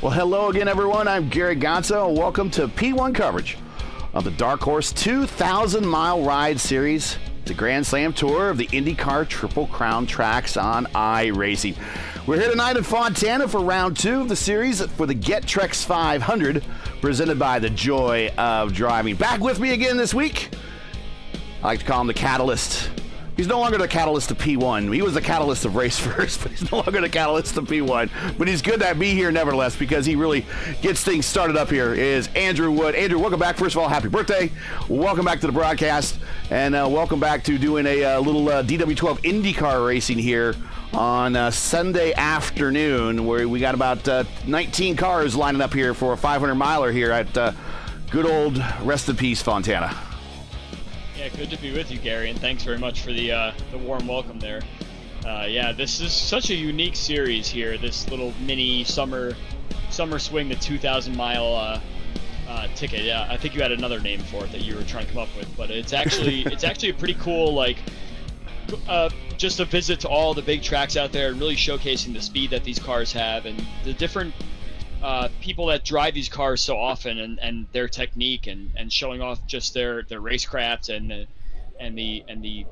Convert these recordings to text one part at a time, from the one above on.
Well, hello again, everyone. I'm Gary Gonzo. Welcome to P1 coverage of the Dark Horse 2,000-mile ride series, the Grand Slam Tour of the IndyCar Triple Crown tracks on iRacing. We're here tonight in Fontana for round 2 of the series for the GETTRX 500, presented by the Joy of Driving. Back with me again this week, I like to call him the Catalyst. He's no longer the catalyst of P1. He was the catalyst of Race First, but he's no longer the catalyst of P1. But he's good to be here nevertheless because he really gets things started up here, is Andrew Wood. Andrew, welcome back. First of all, happy birthday. Welcome back to the broadcast. And welcome back to doing a little DW12 IndyCar racing here on Sunday afternoon, where we got about 19 cars lining up here for a 500-miler here at good old rest in peace Fontana. Yeah, good to be with you, Gary, and thanks very much for the warm welcome there. Yeah, this is such a unique series here. This little mini summer swing, the 2,000-mile ticket. Yeah, I think you had another name for it that you were trying to come up with, but it's actually a pretty cool just a visit to all the big tracks out there and really showcasing the speed that these cars have and the different people that drive these cars so often and their technique and showing off just their racecraft and the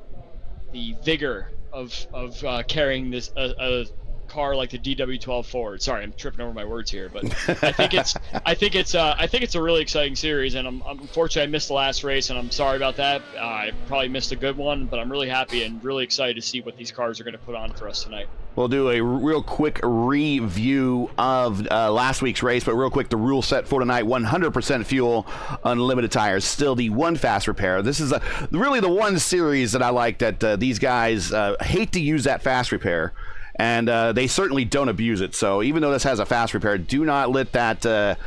vigor of carrying this a car like the DW12 forward. Sorry, I'm tripping over my words here, but I think it's a really exciting series, and I'm unfortunately I missed the last race, and I'm sorry about that. I probably missed a good one, but I'm really happy and really excited to see what these cars are going to put on for us tonight. We'll do a real quick review of last week's race, but real quick, the rule set for tonight: 100% fuel, unlimited tires, still the one fast repair. This is really the one series that I like that these guys hate to use that fast repair. And they certainly don't abuse it. So even though this has a fast repair, do not let that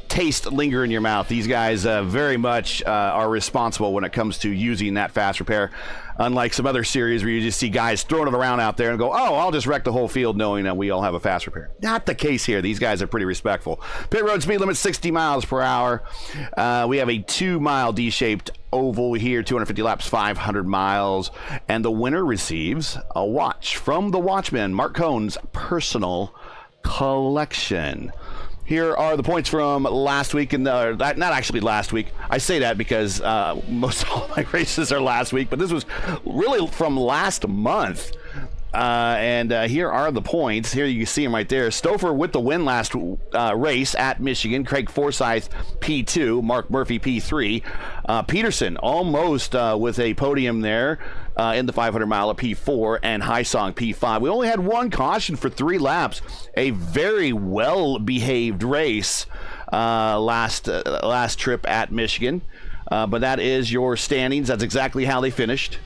taste linger in your mouth. These guys very much are responsible when it comes to using that fast repair. Unlike some other series where you just see guys throwing it around out there and go, oh, I'll just wreck the whole field knowing that we all have a fast repair. Not the case here. These guys are pretty respectful. Pit road speed limit 60 miles per hour. We have a 2-mile D-shaped oval here, 250 laps, 500 miles. And the winner receives a watch from the Watchman, Mark Cohn's personal collection. Here are the points from last week, and not actually last week. I say that because most all my races are last week, but this was really from last month. And here are the points. Here you can see them right there. Stouffer with the win last race at Michigan. Craig Forsyth, P2. Mark Murphy, P3. Peterson almost with a podium there in the 500-mile at P4. And Hysong, P5. We only had one caution for 3 laps. A very well-behaved race last trip at Michigan. But that is your standings. That's exactly how they finished.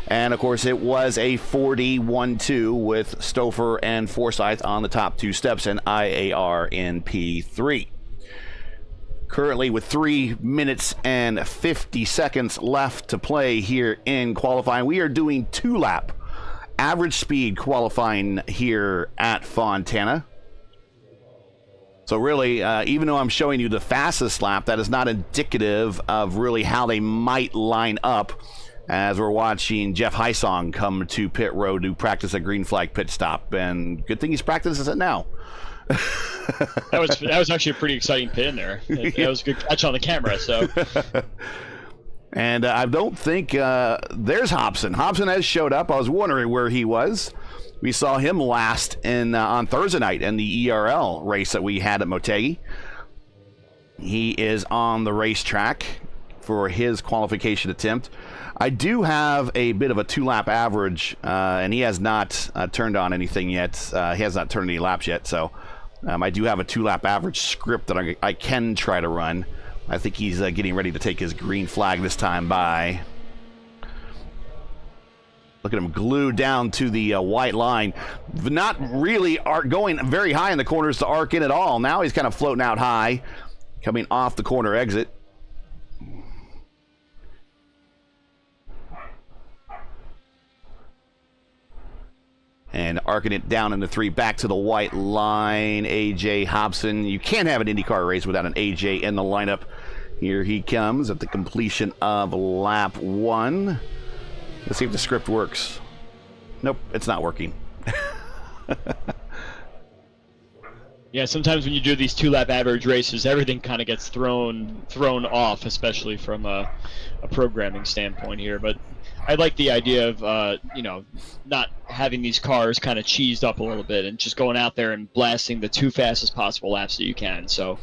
And, of course, it was a 40-1-2 with Stouffer and Forsyth on the top 2 steps and IAR in P3. Currently with 3 minutes and 50 seconds left to play here in qualifying, we are doing 2-lap average speed qualifying here at Fontana. So really, even though I'm showing you the fastest lap, that is not indicative of really how they might line up, as we're watching Jeff Hysong come to pit road to practice a green flag pit stop. And good thing he's practicing it now. That was actually a pretty exciting pit in there. That was a good catch on the camera. So, and I don't think there's Hobson. Hobson has showed up. I was wondering where he was. We saw him last on Thursday night in the ERL race that we had at Motegi. He is on the racetrack for his qualification attempt. I do have a bit of a 2-lap average, and he has not turned on anything yet. He has not turned any laps yet, so I do have a 2-lap average script that I can try to run. I think he's getting ready to take his green flag this time by. Look at him glued down to the white line. Not really going very high in the corners to arc in at all. Now he's kind of floating out high, coming off the corner exit. And arcing it down in the 3 back to the white line. AJ Hobson. You can't have an IndyCar race without an AJ in the lineup. Here he comes at the completion of lap 1. Let's see if the script works. Nope, it's not working. Yeah, sometimes when you do these 2-lap average races, everything kind of gets thrown off, especially from a programming standpoint here. But I like the idea of not having these cars kind of cheesed up a little bit and just going out there and blasting the 2 fastest possible laps that you can. So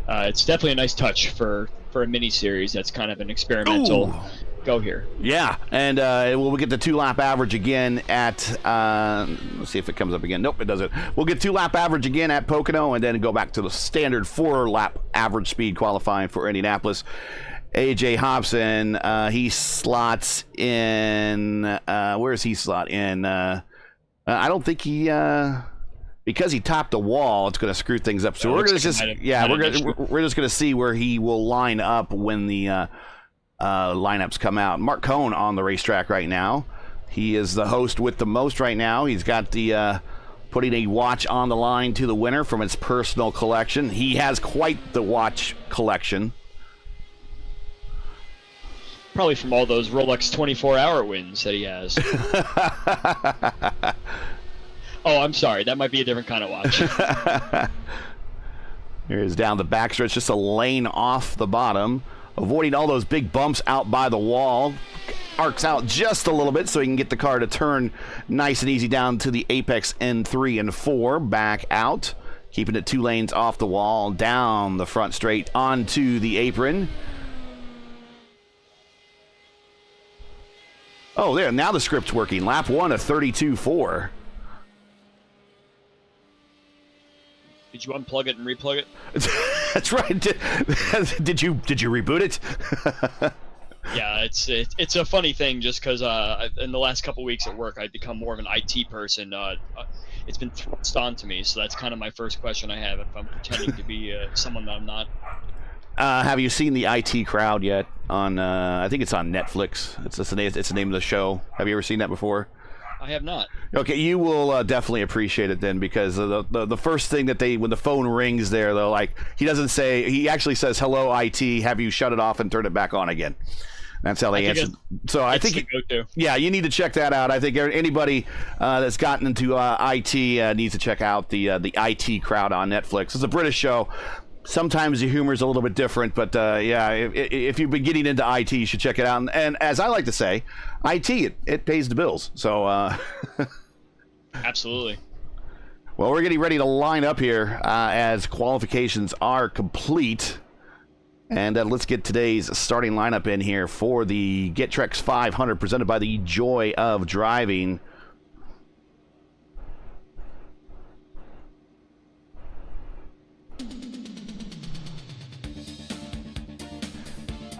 it's definitely a nice touch for a mini series that's kind of an experimental. Ooh. Go here. Yeah, and we'll get the 2-lap average again at, let's see if it comes up again. Nope, it doesn't. We'll get 2-lap average again at Pocono, and then go back to the standard 4-lap average speed qualifying for Indianapolis. AJ Hobson, he slots in, where does he slot in? I don't think he, because he topped the wall, it's going to screw things up. So we're going to just, we're just going to see where he will line up when the lineups come out. Mark Cohn on the racetrack right now. He is the host with the most right now. He's got the putting a watch on the line to the winner from his personal collection. He has quite the watch collection. Probably from all those Rolex 24-hour wins that he has. Oh, I'm sorry. That might be a different kind of watch. Here's down the backstretch, just a lane off the bottom, avoiding all those big bumps out by the wall. Arcs out just a little bit so he can get the car to turn nice and easy down to the apex in 3 and 4. Back out, keeping it 2 lanes off the wall, down the front straight onto the apron. Oh, there, now the script's working. Lap 1 of 32.4. Did you unplug it and replug it? That's right. Did you reboot it? Yeah, it's a funny thing just because in the last couple weeks at work I've become more of an IT person. It's been thrust onto me, so that's kind of my first question I have if I'm pretending to be someone that I'm not. Have you seen the IT Crowd yet? On I think it's on Netflix. It's the name of the show. Have you ever seen that before? I have not. Okay, you will definitely appreciate it then, because the first thing that when the phone rings there, though, like, he actually says, "Hello, IT, have you shut it off and turned it back on again?" That's how they answer. So I think, yeah, you need to check that out. I think anybody that's gotten into IT needs to check out the IT Crowd on Netflix. It's a British show. Sometimes the humor is a little bit different, but yeah, if you've been getting into IT, you should check it out. And as I like to say, IT, it pays the bills. So absolutely. Well, we're getting ready to line up here as qualifications are complete. And let's get today's starting lineup in here for the GETTRX 500 presented by the Joy of Driving.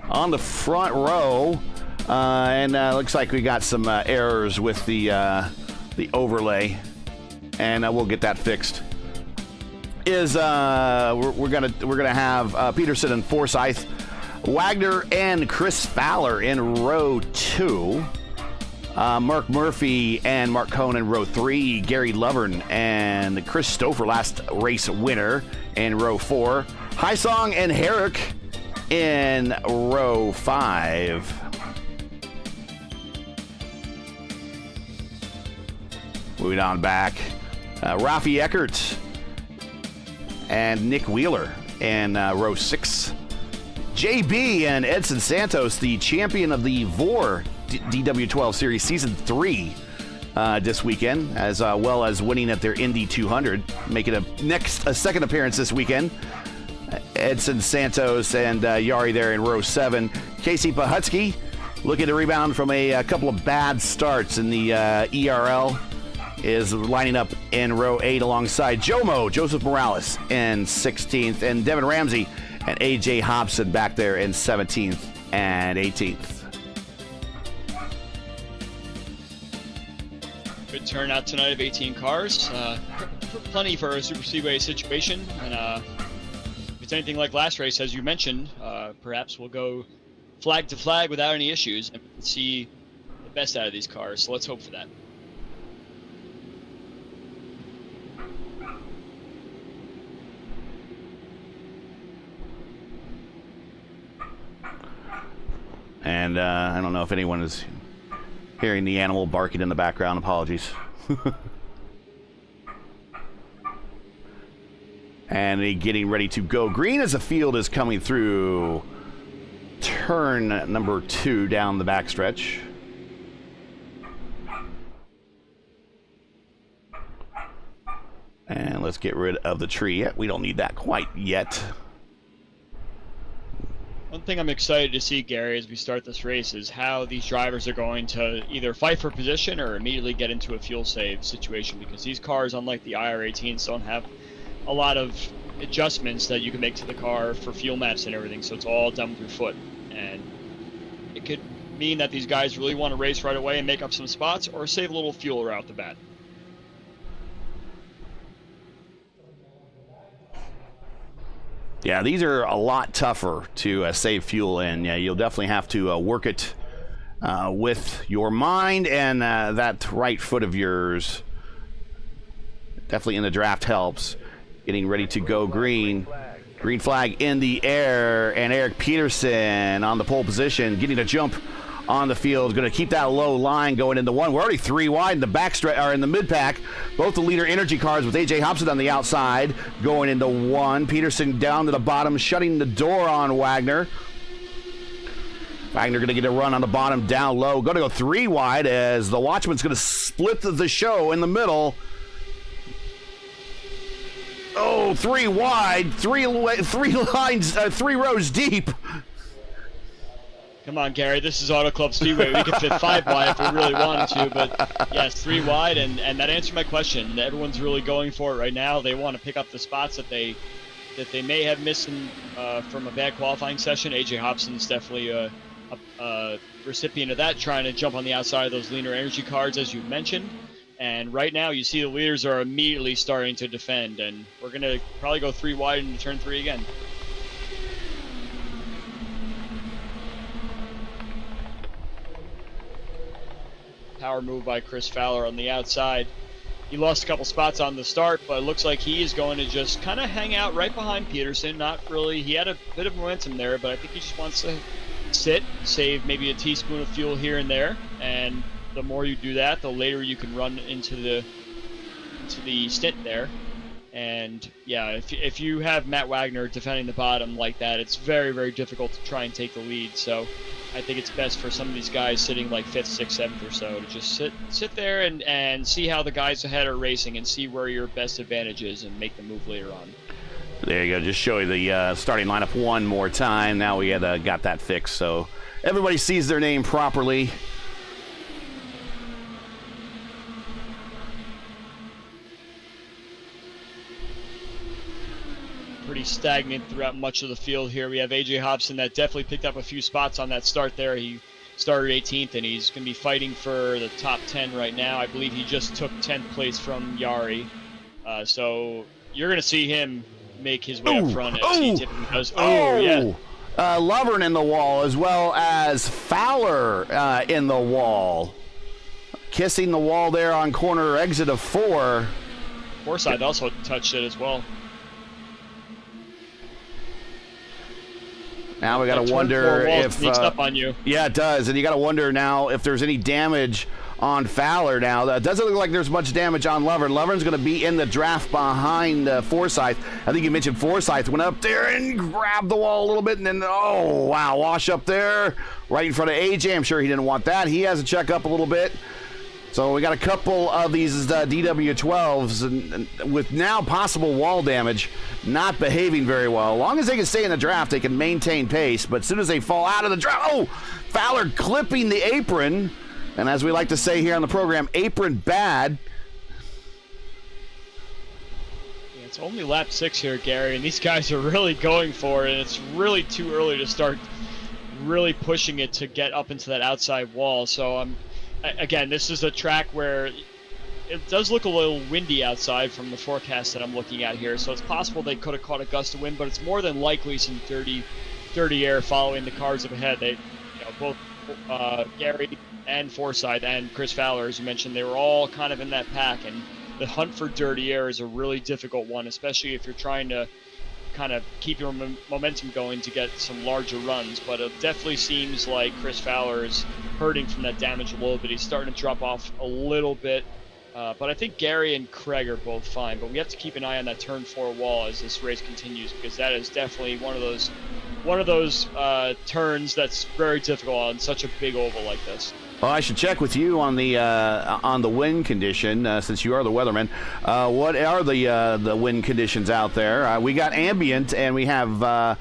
On the front row, and looks like we got some errors with the overlay, and we'll get that fixed. We're gonna have Peterson and Forsyth, Wagner and Chris Fowler in row 2, Mark Murphy and Mark Cohn in row 3, Gary Lovern and Chris Stouffer, last race winner, in row 4, Hysong and Herrick in row 5. Moving on back, Rafi Eckert and Nick Wheeler in row 6. JB and Edson Santos, the champion of the VOR DW12 Series Season 3 this weekend, as well as winning at their Indy 200, making a second appearance this weekend. Edson Santos and Yari there in row 7. Casey Pahutsky looking to rebound from a couple of bad starts in the ERL, is lining up in row 8 alongside Joseph Morales in 16th, and Devin Ramsey and AJ Hobson back there in 17th and 18th. Good turnout tonight of 18 cars. Plenty for a super speedway situation, and if it's anything like last race, as you mentioned, perhaps we'll go flag to flag without any issues and see the best out of these cars. So let's hope for that. And I don't know if anyone is hearing the animal barking in the background. Apologies. And getting ready to go green as the field is coming through turn number 2 down the backstretch. And let's get rid of the tree. We don't need that quite yet. One thing I'm excited to see, Gary, as we start this race is how these drivers are going to either fight for position or immediately get into a fuel save situation, because these cars, unlike the IR18s, don't have a lot of adjustments that you can make to the car for fuel maps and everything, so it's all done with your foot. And it could mean that these guys really want to race right away and make up some spots or save a little fuel right off the bat. Yeah, these are a lot tougher to save fuel in. Yeah, you'll definitely have to work it with your mind, and that right foot of yours definitely in the draft helps. Getting ready to go green. Green flag in the air, and Eric Peterson on the pole position, getting a jump on the field. Going to keep that low line going into 1. We're already 3 wide in the backstretch, or in the mid-pack. Both the leader energy cars with A.J. Hobson on the outside going into 1. Peterson down to the bottom, shutting the door on Wagner. Wagner going to get a run on the bottom, down low. Going to go 3 wide as the Watchman's going to split the show in the middle. Oh, 3 wide, 3 lines, 3 rows deep. Come on, Gary, this is Auto Club Speedway. We could fit 5 wide if we really wanted to, but yes, 3 wide, and that answered my question. Everyone's really going for it right now. They want to pick up the spots that they may have missed from a bad qualifying session. A.J. Hobson's definitely a recipient of that, trying to jump on the outside of those leaner energy cards, as you mentioned. And right now, you see the leaders are immediately starting to defend, and we're going to probably go 3 wide into turn 3 again. Power move by Chris Fowler on the outside. He lost a couple spots on the start, but it looks like he is going to just kind of hang out right behind Peterson. Not really. He had a bit of momentum there, but I think he just wants to sit, save maybe a teaspoon of fuel here and there, and the more you do that, the later you can run into the stint there. And yeah, if you have Matt Wagner defending the bottom like that, it's very, very difficult to try and take the lead. So I think it's best for some of these guys sitting like 5th, 6th, 7th or so to just sit there and see how the guys ahead are racing and see where your best advantage is and make the move later on. There you go. Just show you the starting lineup one more time. Now we had got that fixed, so everybody sees their name properly. Pretty stagnant throughout much of the field here. We have A.J. Hobson that definitely picked up a few spots on that start there. He started 18th, and he's going to be fighting for the top 10 right now. I believe he just took 10th place from Yari. So you're going to see him make his way up front as he typically does. Yeah. Lovern in the wall, as well as Fowler in the wall. Kissing the wall there on corner exit of 4. Forsyth also touched it as well. Now we got to wonder if sneaks up on you. Yeah, it does, and you got to wonder now if there's any damage on Fowler. Now that doesn't look like there's much damage on Lovern. Lovern's going to be in the draft behind Forsyth. I think you mentioned Forsyth went up there and grabbed the wall a little bit, and then oh wow, wash up there right in front of AJ. I'm sure he didn't want that. He has to check up a little bit. So we got a couple of these DW12s and with now possible wall damage, not behaving very well. As long as they can stay in the draft, they can maintain pace. But as soon as they fall out of the draft, oh, Fowler clipping the apron. And as we like to say here on the program, apron bad. Yeah, it's only lap 6 here, Gary, and these guys are really going for it. And it's really too early to start really pushing it to get up into that outside wall. So again, this is a track where it does look a little windy outside from the forecast that I'm looking at here, so it's possible they could have caught a gust of wind, but it's more than likely some dirty air following the cars up ahead. They, both Gary and Forsyth and Chris Fowler, as you mentioned, they were all kind of in that pack, and the hunt for dirty air is a really difficult one, especially if you're trying to kind of keep your momentum going to get some larger runs. But it definitely seems like Chris Fowler is hurting from that damage a little bit. He's starting to drop off a little bit But I think Gary and Craig are both fine. But we have to keep an eye on that turn 4 wall as this race continues, because that is definitely one of those turns that's very difficult on such a big oval like this. Well, I should check with you on the wind condition, since you are the weatherman. What are the wind conditions out there? We got ambient, and we have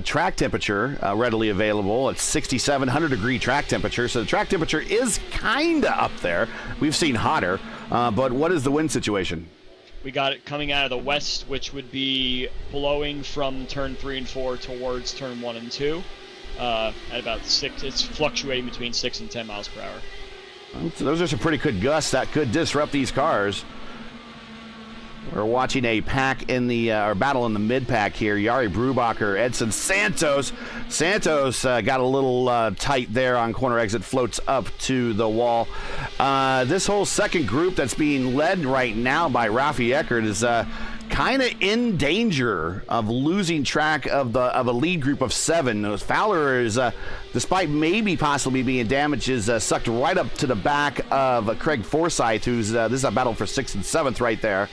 track temperature readily available at 6,700 degree track temperature. So the track temperature is kind of up there. We've seen hotter, but what is the wind situation? We got it coming out of the west, which would be blowing from turn 3 and 4 towards turn 1 and 2. At about 6, it's fluctuating between 6 and 10 miles per hour. So those are some pretty good gusts that could disrupt these cars. We're watching a pack in the or battle in the mid pack here. Jari Brubacher, Edson Santos. Santos got a little tight there on corner exit, floats up to the wall. This whole second group that's being led right now by Rafi Eckert is kind of in danger of losing track of a lead group of 7. Fowler is, despite maybe possibly being damaged, is sucked right up to the back of Craig Forsyth, who's this is a battle for 6th and 7th right there.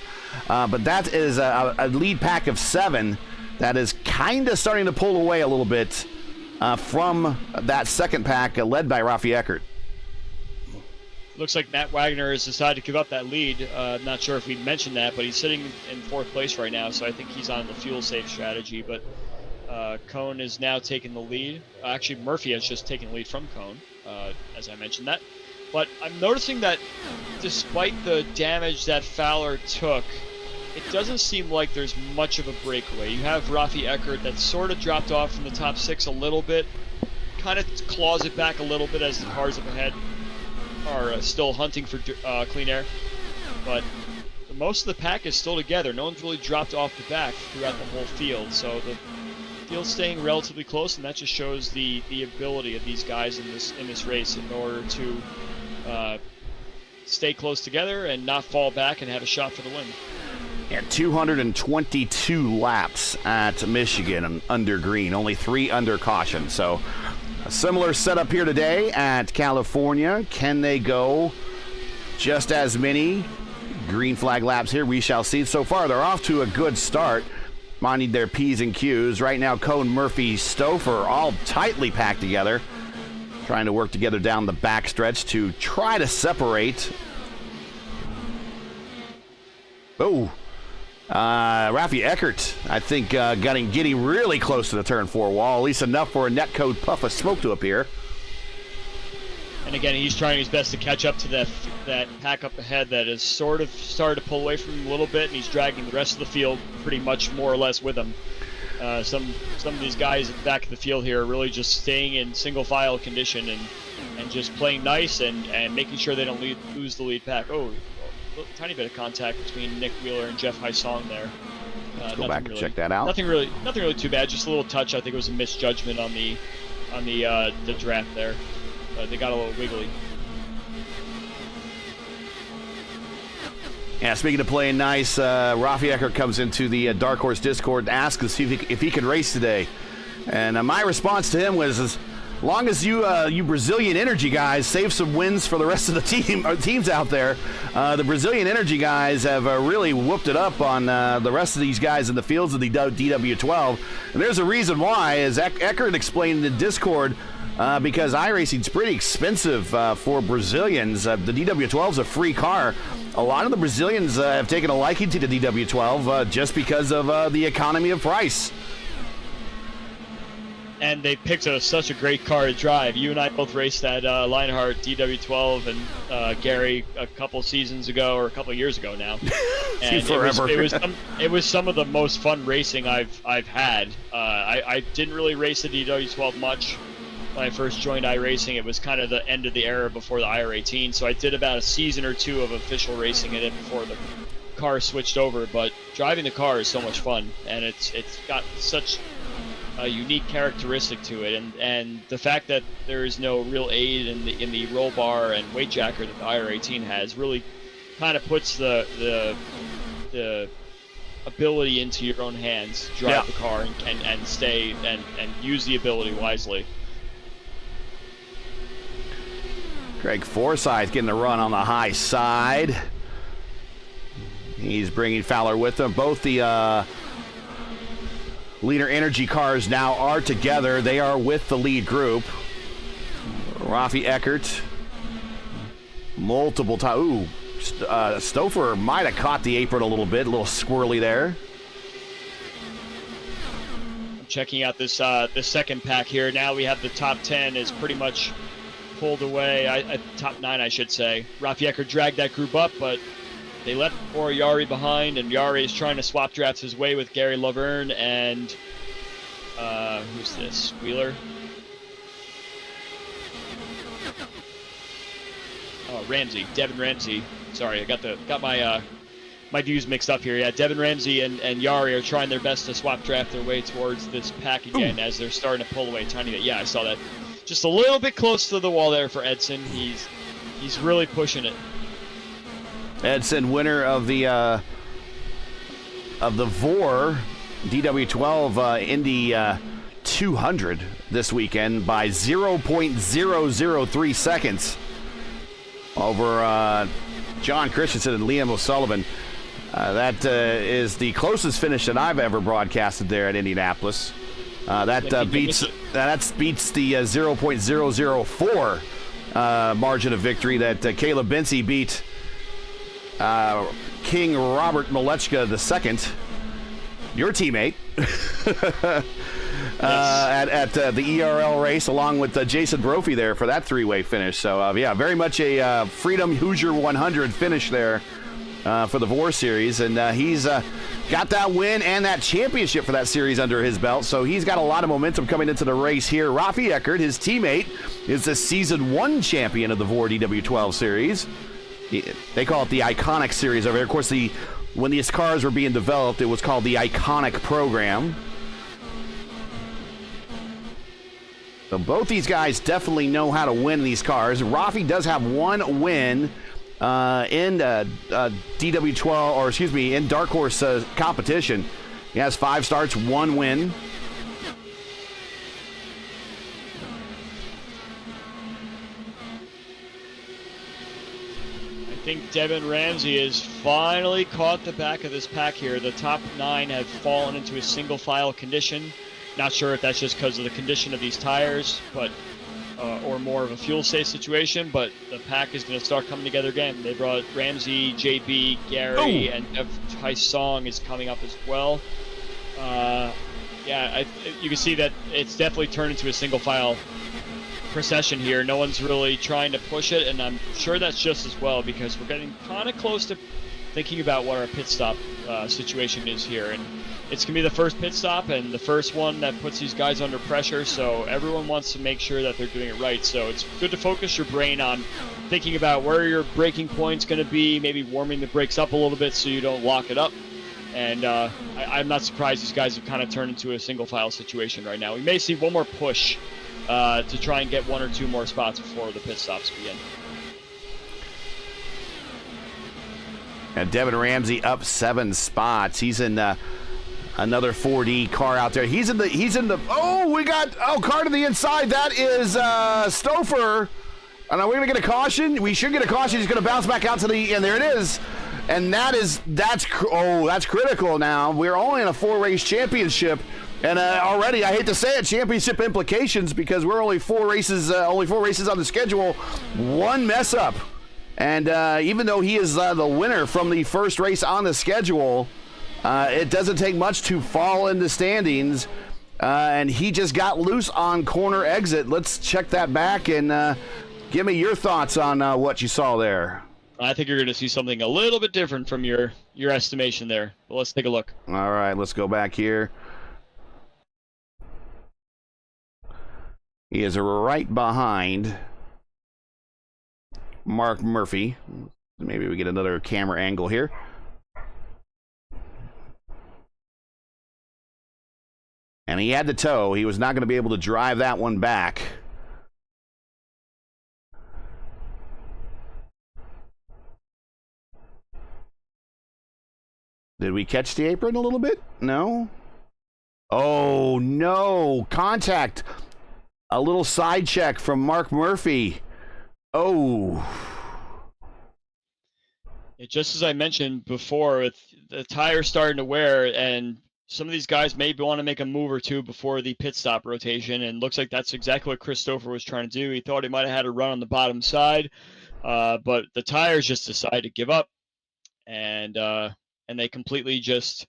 But that is a lead pack of 7 that is kind of starting to pull away a little bit from that second pack led by Rafi Eckert. Looks like Matt Wagner has decided to give up that lead. Not sure if we mentioned that, but he's sitting in 4th place right now, so I think he's on the fuel safe strategy. But Cohn is now taking the lead. Actually, Murphy has just taken the lead from Cohn, as I mentioned that. But I'm noticing that despite the damage that Fowler took, it doesn't seem like there's much of a breakaway. You have Rafi Eckert that sort of dropped off from the top 6 a little bit, kind of claws it back a little bit as the cars up ahead are still hunting for clean air. But most of the pack is still together. No one's really dropped off the back throughout the whole field. So the field's staying relatively close, and that just shows the ability of these guys in this race in order to stay close together and not fall back and have a shot for the win. Yeah, 222 laps at Michigan under green, only 3 under caution. So a similar setup here today at California. Can they go just as many green flag laps here? We shall see. So far, they're off to a good start, minding their P's and Q's. Right now, Cohn, Murphy, Stouffer all tightly packed together, trying to work together down the backstretch to try to separate. Oh, Rafi Eckert, I think, getting really close to the turn 4 wall, at least enough for a netcode puff of smoke to appear. And again, he's trying his best to catch up to that pack up ahead that has sort of started to pull away from him a little bit, and he's dragging the rest of the field pretty much more or less with him. Some of these guys at the back of the field here are really just staying in single file condition and just playing nice and making sure they don't lose the lead pack. Oh, a tiny bit of contact between Nick Wheeler and Jeff Hysong there. Let's go back and check that out. Nothing really too bad. Just a little touch. I think it was a misjudgment on the draft there. They got a little wiggly. Yeah, speaking of playing nice, Rafi Eckert comes into the Dark Horse Discord and asks us if he could race today. And my response to him was, as long as you Brazilian Energy guys save some wins for the rest of the teams out there. The Brazilian Energy guys have really whooped it up on the rest of these guys in the fields of the DW12. And there's a reason why, as Eckert explained in the Discord, because iRacing's pretty expensive for Brazilians. The DW12 is a free car. A lot of the Brazilians have taken a liking to the DW12 just because of the economy of price. And they picked such a great car to drive. You and I both raced that Lionheart DW12 and Gary a couple seasons ago, or a couple years ago now. And forever. It was some of the most fun racing I've had. I didn't really race the DW12 much when I first joined iRacing. It was kind of the end of the era before the IR18, so I did about a season or 2 of official racing in it before the car switched over. But driving the car is so much fun, and it's got such a unique characteristic to it, and the fact that there is no real aid in the roll bar and weight jacker that the IR18 has really kind of puts the ability into your own hands to drive the car and stay and use the ability wisely. Greg Forsyth getting the run on the high side. He's bringing Fowler with him. Both the Leader Energy cars now are together. They are with the lead group. Rafi Eckert. Multiple times. Ooh, Stouffer might have caught the apron a little bit. A little squirrely there. Checking out this this second pack here. Now we have the top 10 is pretty much pulled away. Top 9, I should say. Rafi Eckert dragged that group up, but they left poor Yari behind, and Yari is trying to swap drafts his way with Gary Laverne and who's this? Wheeler? Oh, Ramsey, Devin Ramsey. Sorry, I got my my views mixed up here. Yeah, Devin Ramsey and Yari are trying their best to swap draft their way towards this pack again as they're starting to pull away a tiny bit. Yeah, I saw that. Just a little bit close to the wall there for Edson. He's really pushing it. Edson, winner of the VOR DW12 Indy 200 this weekend by 0.003 seconds over John Christensen and Liam O'Sullivan. That is the closest finish that I've ever broadcasted there at Indianapolis. That beats the 0.004 margin of victory that Caleb Binsey beat King Robert Malechka II, your teammate, at the ERL race, along with Jason Brophy there for that three-way finish. So, yeah, very much a Freedom Hoosier 100 finish there for the VOR series. And he's got that win and that championship for that series under his belt. So he's got a lot of momentum coming into the race here. Rafi Eckert, his teammate, is the Season 1 champion of the VOR DW12 series. They call it the Iconic series over here. Of course, when these cars were being developed, it was called the Iconic program. So both these guys definitely know how to win these cars. Rafi does have one win in DW12, or excuse me, in Dark Horse competition. He has 5 starts, 1 win. I think Devin Ramsey has finally caught the back of this pack here. The top 9 have fallen into a single file condition. Not sure if that's just because of the condition of these tires, but or more of a fuel safe situation, but the pack is going to start coming together again. They brought Ramsey, JB, Gary, and Tice Song is coming up as well. Yeah, you can see that it's definitely turned into a single file procession here. No one's really trying to push it, and I'm sure that's just as well because we're getting kind of close to thinking about what our pit stop situation is here. And it's going to be the first pit stop and the first one that puts these guys under pressure, so everyone wants to make sure that they're doing it right. So it's good to focus your brain on thinking about where your braking point's going to be, maybe warming the brakes up a little bit so you don't lock it up. And I'm not surprised these guys have kind of turned into a single file situation right now. We may see one more push to try and get 1 or 2 more spots before the pit stops begin. And Devin Ramsey up 7 spots. He's in another 4D car out there. He's in the car to the inside. That is Stouffer. And are we going to get a caution? We should get a caution. He's going to bounce back out to the, and there it is. And that's critical now. We're only in a 4-race championship. And already, I hate to say it, championship implications because we're only 4 races on the schedule. 1 mess up. And even though he is the winner from the first race on the schedule, it doesn't take much to fall in the standings. And he just got loose on corner exit. Let's check that back and give me your thoughts on what you saw there. I think you're going to see something a little bit different from your estimation there. But let's take a look. All right, let's go back here. He is right behind Mark Murphy. Maybe we get another camera angle here. And he had to tow. He was not going to be able to drive that one back. Did we catch the apron a little bit? No? Oh, no. Contact. A little side check from Mark Murphy. Oh. Just as I mentioned before, with the tires starting to wear, and some of these guys may want to make a move or two before the pit stop rotation, and looks like that's exactly what Chris Stouffer was trying to do. He thought he might have had a run on the bottom side, but the tires just decided to give up, and they completely just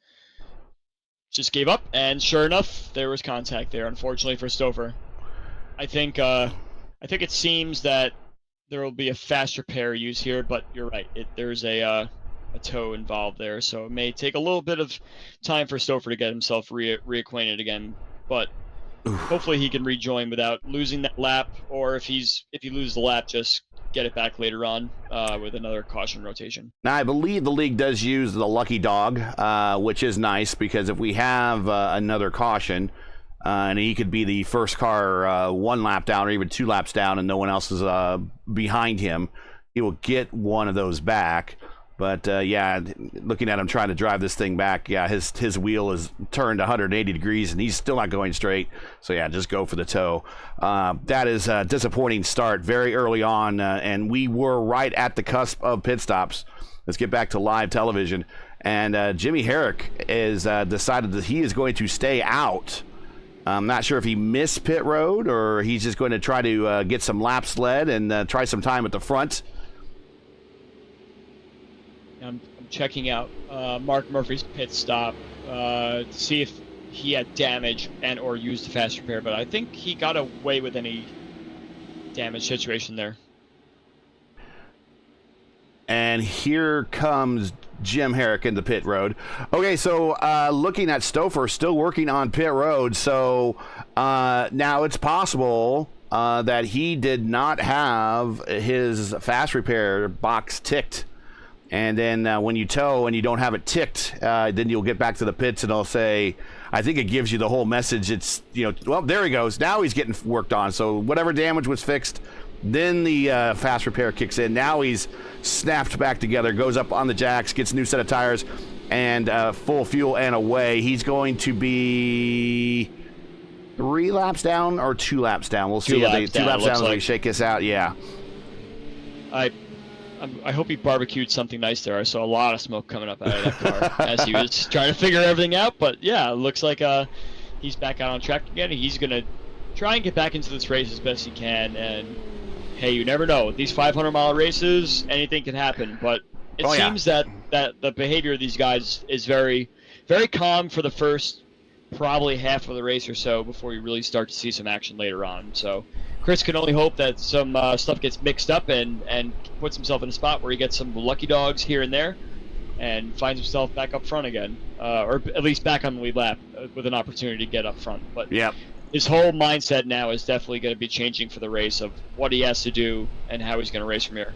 gave up. And sure enough, there was contact there, unfortunately for Stouffer. I think it seems that there will be a fast repair used here, but you're right. There's a toe involved there, so it may take a little bit of time for Stouffer to get himself reacquainted again. But hopefully he can rejoin without losing that lap, or if he loses the lap, just get it back later on with another caution rotation. Now, I believe the league does use the lucky dog, which is nice, because if we have another caution, and he could be the first car 1 lap down or even 2 laps down and no one else is behind him, he will get one of those back. But yeah, looking at him trying to drive this thing back, yeah, his wheel is turned 180 degrees and he's still not going straight. So yeah, just go for the toe. That is a disappointing start very early on, and we were right at the cusp of pit stops. Let's get back to live television. And Jimmy Herrick is decided that he is going to stay out. I'm not sure if he missed pit road or he's just going to try to get some laps led and try some time at the front. I'm checking out Mark Murphy's pit stop to see if he had damage and or used the fast repair, but I think he got away with any damage situation there. And here comes Jim Herrick in the pit road. Okay, so looking at Stouffer still working on pit road. So now it's possible that he did not have his fast repair box ticked. And then when you tow and you don't have it ticked, then you'll get back to the pits and they'll say, I think it gives you the whole message. It's, well, there he goes. Now he's getting worked on. So whatever damage was fixed, then the fast repair kicks in. Now he's snapped back together, goes up on the jacks, gets a new set of tires, and full fuel and away. He's going to be 3 laps down or 2 laps down. We'll see. 2 laps down as we shake this out. Yeah. I hope he barbecued something nice there. I saw a lot of smoke coming up out of that car as he was trying to figure everything out. But yeah, it looks like he's back out on track again. He's gonna try and get back into this race as best he can. And hey, you never know. These 500-mile races, anything can happen. But it seems that the behavior of these guys is very, very calm for the first probably half of the race or so before you really start to see some action later on. So Chris can only hope that some stuff gets mixed up and puts himself in a spot where he gets some lucky dogs here and there and finds himself back up front again, or at least back on the lead lap with an opportunity to get up front. But yeah, his whole mindset now is definitely going to be changing for the race of what he has to do and how he's going to race from here.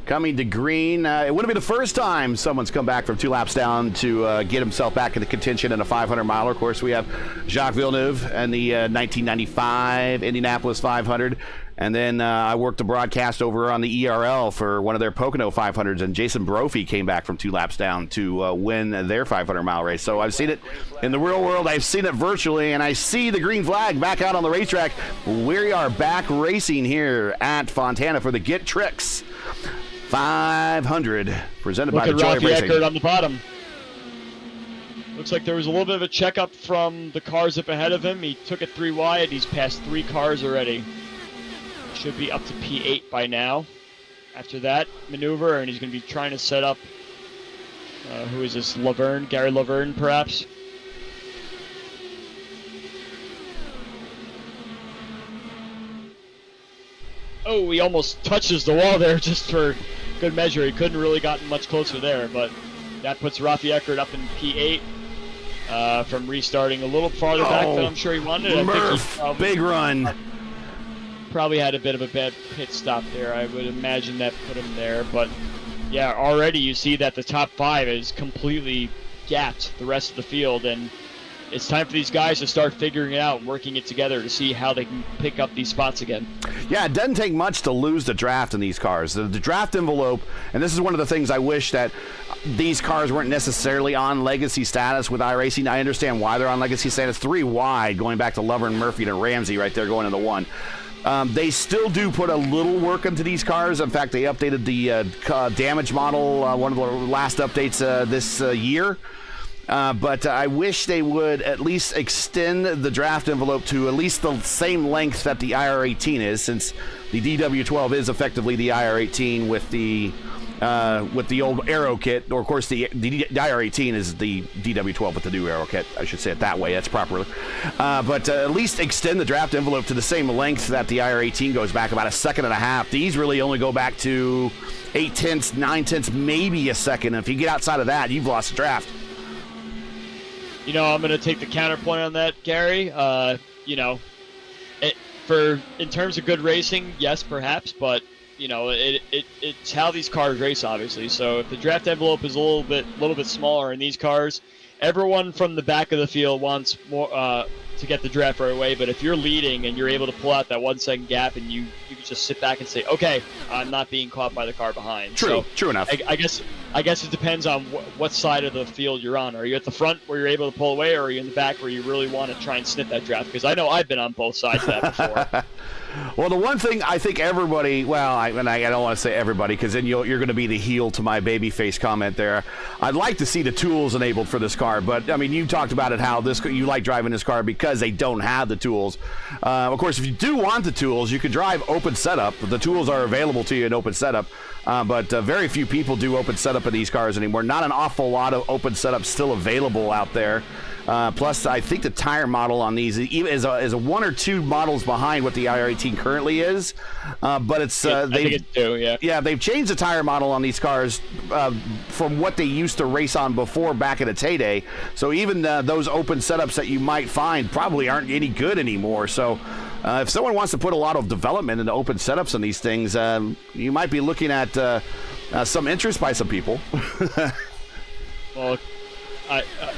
Coming to green, it wouldn't be the first time someone's come back from 2 laps down to get himself back into contention in a 500-miler. Of course, we have Jacques Villeneuve and the 1995 Indianapolis 500. And then I worked a broadcast over on the ERL for one of their Pocono 500s, and Jason Brophy came back from 2 laps down to win their 500-mile race. So I've seen it in the real world. I've seen it virtually, and I see the green flag back out on the racetrack. We are back racing here at Fontana for the GETTRX 500 presented by the Joy of Racing. Eckert on the bottom. Looks like there was a little bit of a checkup from the cars up ahead of him. He took it 3 wide. He's passed 3 cars already. Should be up to P8 by now. After that maneuver, and he's going to be trying to set up. Who is this? Laverne, Gary Laverne, perhaps. Oh, he almost touches the wall there just for good measure. He couldn't really gotten much closer there, but that puts Rafi Eckert up in P8 from restarting a little farther back than I'm sure he wanted. Murph, I think big run. Probably had a bit of a bad pit stop there. I would imagine that put him there, but yeah, already you see that the top 5 is completely gapped the rest of the field, and it's time for these guys to start figuring it out and working it together to see how they can pick up these spots again. Yeah, it doesn't take much to lose the draft in these cars. The draft envelope, and this is one of the things I wish that these cars weren't necessarily on legacy status with iRacing. I understand why they're on legacy status. 3 wide, going back to Laverne, Murphy, to Ramsey right there going into 1. They still do put a little work into these cars. In fact, they updated the damage model, one of the last updates this year. But I wish they would at least extend the draft envelope to at least the same length that the IR18 is, since the DW12 is effectively the IR18 with the old aero kit. Or, of course, the IR18 is the DW12 with the new aero kit. I should say it that way. That's proper. But at least extend the draft envelope to the same length that the IR18 goes back, about a second and a half. These really only go back to 8/10, 9/10, maybe a second. And if you get outside of that, you've lost the draft. You know, I'm going to take the counterpoint on that, Gary. You know, in terms of good racing, yes, perhaps, but you know, it's how these cars race, obviously. So if the draft envelope is a little bit smaller in these cars, everyone from the back of the field wants more to get the draft right away. But if you're leading and you're able to pull out that 1 second gap, and you can just sit back and say, okay, I'm not being caught by the car behind. True enough. I guess it depends on what side of the field you're on. Are you at the front where you're able to pull away, or are you in the back where you really want to try and snip that draft? Because I know I've been on both sides of that before. Well, the one thing I think everybody, I don't want to say everybody, because then you're going to be the heel to my babyface comment there. I'd like to see the tools enabled for this car, but I mean, you talked about it, how you like driving this car because they don't have the tools. Of course, if you do want the tools, you can drive open setup. The tools are available to you in open setup, but very few people do open setup in these cars anymore. Not an awful lot of open setup still available out there. Plus, I think the tire model on these is a 1 or 2 models behind what the IR18 currently is. But it's I think it's 2, yeah. Yeah, they've changed the tire model on these cars from what they used to race on before back in its heyday. So even those open setups that you might find probably aren't any good anymore. So if someone wants to put a lot of development into open setups on these things, you might be looking at some interest by some people. Well,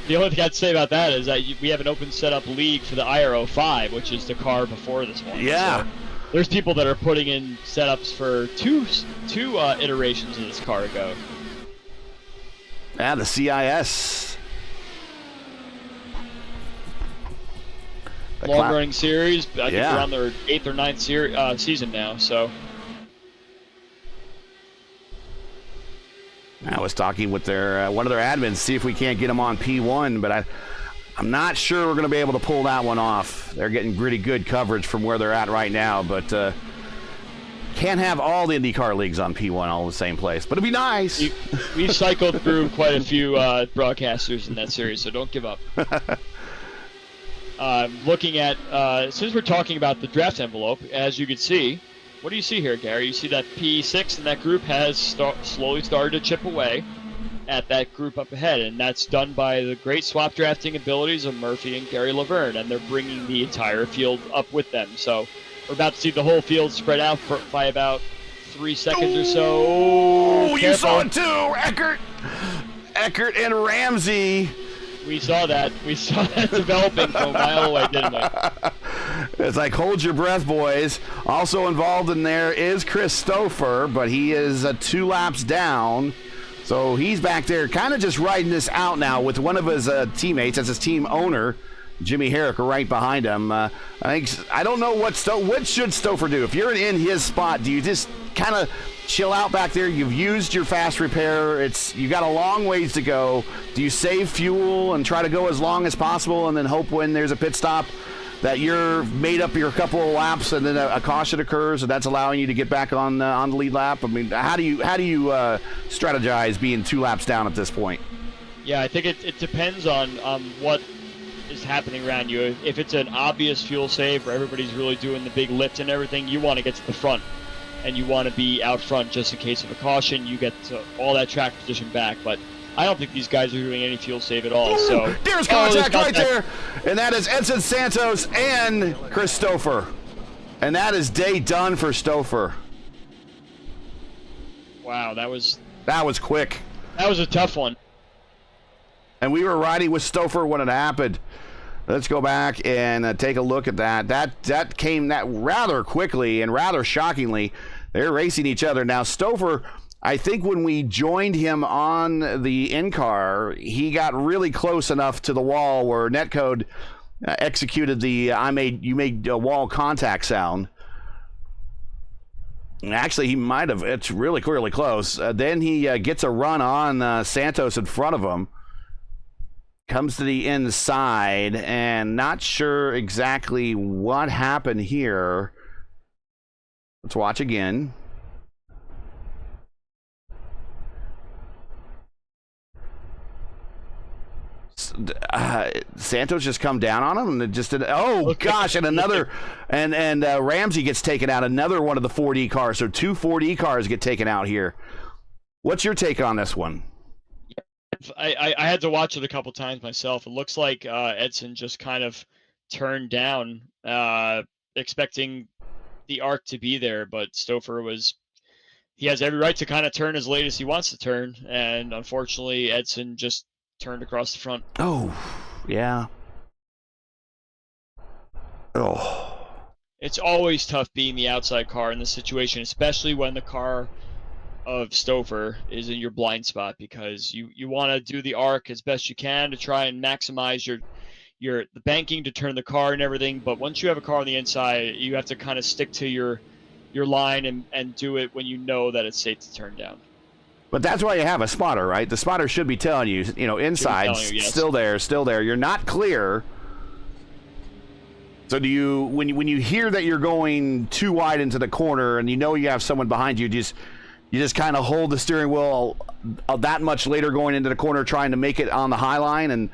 the only thing I'd say about that is that we have an open setup league for the IR05, which is the car before this one. Yeah. So there's people that are putting in setups for two iterations of this car ago. Yeah, the CIS. Long-running series. I think they're on their 8th or 9th season now, so... I was talking with one of their admins, see if we can't get them on P1, but I'm not sure we're going to be able to pull that one off. They're getting pretty good coverage from where they're at right now, but can't have all the IndyCar leagues on P1 all in the same place. But it'd be nice. We've cycled through quite a few broadcasters in that series, so don't give up. Looking at, since we're talking about the draft envelope, as you can see, what do you see here, Gary? You see that P6 and that group has slowly started to chip away at that group up ahead, and that's done by the great swap drafting abilities of Murphy and Gary Laverne, and they're bringing the entire field up with them. So we're about to see the whole field spread out by about 3 seconds or so. Oh, you saw it too, Eckert and Ramsey. We saw that. We saw that developing from a mile away, didn't we? It's like, hold your breath, boys. Also involved in there is Chris Stouffer, but he is 2 laps down. So he's back there kind of just riding this out now with one of his teammates, as his team owner, Jimmy Herrick, right behind him. I don't know what should Stouffer do. If you're in his spot, do you just kind of chill out back there? You've used your fast repair. You got a long ways to go. Do you save fuel and try to go as long as possible, and then hope when there's a pit stop that you're made up your couple of laps, and then a caution occurs, and that's allowing you to get back on the lead lap? I mean, how do you strategize being 2 laps down at this point? Yeah, I think it depends on what is happening around you. If it's an obvious fuel save where everybody's really doing the big lift and everything, you want to get to the front, and you want to be out front just in case of a caution. You get all that track position back, but I don't think these guys are doing any fuel save at all. So there's contact right there, and that is Edson Santos and Chris Stouffer, and that is day done for Stouffer. Wow, that was quick. That was a tough one. And we were riding with Stouffer when it happened. Let's go back and take a look at that. That came rather quickly and rather shockingly. They're racing each other now. Stouffer, I think when we joined him on the in-car, he got really close enough to the wall where Netcode executed the you made a wall contact sound. Actually, he might have. It's really close. Then he gets a run on Santos in front of him. Comes to the inside, and not sure exactly what happened here. Let's watch again. Santos just come down on him, and it just did. Oh gosh, and another, and Ramsey gets taken out. Another one of the 4D cars. So 2 4D cars get taken out here. What's your take on this one? I had to watch it a couple times myself. It looks like Edson just kind of turned down, expecting the arc to be there, but Stouffer he has every right to kind of turn as late as he wants to turn, and unfortunately Edson just turned across the front. Oh, yeah. Oh. It's always tough being the outside car in this situation, especially when the car of Stouffer is in your blind spot, because you want to do the arc as best you can to try and maximize the banking to turn the car and everything. But once you have a car on the inside, you have to kind of stick to your line and do it when you know that it's safe to turn down. But that's why you have a spotter, right? The spotter should be telling you, inside, yes. still there. You're not clear. So do you, when you hear that you're going too wide into the corner and you have someone behind you, you just kind of hold the steering wheel that much later going into the corner, trying to make it on the high line, and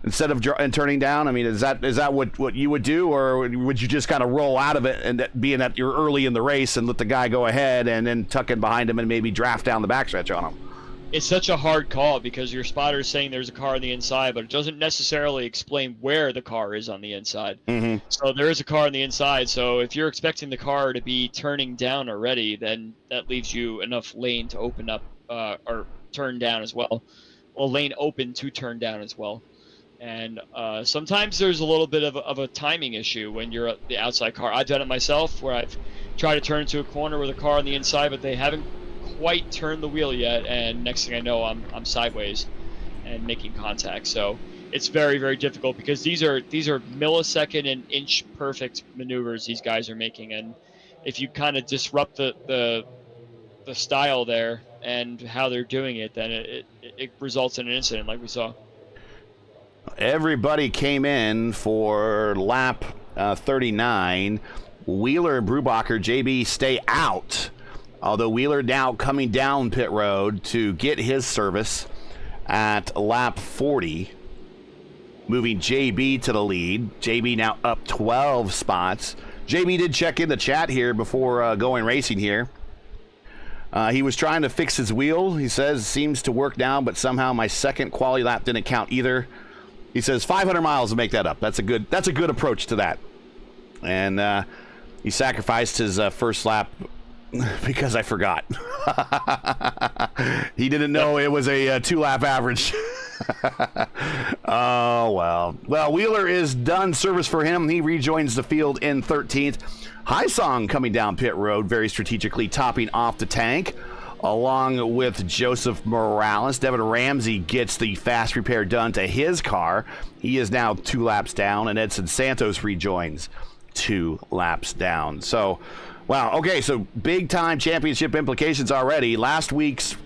instead of turning down? I mean, is that what you would do, or would you just kind of roll out of it, and being that you're early in the race, and let the guy go ahead and then tuck in behind him and maybe draft down the backstretch on him? It's such a hard call because your spotter is saying there's a car on the inside, but it doesn't necessarily explain where the car is on the inside. Mm-hmm. So there is a car on the inside. So if you're expecting the car to be turning down already, then that leaves you enough lane to open up or turn down as well. Well, lane open to turn down as well. And sometimes there's a little bit of a timing issue when you're the outside car. I've done it myself where I've tried to turn into a corner with a car on the inside, but they haven't quite turned the wheel yet, and next thing I know, I'm sideways and making contact. So it's very, very difficult because these are millisecond and inch perfect maneuvers these guys are making, and if you kind of disrupt the style there and how they're doing it, then it results in an incident like we saw. Everybody came in for lap 39. Wheeler and Brubacher, JB, stay out. Although Wheeler now coming down pit road to get his service at lap 40. Moving JB to the lead. JB now up 12 spots. JB did check in the chat here before going racing here. He was trying to fix his wheel. He says it seems to work now, but somehow my second quality lap didn't count either. He says 500 miles to make that up. That's a good approach to that. And he sacrificed his first lap because I forgot. He didn't know it was a 2-lap average. Oh, well. Well, Wheeler is done. Service for him. He rejoins the field in 13th. Highsong coming down pit road very strategically, topping off the tank, along with Joseph Morales. Devin Ramsey gets the fast repair done to his car. He is now 2 laps down, and Edson Santos rejoins 2 laps down. So, wow, okay, so big-time championship implications already. Last race's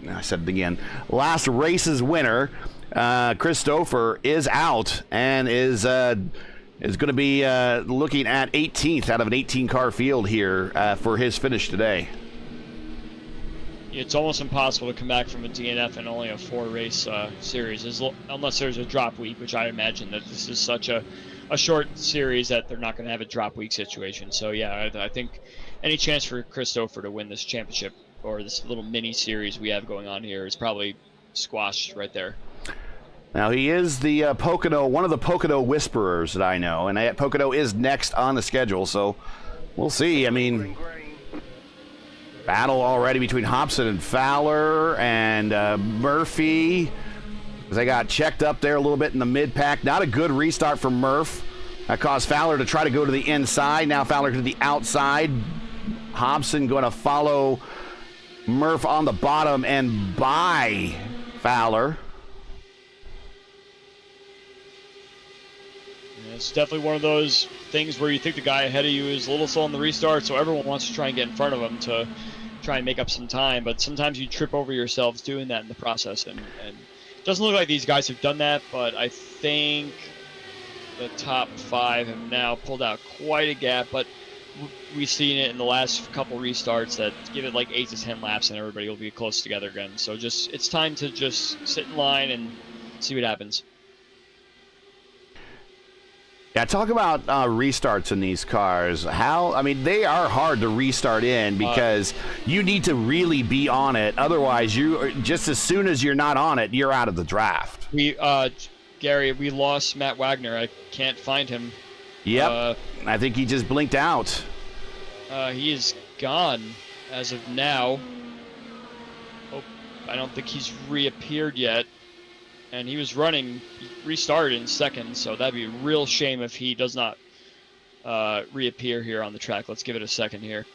winner, Chris Stouffer, is out and is going to be looking at 18th out of an 18-car field here for his finish today. It's almost impossible to come back from a DNF in only a 4-race series, unless there's a drop week, which I imagine that this is such a short series that they're not going to have a drop week situation. So, yeah, I think any chance for Chris Stouffer to win this championship or this little mini series we have going on here is probably squashed right there. Now, he is the one of the Pocono whisperers that I know, and Pocono is next on the schedule, so we'll see. I mean, battle already between Hobson and Fowler and Murphy. They got checked up there a little bit in the mid-pack. Not a good restart for Murph. That caused Fowler to try to go to the inside. Now Fowler to the outside. Hobson going to follow Murph on the bottom and by Fowler. It's definitely one of those things where you think the guy ahead of you is a little slow on the restart, so everyone wants to try and get in front of him to try and make up some time, but sometimes you trip over yourselves doing that in the process, and it doesn't look like these guys have done that, but I think the top 5 have now pulled out quite a gap, but we've seen it in the last couple restarts that give it like 8 to 10 laps and everybody will be close together again. So it's time to just sit in line and see what happens. Yeah, talk about restarts in these cars. They are hard to restart in because you need to really be on it. Otherwise, just as soon as you're not on it, you're out of the draft. Gary, we lost Matt Wagner. I can't find him. Yep. I think he just blinked out. He is gone as of now. Oh, I don't think he's reappeared yet. And he was restarted in second, so that'd be a real shame if he does not reappear here on the track. Let's give it a second here.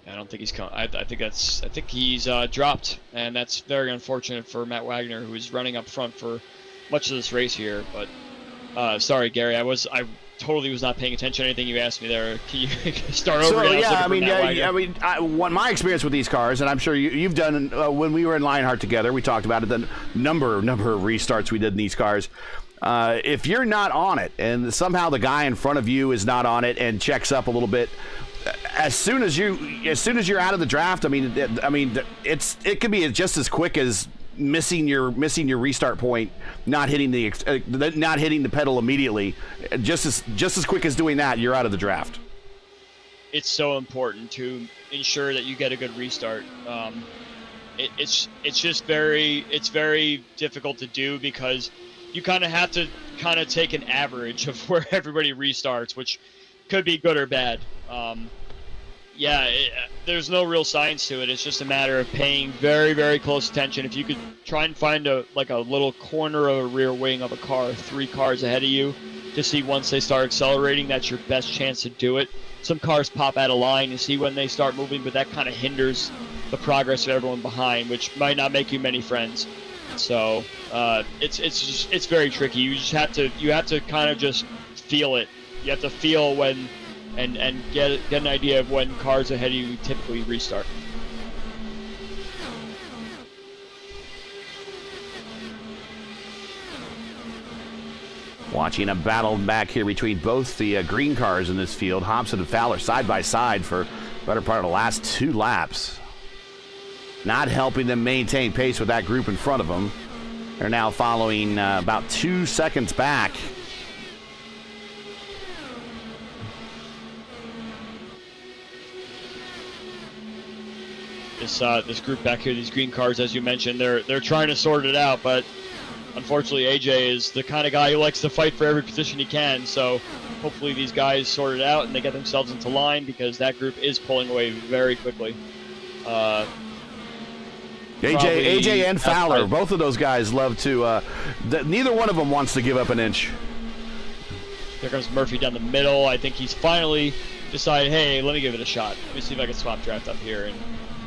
I don't think he's coming. I think he's dropped, and that's very unfortunate for Matt Wagner, who was running up front for much of this race here. But sorry, Gary, I totally was not paying attention to anything you asked me there. Can you start over again? My experience with these cars, and I'm sure you've done when we were in Lionheart together, we talked about it, the number of restarts we did in these cars. If you're not on it, and somehow the guy in front of you is not on it and checks up a little bit, as soon as you're out of the draft, it could be just as quick as missing your restart point, not hitting the pedal immediately, just as quick as doing that, you're out of the draft. It's so important to ensure that you get a good restart. It's very difficult to do because you kind of have to take an average of where everybody restarts, which could be good or bad. There's no real science to it. It's just a matter of paying very, very close attention. If you could try and find a little corner of a rear wing of a car 3 cars ahead of you to see once they start accelerating, that's your best chance to do it. Some cars pop out of line, you see when they start moving, but that kind of hinders the progress of everyone behind, which might not make you many friends. So it's very tricky. You have to kind of just feel it. You have to feel when and get an idea of when cars ahead of you typically restart. Watching a battle back here between both the green cars in this field. Hobson and Fowler side by side for the better part of the last 2 laps. Not helping them maintain pace with that group in front of them. They're now following about 2 seconds back. This group back here, these green cars, as you mentioned, they're trying to sort it out, but unfortunately AJ is the kind of guy who likes to fight for every position he can, so hopefully these guys sort it out and they get themselves into line, because that group is pulling away very quickly. AJ and Fowler, both of those guys love to, neither one of them wants to give up an inch. There comes Murphy down the middle. I think he's finally decided, hey, let me give it a shot. Let me see if I can swap draft up here. And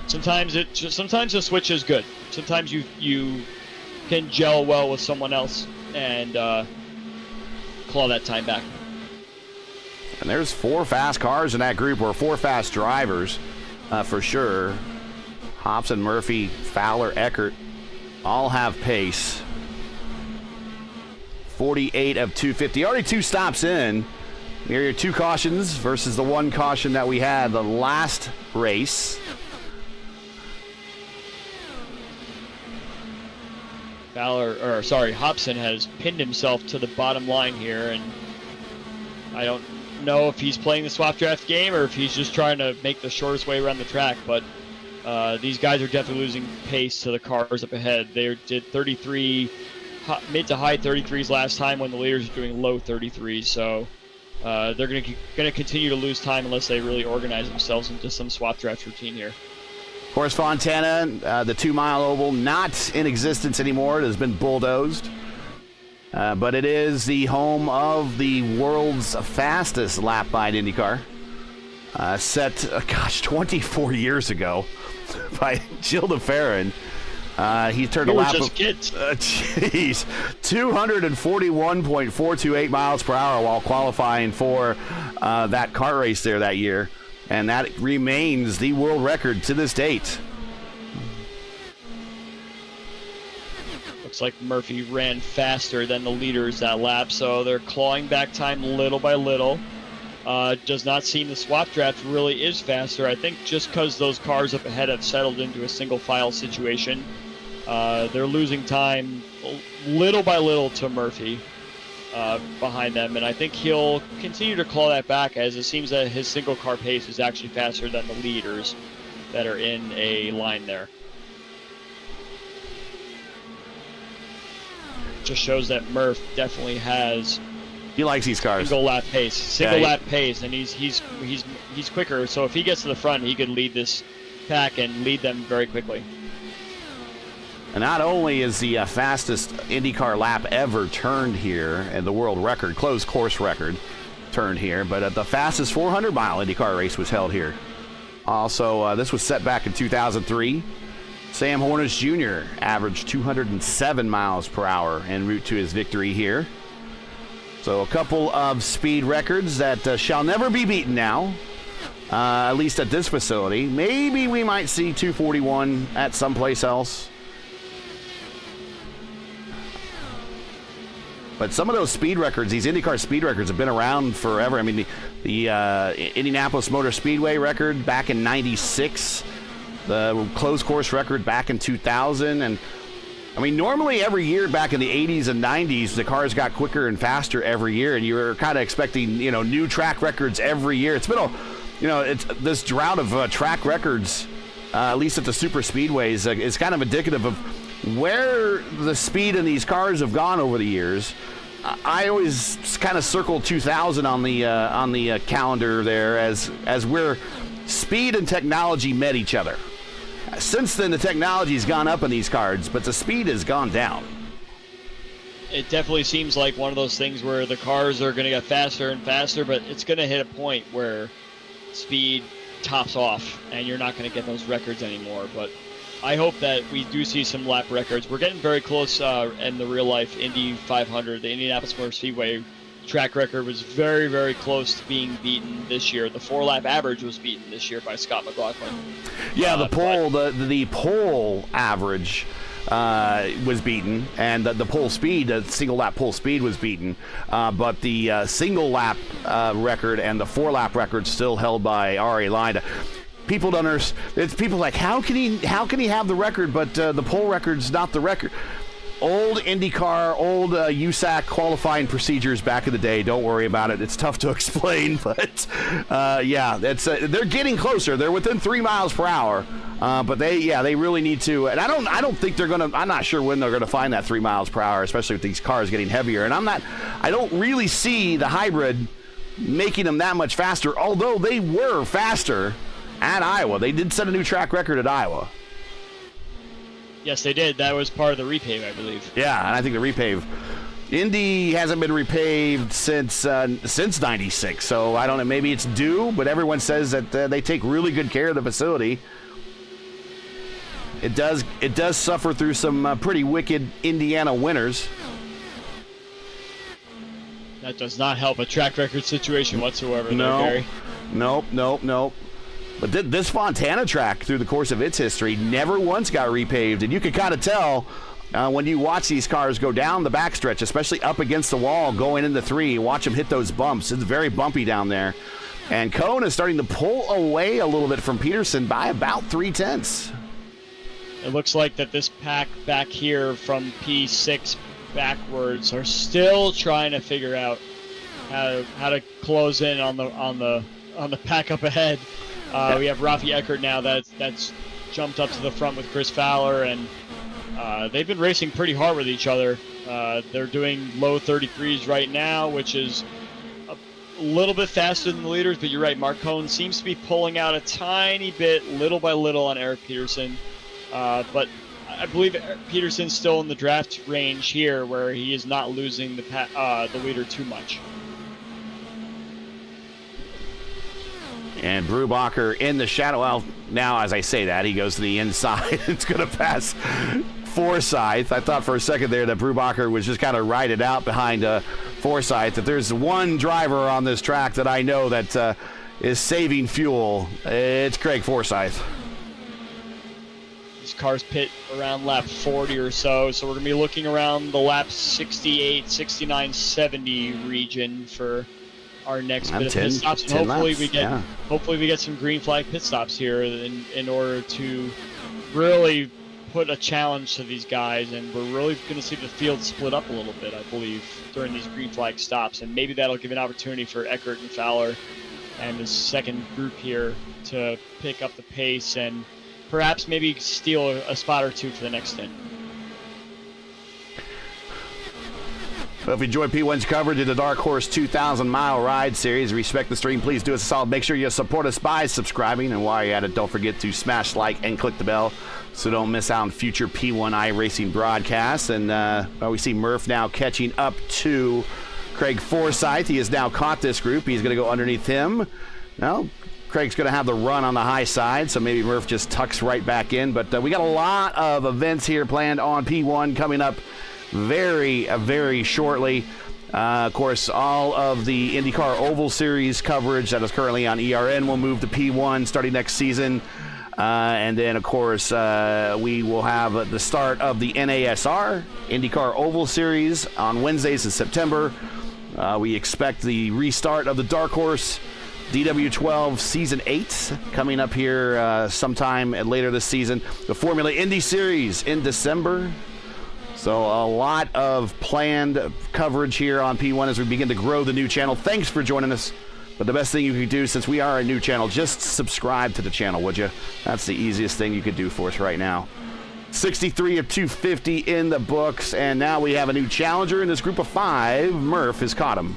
sometimes the switch is good. Sometimes you can gel well with someone else and claw that time back. And there's 4 fast cars in that group, or 4 fast drivers for sure. Hobson, Murphy, Fowler, Eckert all have pace. 48 of 250. Already 2 stops in. Here are your 2 cautions versus the 1 caution that we had the last race. Hobson has pinned himself to the bottom line here, and I don't know if he's playing the swap draft game or if he's just trying to make the shortest way around the track, but these guys are definitely losing pace to the cars up ahead. They did 33, mid to high 33s last time when the leaders are doing low 33s, so they're going to continue to lose time unless they really organize themselves into some swap draft routine here. Of course, Fontana, the 2-mile oval, not in existence anymore. It has been bulldozed. But it is the home of the world's fastest lap by an IndyCar. Set, 24 years ago by Gilda Farron. He turned We a were lap just of, kids. 241.428 miles per hour while qualifying for that car race there that year. And that remains the world record to this date. Looks like Murphy ran faster than the leaders that lap, so they're clawing back time little by little. Does not seem the swap draft really is faster. I think just because those cars up ahead have settled into a single file situation, they're losing time little by little to Murphy behind them, and I think he'll continue to claw that back as it seems that his single car pace is actually faster than the leaders that are in a line there. Just shows that Murph definitely has He likes these cars. single lap pace, and he's quicker. So if he gets to the front, he could lead this pack and lead them very quickly. And not only is the fastest IndyCar lap ever turned here, and the world record, closed course record, turned here, but the fastest 400-mile IndyCar race was held here. Also, this was set back in 2003. Sam Hornish Jr. averaged 207 miles per hour en route to his victory here. So a couple of speed records that shall never be beaten now, at least at this facility. Maybe we might see 241 at someplace else. But some of those speed records, these IndyCar speed records, have been around forever. I mean, the Indianapolis Motor Speedway record back in '96, the closed course record back in 2000, and I mean, normally every year back in the 80s and 90s, the cars got quicker and faster every year, and you were kind of expecting, new track records every year. It's been it's this drought of track records, at least at the super speedways, is kind of indicative of where the speed in these cars have gone over the years. I always kind of circle 2000 on the calendar there as where speed and technology met each other. Since then, the technology's gone up in these cars, but the speed has gone down. It definitely seems like one of those things where the cars are going to get faster and faster, but it's going to hit a point where speed tops off, and you're not going to get those records anymore. But I hope that we do see some lap records. We're getting very close in the real-life Indy 500. The Indianapolis Motor Speedway track record was very, very close to being beaten this year. The 4-lap average was beaten this year by Scott McLaughlin. Yeah, the pole average was beaten, and the pole speed, the single lap pole speed was beaten, but the single lap record and the 4-lap record still held by Ari Lida. People don't understand. It's people like, how can he have the record, but the pole record's not the record? Old IndyCar, old USAC qualifying procedures back in the day. Don't worry about it. It's tough to explain, but yeah, they're getting closer. They're within 3 miles per hour, but they really need to. And I don't think they're gonna. I'm not sure when they're gonna find that 3 miles per hour, especially with these cars getting heavier. And I don't really see the hybrid making them that much faster. Although they were faster at Iowa, they did set a new track record at Iowa. Yes, they did. That was part of the repave, I believe. Yeah, and I think the repave. Indy hasn't been repaved since '96, so I don't know. Maybe it's due, but everyone says that they take really good care of the facility. It does suffer through some pretty wicked Indiana winters. That does not help a track record situation whatsoever. No, there, Gary. Nope. But this Fontana track, through the course of its history, never once got repaved. And you can kind of tell when you watch these cars go down the backstretch, especially up against the wall going into 3, watch them hit those bumps. It's very bumpy down there. And Cohn is starting to pull away a little bit from Peterson by about 0.3. It looks like that this pack back here from P6 backwards are still trying to figure out how to close in on the pack up ahead. We have Rafi Eckert now that's jumped up to the front with Chris Fowler, and they've been racing pretty hard with each other. They're doing low 33s right now, which is a little bit faster than the leaders, but you're right, Mark Cohn seems to be pulling out a tiny bit, little by little, on Eric Peterson. But I believe Peterson's still in the draft range here, where he is not losing the leader too much. And Brubacher in the shadow. Well, now as I say that, he goes to the inside. It's going to pass Forsyth. I thought for a second there that Brubacher was just kind of ride it out behind Forsyth. If there's one driver on this track that I know that is saving fuel, it's Craig Forsyth. These cars pit around lap 40 or so, so we're going to be looking around the lap 68, 69, 70 region for our next bit of pit stops, and hopefully we get some green flag pit stops here in order to really put a challenge to these guys, and we're really going to see the field split up a little bit, I believe, during these green flag stops, and maybe that'll give an opportunity for Eckert and Fowler and the second group here to pick up the pace and perhaps maybe steal a spot or two for the next stint. Well, if you enjoy P1's coverage of the Dark Horse 2,000-mile ride series, respect the stream, please do us a solid. Make sure you support us by subscribing. And while you're at it, don't forget to smash like and click the bell so don't miss out on future P1 iRacing broadcasts. And we see Murph now catching up to Craig Forsyth. He has now caught this group. He's going to go underneath him. Now, Craig's going to have the run on the high side, so maybe Murph just tucks right back in. But we got a lot of events here planned on P1 coming up very shortly. Of course, all of the IndyCar Oval Series coverage that is currently on ERN will move to P1 starting next season. And then, of course, we will have the start of the NASR, IndyCar Oval Series, on Wednesdays in September. We expect the restart of the Dark Horse DW12 Season 8 coming up here sometime later this season. The Formula Indy Series in December. So a lot of planned coverage here on P1 as we begin to grow the new channel. Thanks for joining us. But the best thing you can do, since we are a new channel, just subscribe to the channel, would you? That's the easiest thing you could do for us right now. 63 of 250 in the books, and now we have a new challenger in this group of 5. Murph has caught him.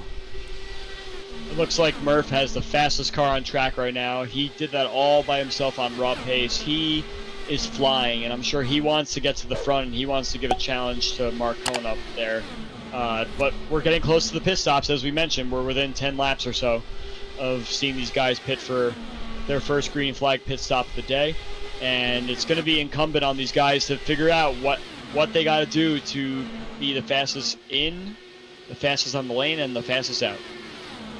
It looks like Murph has the fastest car on track right now. He did that all by himself on raw pace. He is flying, and I'm sure he wants to get to the front, and he wants to give a challenge to Mark Cohn up there. But we're getting close to the pit stops, as we mentioned. We're within 10 laps or so of seeing these guys pit for their first green flag pit stop of the day. And it's going to be incumbent on these guys to figure out what they got to do to be the fastest in, the fastest on the lane, and the fastest out.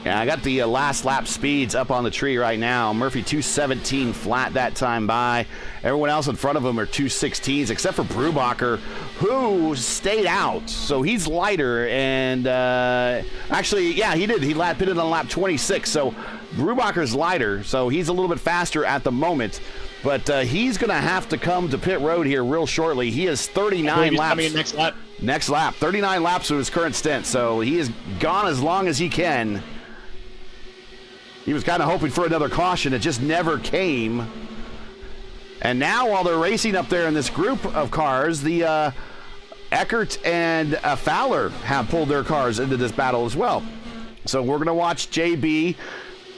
Yeah, I got the last lap speeds up on the tree right now. Murphy 2:17 flat that time by. Everyone else in front of him are 2:16s, except for Brubacher, who stayed out. So he's lighter, and actually, yeah, he did. He pitted on lap 26, so Brubacher's lighter, so he's a little bit faster at the moment. But he's going to have to come to pit road here real shortly. He has 39 laps. Coming in next lap. Next lap, 39 laps of his current stint, so he has gone as long as he can. He was kind of hoping for another caution. It just never came. And now while they're racing up there in this group of cars, the Eckert and Fowler have pulled their cars into this battle as well. So we're going to watch JB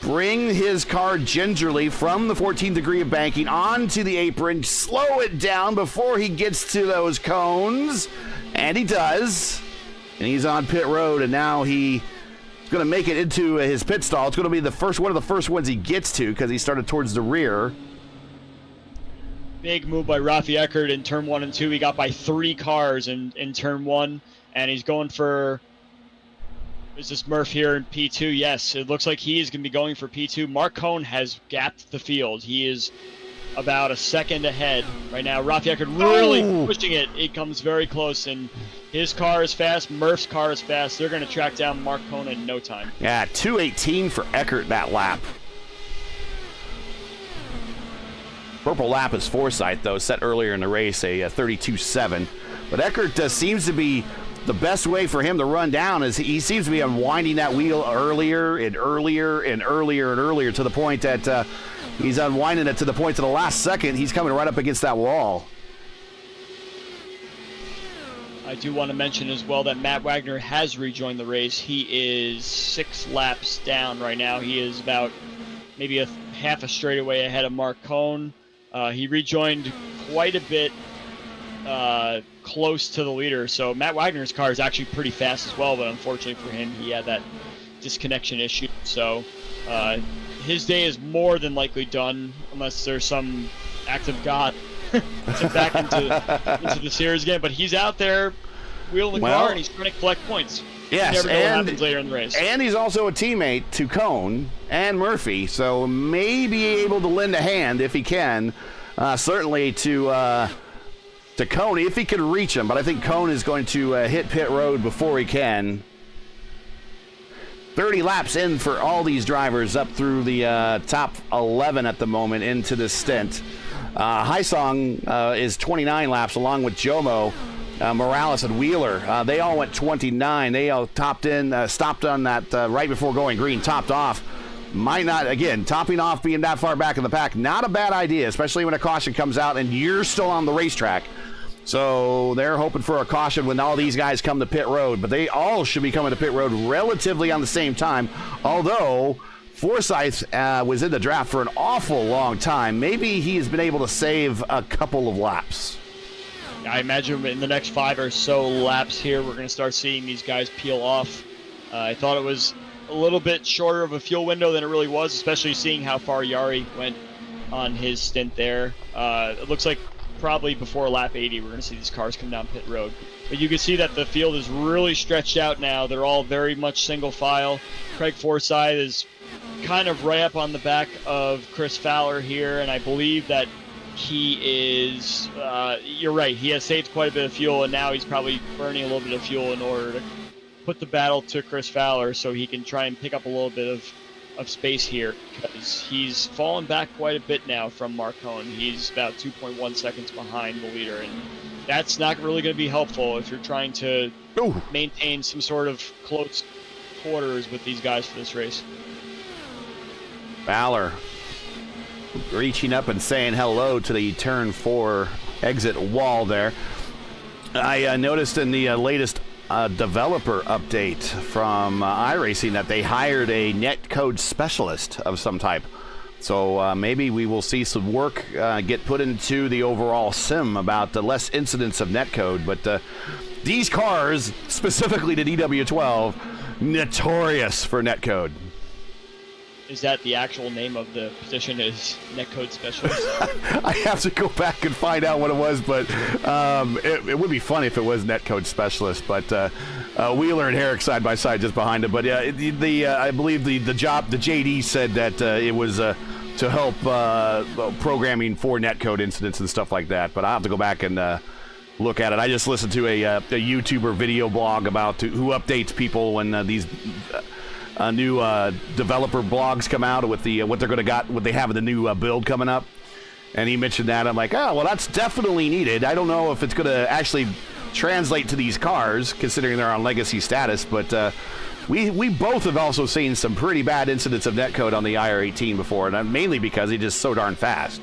bring his car gingerly from the 14th degree of banking onto the apron, slow it down before he gets to those cones. And he does. And he's on pit road, and now he going to make it into his pit stall. It's going to be one of the first ones he gets to because he started towards the rear. Big move by Rafi Eckert in turn 1 and 2. He got by 3 cars in turn 1, and he's going for, is this Murph here in P2? Yes, it looks like he is going to be going for P2. Mark Cohn has gapped the field. He is about a second ahead right now. Rafi Eckert really pushing it. It comes very close, and his car is fast. Murph's car is fast. They're going to track down Mark Cohn in no time. Yeah, 2:18 for Eckert that lap. Purple lap is Forsyth, though, set earlier in the race, a 32.7. But Eckert seems to be the best way for him to run down is he seems to be unwinding that wheel earlier and earlier and earlier and earlier to the point that he's unwinding it to the point to the last second. He's coming right up against that wall. I do want to mention as well that Matt Wagner has rejoined the race. He is 6 laps down right now. He is about maybe half a straightaway ahead of Mark Cohn. He rejoined quite a bit close to the leader. So Matt Wagner's car is actually pretty fast as well, but unfortunately for him, he had that disconnection issue. So his day is more than likely done unless there's some act of God to back into the series again. But he's out there wheeling the car, and he's trying to collect points. Yes, you never know what happens later in the race. And he's also a teammate to Cone and Murphy, so may be able to lend a hand if he can, certainly to Cone, if he could reach him. But I think Cone is going to hit pit road before he can. 30 laps in for all these drivers up through the top 11 at the moment into this stint. Haisong is 29 laps along with Jomo. Morales and Wheeler, they all went 29. They all stopped on that right before going green, topped off. Might not, again, topping off, being that far back in the pack, not a bad idea, especially when a caution comes out and you're still on the racetrack. So they're hoping for a caution when all these guys come to pit road, but they all should be coming to pit road relatively on the same time, although Forsyth was in the draft for an awful long time. Maybe he's been able to save a couple of laps. I imagine in the next 5 or so laps here, we're going to start seeing these guys peel off. I thought it was a little bit shorter of a fuel window than it really was, especially seeing how far Yari went on his stint there. It looks like probably before lap 80, we're going to see these cars come down pit road. But you can see that the field is really stretched out now. They're all very much single file. Craig Forsyth is kind of right up on the back of Chris Fowler here, and I believe that he is, you're right, he has saved quite a bit of fuel, and now he's probably burning a little bit of fuel in order to put the battle to Chris Fowler so he can try and pick up a little bit of space here, because he's fallen back quite a bit now from Mark Cohn. He's about 2.1 seconds behind the leader, and that's not really going to be helpful if you're trying to maintain some sort of close quarters with these guys for this race. Fowler reaching up and saying hello to the turn 4 exit wall there. I noticed in the latest developer update from iRacing that they hired a netcode specialist of some type. So maybe we will see some work get put into the overall sim about the less incidents of netcode. But these cars, specifically the DW12, notorious for netcode. Is that the actual name of the position, is netcode specialist? I have to go back and find out what it was, but it would be funny if it was netcode specialist. But Wheeler and Herrick side by side just behind him. But I believe the JD said that it was to help programming for netcode incidents and stuff like that. But I'll have to go back and look at it. I just listened to a YouTuber video blog about who updates people when these new developer blogs come out with the what they have in the new build coming up, and he mentioned that. I'm like, oh well, that's definitely needed. I don't know if it's going to actually translate to these cars, considering they're on legacy status, but we both have also seen some pretty bad incidents of netcode on the IR18 before, and mainly because he's just so darn fast.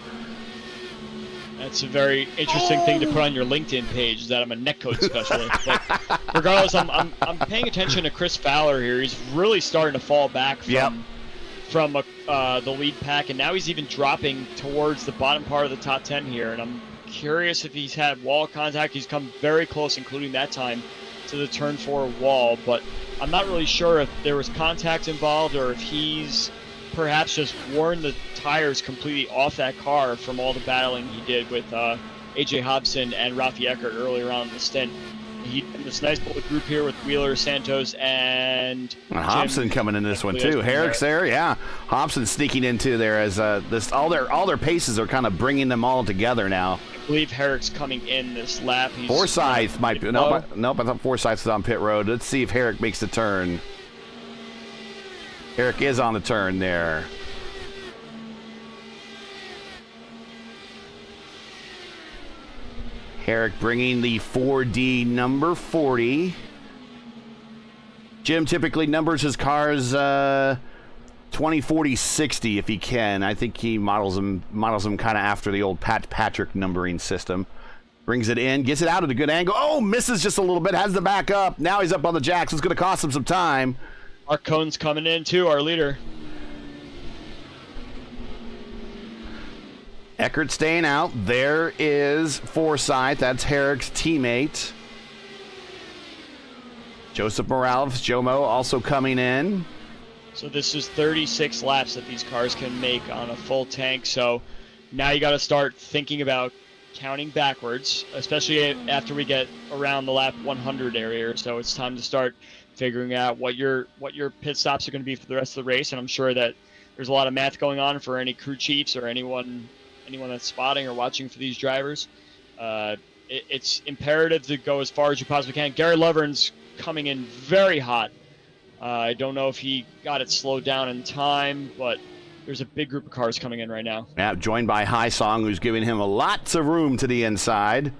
That's a very interesting thing to put on your LinkedIn page, that I'm a netcode specialist. But regardless, I'm paying attention to Chris Fowler here. He's really starting to fall back from the lead pack, and now he's even dropping towards the bottom part of the top 10 here. And I'm curious if he's had wall contact. He's come very close, including that time, to the turn 4 wall. But I'm not really sure if there was contact involved or if he's perhaps just worn the tires completely off that car from all the battling he did with AJ Hobson and Rafi Eckert earlier on in the stint. He had this nice little group here with Wheeler, Santos, and Hobson coming in this one too. Herrick's there, yeah. Hobson sneaking into there as all their paces are kind of bringing them all together now. I believe Herrick's coming in this lap. Forsyth might be. Nope, I thought Forsyth was on pit road. Let's see if Herrick makes the turn. Herrick is on the turn there. Herrick bringing the 4D number 40. Jim typically numbers his cars 20, 40, 60 if he can. I think he models them kind of after the old Pat Patrick numbering system. Brings it in, gets it out at a good angle. Oh, misses just a little bit, has the back up. Now he's up on the jacks. It's going to cost him some time. Mark Cohn's coming in too, our leader. Eckert staying out. There is Forsyth. That's Herrick's teammate. Joseph Morales, Jomo, also coming in. So this is 36 laps that these cars can make on a full tank. So now you got to start thinking about counting backwards, especially after we get around the lap 100 area. So it's time to start figuring out what your pit stops are going to be for the rest of the race. And I'm sure that there's a lot of math going on for any crew chiefs or anyone that's spotting or watching for these drivers. It's imperative to go as far as you possibly can. Gary Lovern's coming in very hot. I don't know if he got it slowed down in time, but there's a big group of cars coming in right now. Yeah, joined by Hai Song, who's giving him lots of room to the inside.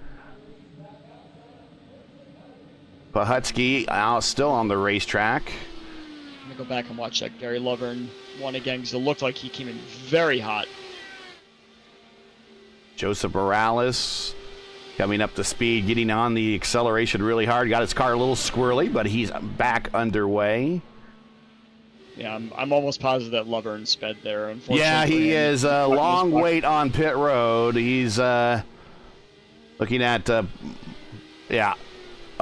Pahutsky still on the racetrack. I'm going to go back and watch that Gary Lovern one again, because it looked like he came in very hot. Joseph Morales coming up to speed, getting on the acceleration really hard. Got his car a little squirrely, but he's back underway. Yeah, I'm almost positive that Lovern sped there, unfortunately. Yeah, he is a long wait on pit road. He's looking at, a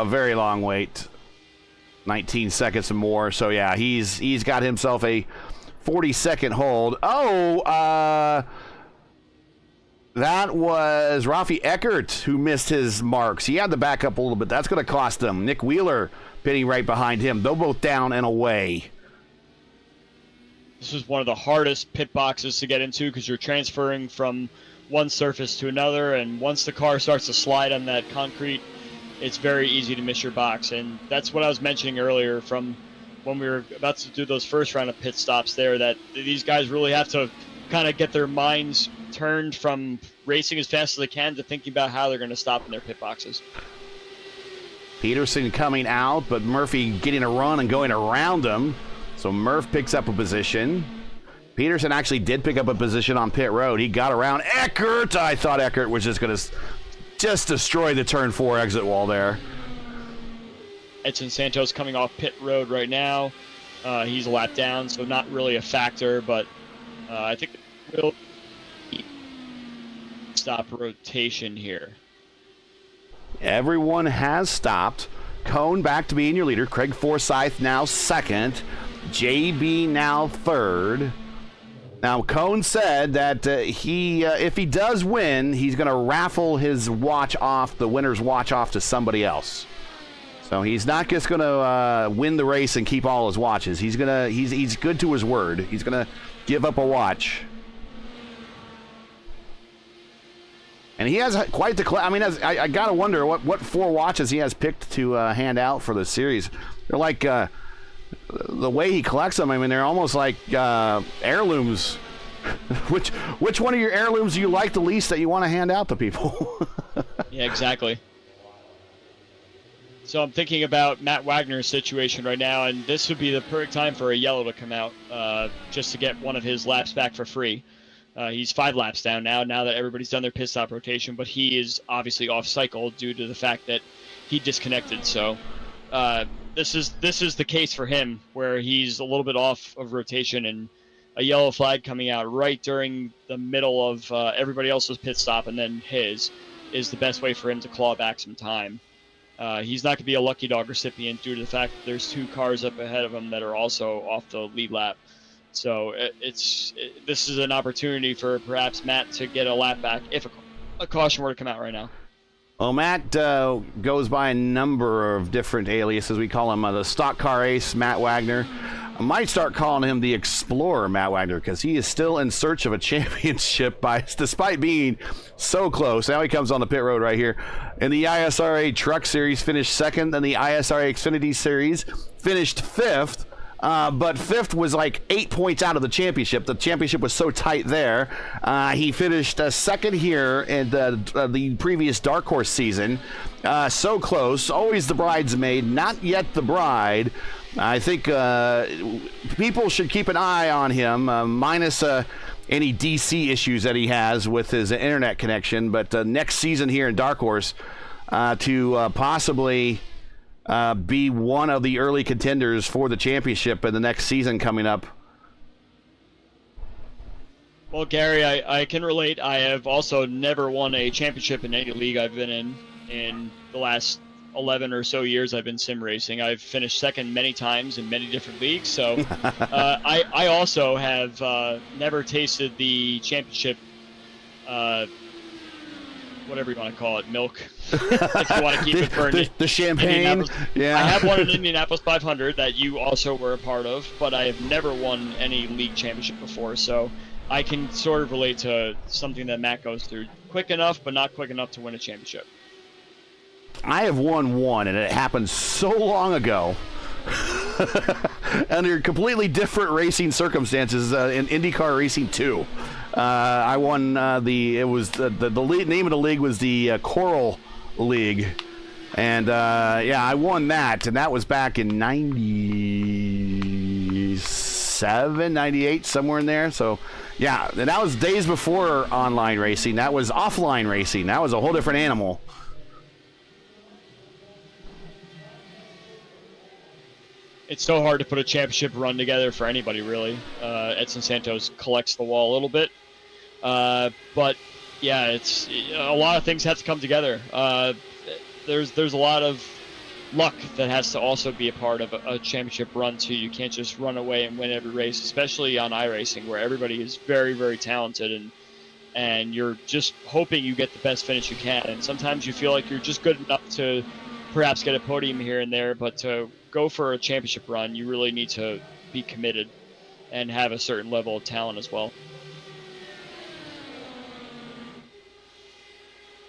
very long wait. 19 seconds or more. So, yeah, he's got himself a 40-second hold. That was Rafi Eckert who missed his marks. He had to back up a little bit. That's going to cost him. Nick Wheeler pitting right behind him. They're both down and away. This is one of the hardest pit boxes to get into because you're transferring from one surface to another, and once the car starts to slide on that concrete, it's very easy to miss your box. And that's what I was mentioning earlier from when we were about to do those first round of pit stops there, that these guys really have to kind of get their minds turned from racing as fast as they can to thinking about how they're going to stop in their pit boxes. Peterson coming out, but Murphy getting a run and going around him. So Murph picks up a position. Peterson actually did pick up a position on pit road. He got around Eckert. I thought Eckert was just going to destroy the turn 4 exit wall there. Edson Santos coming off pit road right now. He's a lap down, so not really a factor, but I think we'll stop rotation here. Everyone has stopped. Cone back to being your leader. Craig Forsyth now second. JB now third. Now, Cone said that if he does win, he's going to raffle his watch off, the winner's watch off, to somebody else. So he's not just going to win the race and keep all his watches. He's good to his word. He's going to give up a watch. And he has quite the I mean, I got to wonder what 4 watches he has picked to hand out for the series. They're like, the way he collects them, I mean, they're almost like heirlooms. Which one of your heirlooms do you like the least that you want to hand out to people? Yeah, exactly. So I'm thinking about Matt Wagner's situation right now, and this would be the perfect time for a yellow to come out just to get one of his laps back for free. He's 5 laps down now that everybody's done their pit stop rotation, but he is obviously off cycle due to the fact that he disconnected. So this is the case for him, where he's a little bit off of rotation, and a yellow flag coming out right during the middle of everybody else's pit stop and then his is the best way for him to claw back some time. He's not going to be a lucky dog recipient due to the fact that there's 2 cars up ahead of him that are also off the lead lap. So this is an opportunity for perhaps Matt to get a lap back if a caution were to come out right now. Well, Matt goes by a number of different aliases. We call him the stock car ace, Matt Wagner. I might start calling him the Explorer, Matt Wagner, because he is still in search of a championship despite being so close. Now he comes on the pit road right here. In the ISRA Truck Series, finished second. In the ISRA Xfinity Series, finished 5th. But 5th was like 8 points out of the championship. The championship was so tight there. He finished second here in the previous Dark Horse season. So close. Always the bridesmaid, not yet the bride. I think people should keep an eye on him, minus any DC issues that he has with his internet connection. But next season here in Dark Horse to possibly be one of the early contenders for the championship in the next season coming up. Well, Gary, I can relate. I have also never won a championship in any league I've been in the last 11 or so years I've been sim racing. I've finished second many times in many different leagues. So I also have never tasted the championship, whatever you want to call it, milk, if you want to keep it for the champagne. Yeah. I have won an Indianapolis 500 that you also were a part of, but I have never won any league championship before. So I can sort of relate to something that Matt goes through. Quick enough, but not quick enough to win a championship. I have won one, and it happened so long ago. Under completely different racing circumstances in IndyCar Racing 2. I won the name of the league was the Coral League. And I won that, and that was back in 97, 98, somewhere in there. So, yeah, and that was days before online racing. That was offline racing. That was a whole different animal. It's so hard to put a championship run together for anybody, really. Edson Santos collects the wall a little bit. But, yeah, it's a lot of things have to come together. There's a lot of luck that has to also be a part of a championship run, too. You can't just run away and win every race, especially on iRacing, where everybody is very, very talented, and you're just hoping you get the best finish you can. And sometimes you feel like you're just good enough to perhaps get a podium here and there, but to go for a championship run, you really need to be committed and have a certain level of talent as well.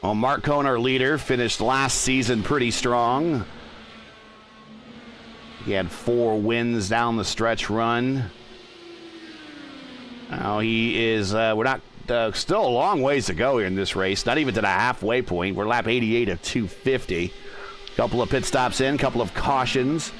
Well, Mark Cohn, our leader, finished last season pretty strong. He had 4 wins down the stretch run. Now he is, we're not, still a long ways to go here in this race, not even to the halfway point. We're lap 88 of 250. Couple of pit stops in, couple of cautions.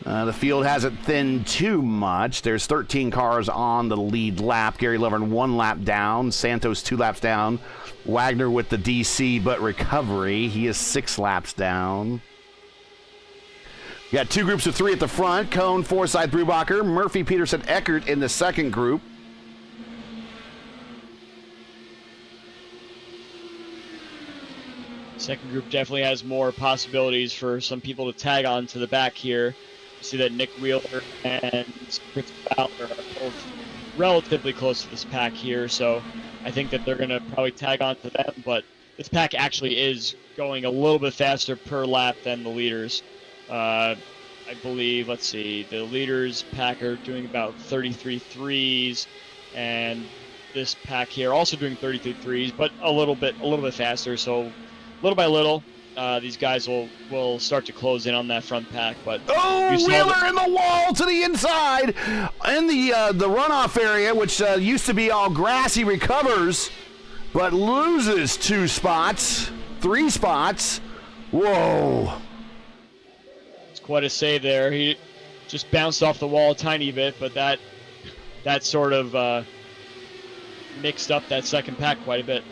The field hasn't thinned too much. There's 13 cars on the lead lap. Gary Lovern 1 lap down. Santos 2 laps down. Wagner with the DC but recovery. He is 6 laps down. You got 2 groups of 3 at the front. Cohn, Forsythe, Brubacher, Murphy, Peterson, Eckert in the second group. Second group definitely has more possibilities for some people to tag on to the back here. You see that Nick Wheeler and Fritz Fowler are both relatively close to this pack here, so I think that they're going to probably tag on to them, but this pack actually is going a little bit faster per lap than the leaders. I believe, let's see, the leaders pack are doing about 33 threes, and this pack here also doing 33 threes, but a little bit faster, so little by little, these guys will start to close in on that front pack. But Wheeler in the wall to the inside in the runoff area, which used to be all grassy, recovers, but loses 2 spots, 3 spots. Whoa! It's quite a save there. He just bounced off the wall a tiny bit, but that sort of mixed up that second pack quite a bit.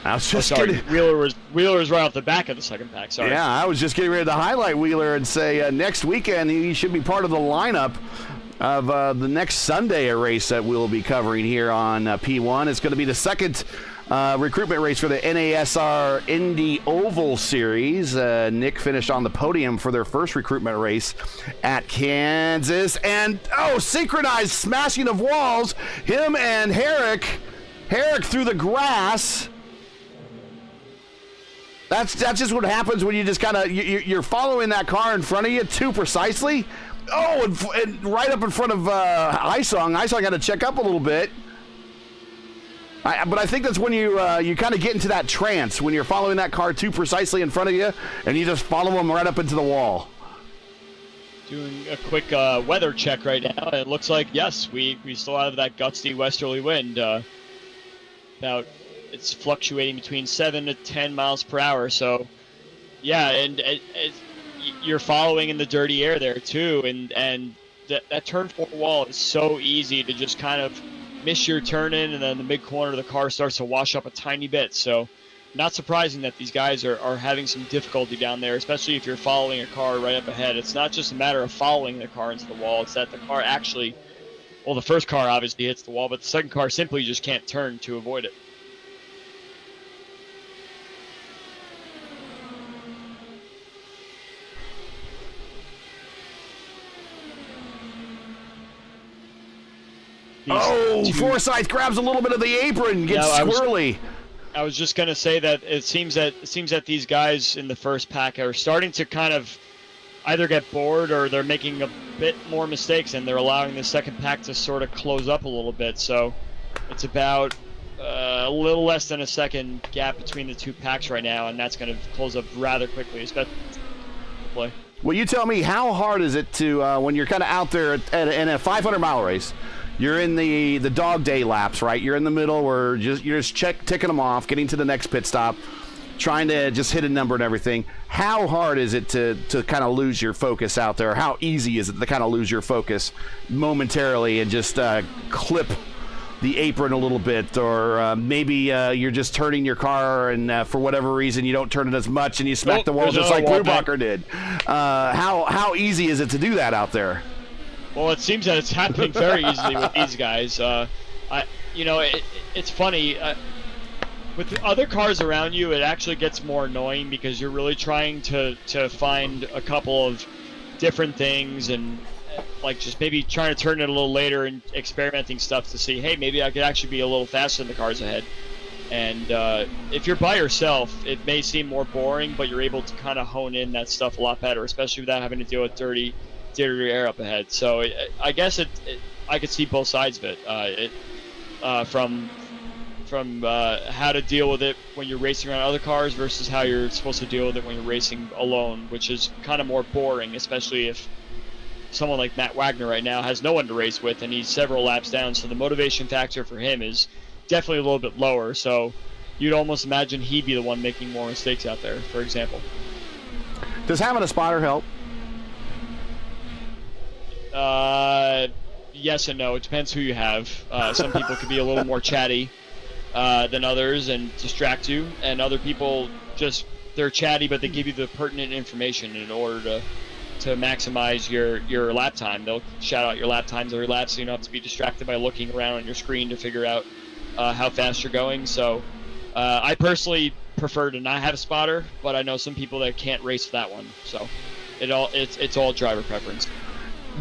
I was just Wheeler was right off the back of the second pack. Sorry. Yeah, I was just getting ready to highlight Wheeler and say next weekend he should be part of the lineup of the next Sunday race that we'll be covering here on P1. It's going to be the second recruitment race for the NASR Indy Oval Series. Nick finished on the podium for their first recruitment race at Kansas. And, synchronized smashing of walls. Him and Herrick through the grass. That's just what happens when you just kind of you're following that car in front of you too precisely. And right up in front of Isong. Isong had to check up a little bit. But I think that's when you kind of get into that trance when you're following that car too precisely in front of you, and you just follow them right up into the wall. Doing a quick weather check right now. It looks like yes, we still have that gusty westerly wind. It's fluctuating between 7 to 10 miles per hour. So, yeah, and you're following in the dirty air there too, and that turn 4 wall is so easy to just kind of miss your turn in, and then the mid corner of the car starts to wash up a tiny bit. So, not surprising that these guys are having some difficulty down there, especially if you're following a car right up ahead. It's not just a matter of following the car into the wall; it's that the car actually, well, the first car obviously hits the wall, but the second car simply just can't turn to avoid it. Forsyth grabs a little bit of the apron, gets squirrely. I was just going to say that it seems that these guys in the first pack are starting to kind of either get bored or they're making a bit more mistakes, and they're allowing the second pack to sort of close up a little bit. So it's about a little less than a second gap between the two packs right now, and that's going to close up rather quickly, especially play. Well, you tell me, how hard is it to when you're kind of out there in a 500-mile race? You're in the dog day laps, right? You're in the middle where you're just ticking them off, getting to the next pit stop, trying to just hit a number and everything. How hard is it to kind of lose your focus out there? How easy is it to kind of lose your focus momentarily and just clip the apron a little bit? Or maybe you're just turning your car and for whatever reason you don't turn it as much and you smack the wall just like Brubacher did. How easy is it to do that out there? Well, it seems that it's happening very easily with these guys. It's funny. With the other cars around you, it actually gets more annoying because you're really trying to find a couple of different things and like just maybe trying to turn it a little later and experimenting stuff to see, hey, maybe I could actually be a little faster than the cars ahead. And if you're by yourself, it may seem more boring, but you're able to kind of hone in that stuff a lot better, especially without having to deal with dirty air up ahead. So I guess I could see both sides of it. From how to deal with it when you're racing around other cars versus how you're supposed to deal with it when you're racing alone, which is kind of more boring, especially if someone like Matt Wagner right now has no one to race with and he's several laps down, so the motivation factor for him is definitely a little bit lower. So you'd almost imagine he'd be the one making more mistakes out there, for example. Does having a spotter help? Yes and no. It depends who you have. Some people can be a little more chatty than others and distract you, and other people they're chatty, but they give you the pertinent information in order to maximize your lap time. They'll shout out your lap times every lap, so you don't have to be distracted by looking around on your screen to figure out how fast you're going. So I personally prefer to not have a spotter, but I know some people that can't race that one. So it's all driver preference.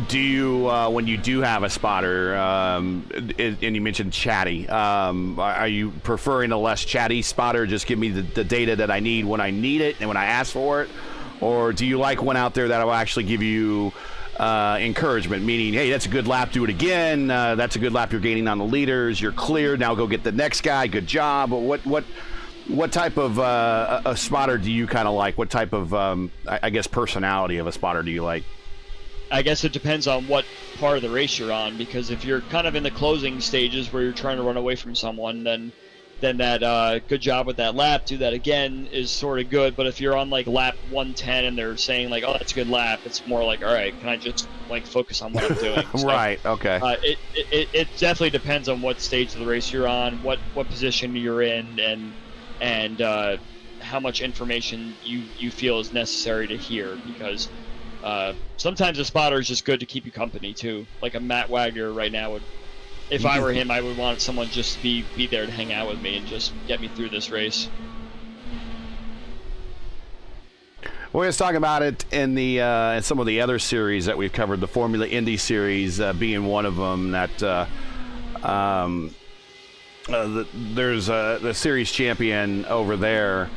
Do you, when you do have a spotter, and you mentioned chatty, are you preferring a less chatty spotter, just give me the data that I need when I need it and when I ask for it? Or do you like one out there that will actually give you encouragement, meaning, hey, that's a good lap, do it again, that's a good lap, you're gaining on the leaders, you're clear, now go get the next guy, good job? What type of a spotter do you kind of like? What type of, I guess, personality of a spotter do you like? I guess it depends on what part of the race you're on, because if you're kind of in the closing stages where you're trying to run away from someone, then that good job with that lap, do that again is sort of good. But if you're on like lap 110 and they're saying like, oh, that's a good lap, it's more like, all right, can I just like focus on what I'm doing? So, right, okay. It definitely depends on what stage of the race you're on, what position you're in, and how much information you feel is necessary to hear, because sometimes a spotter is just good to keep you company too. Like a Matt Wagner right now would, if I were him, I would want someone just to be there to hang out with me and just get me through this race. We're just talking about it in in some of the other series that we've covered, the Formula Indy series being one of them. That there's the series champion over there.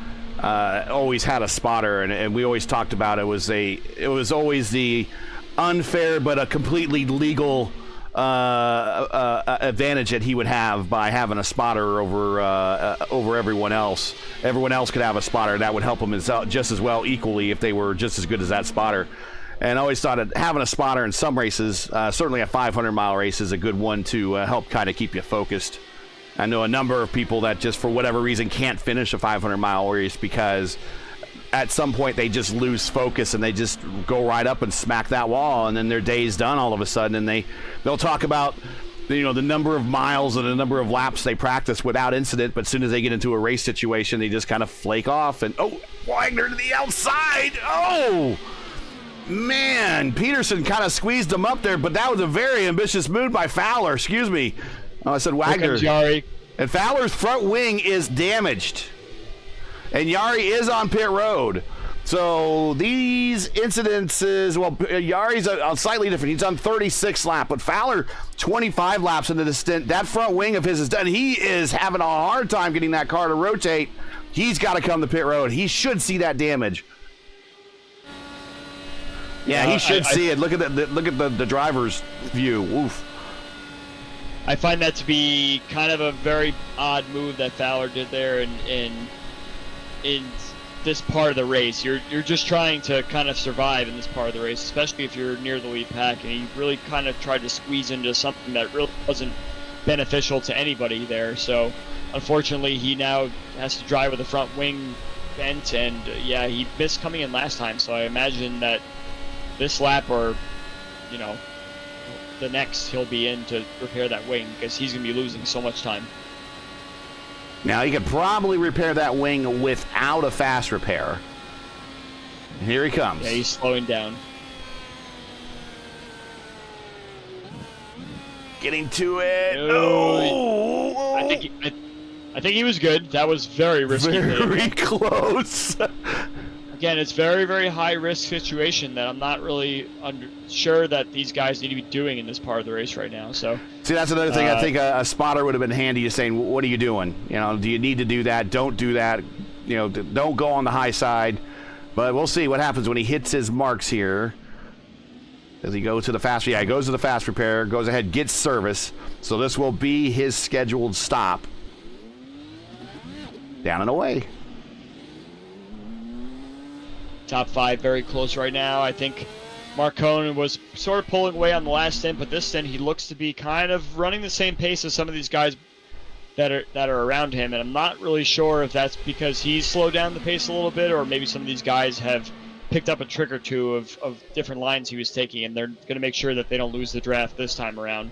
Always had a spotter, and we always talked about it was always the unfair but a completely legal advantage that he would have by having a spotter over everyone else. Everyone else could have a spotter that would help them just as well, equally, if they were just as good as that spotter. And I always thought that having a spotter in some races, certainly a 500-mile race, is a good one to help kind of keep you focused. I know a number of people that just for whatever reason can't finish a 500-mile race because at some point they just lose focus and they just go right up and smack that wall, and then their day's done all of a sudden, and they'll talk about the number of miles and the number of laps they practice without incident, but as soon as they get into a race situation, they just kind of flake off, and Wagner to the outside. Man, Peterson kind of squeezed him up there, but that was a very ambitious move by Fowler. Excuse me. I said Wagner. And Fowler's front wing is damaged. And Yari is on pit road. So these incidences, well, Yari's slightly different. He's on 36 lap, but Fowler 25 laps into the stint. That front wing of his is done. He is having a hard time getting that car to rotate. He's got to come to pit road. He should see that damage. Yeah, he should see it. Look at the driver's view. Oof. I find that to be kind of a very odd move that Fowler did there in this part of the race. You're just trying to kind of survive in this part of the race, especially if you're near the lead pack, and he really kind of tried to squeeze into something that really wasn't beneficial to anybody there. So unfortunately he now has to drive with the front wing bent, and yeah, he missed coming in last time, so I imagine that this lap, or the next, he'll be in to repair that wing, because he's going to be losing so much time. Now, he could probably repair that wing without a fast repair. Here he comes. Yeah, he's slowing down. Getting to it. No. I think he was good. That was very risky. Very close. Again, it's very, very high-risk situation that I'm not really sure that these guys need to be doing in this part of the race right now. So, see, that's another thing. I think a spotter would have been handy, just saying, "What are you doing? Do you need to do that? Don't do that. Don't go on the high side." But we'll see what happens when he hits his marks here. Does he go to the fast? Yeah, he goes to the fast repair. Goes ahead, gets service. So this will be his scheduled stop. Down and away. Top 5 very close right now. I think Mark Cohn was sort of pulling away on the last stint, but this stint he looks to be kind of running the same pace as some of these guys that are around him, and I'm not really sure if that's because he's slowed down the pace a little bit, or maybe some of these guys have picked up a trick or two of different lines he was taking, and they're going to make sure that they don't lose the draft this time around.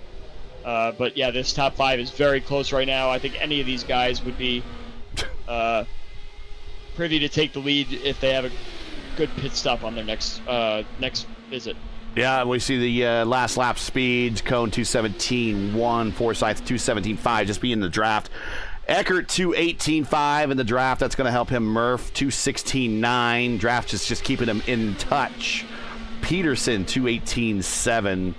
But yeah, this top 5 is very close right now. I think any of these guys would be privy to take the lead if they have a good pit stop on their next visit. Yeah, we see the last lap speeds. Cohn 2:17.1, Forsyth 2:17.5, just being the draft. Eckert 2:18.5 in the draft. That's going to help him. Murph 2:16.9. Draft just keeping him in touch. Peterson 2:18.7.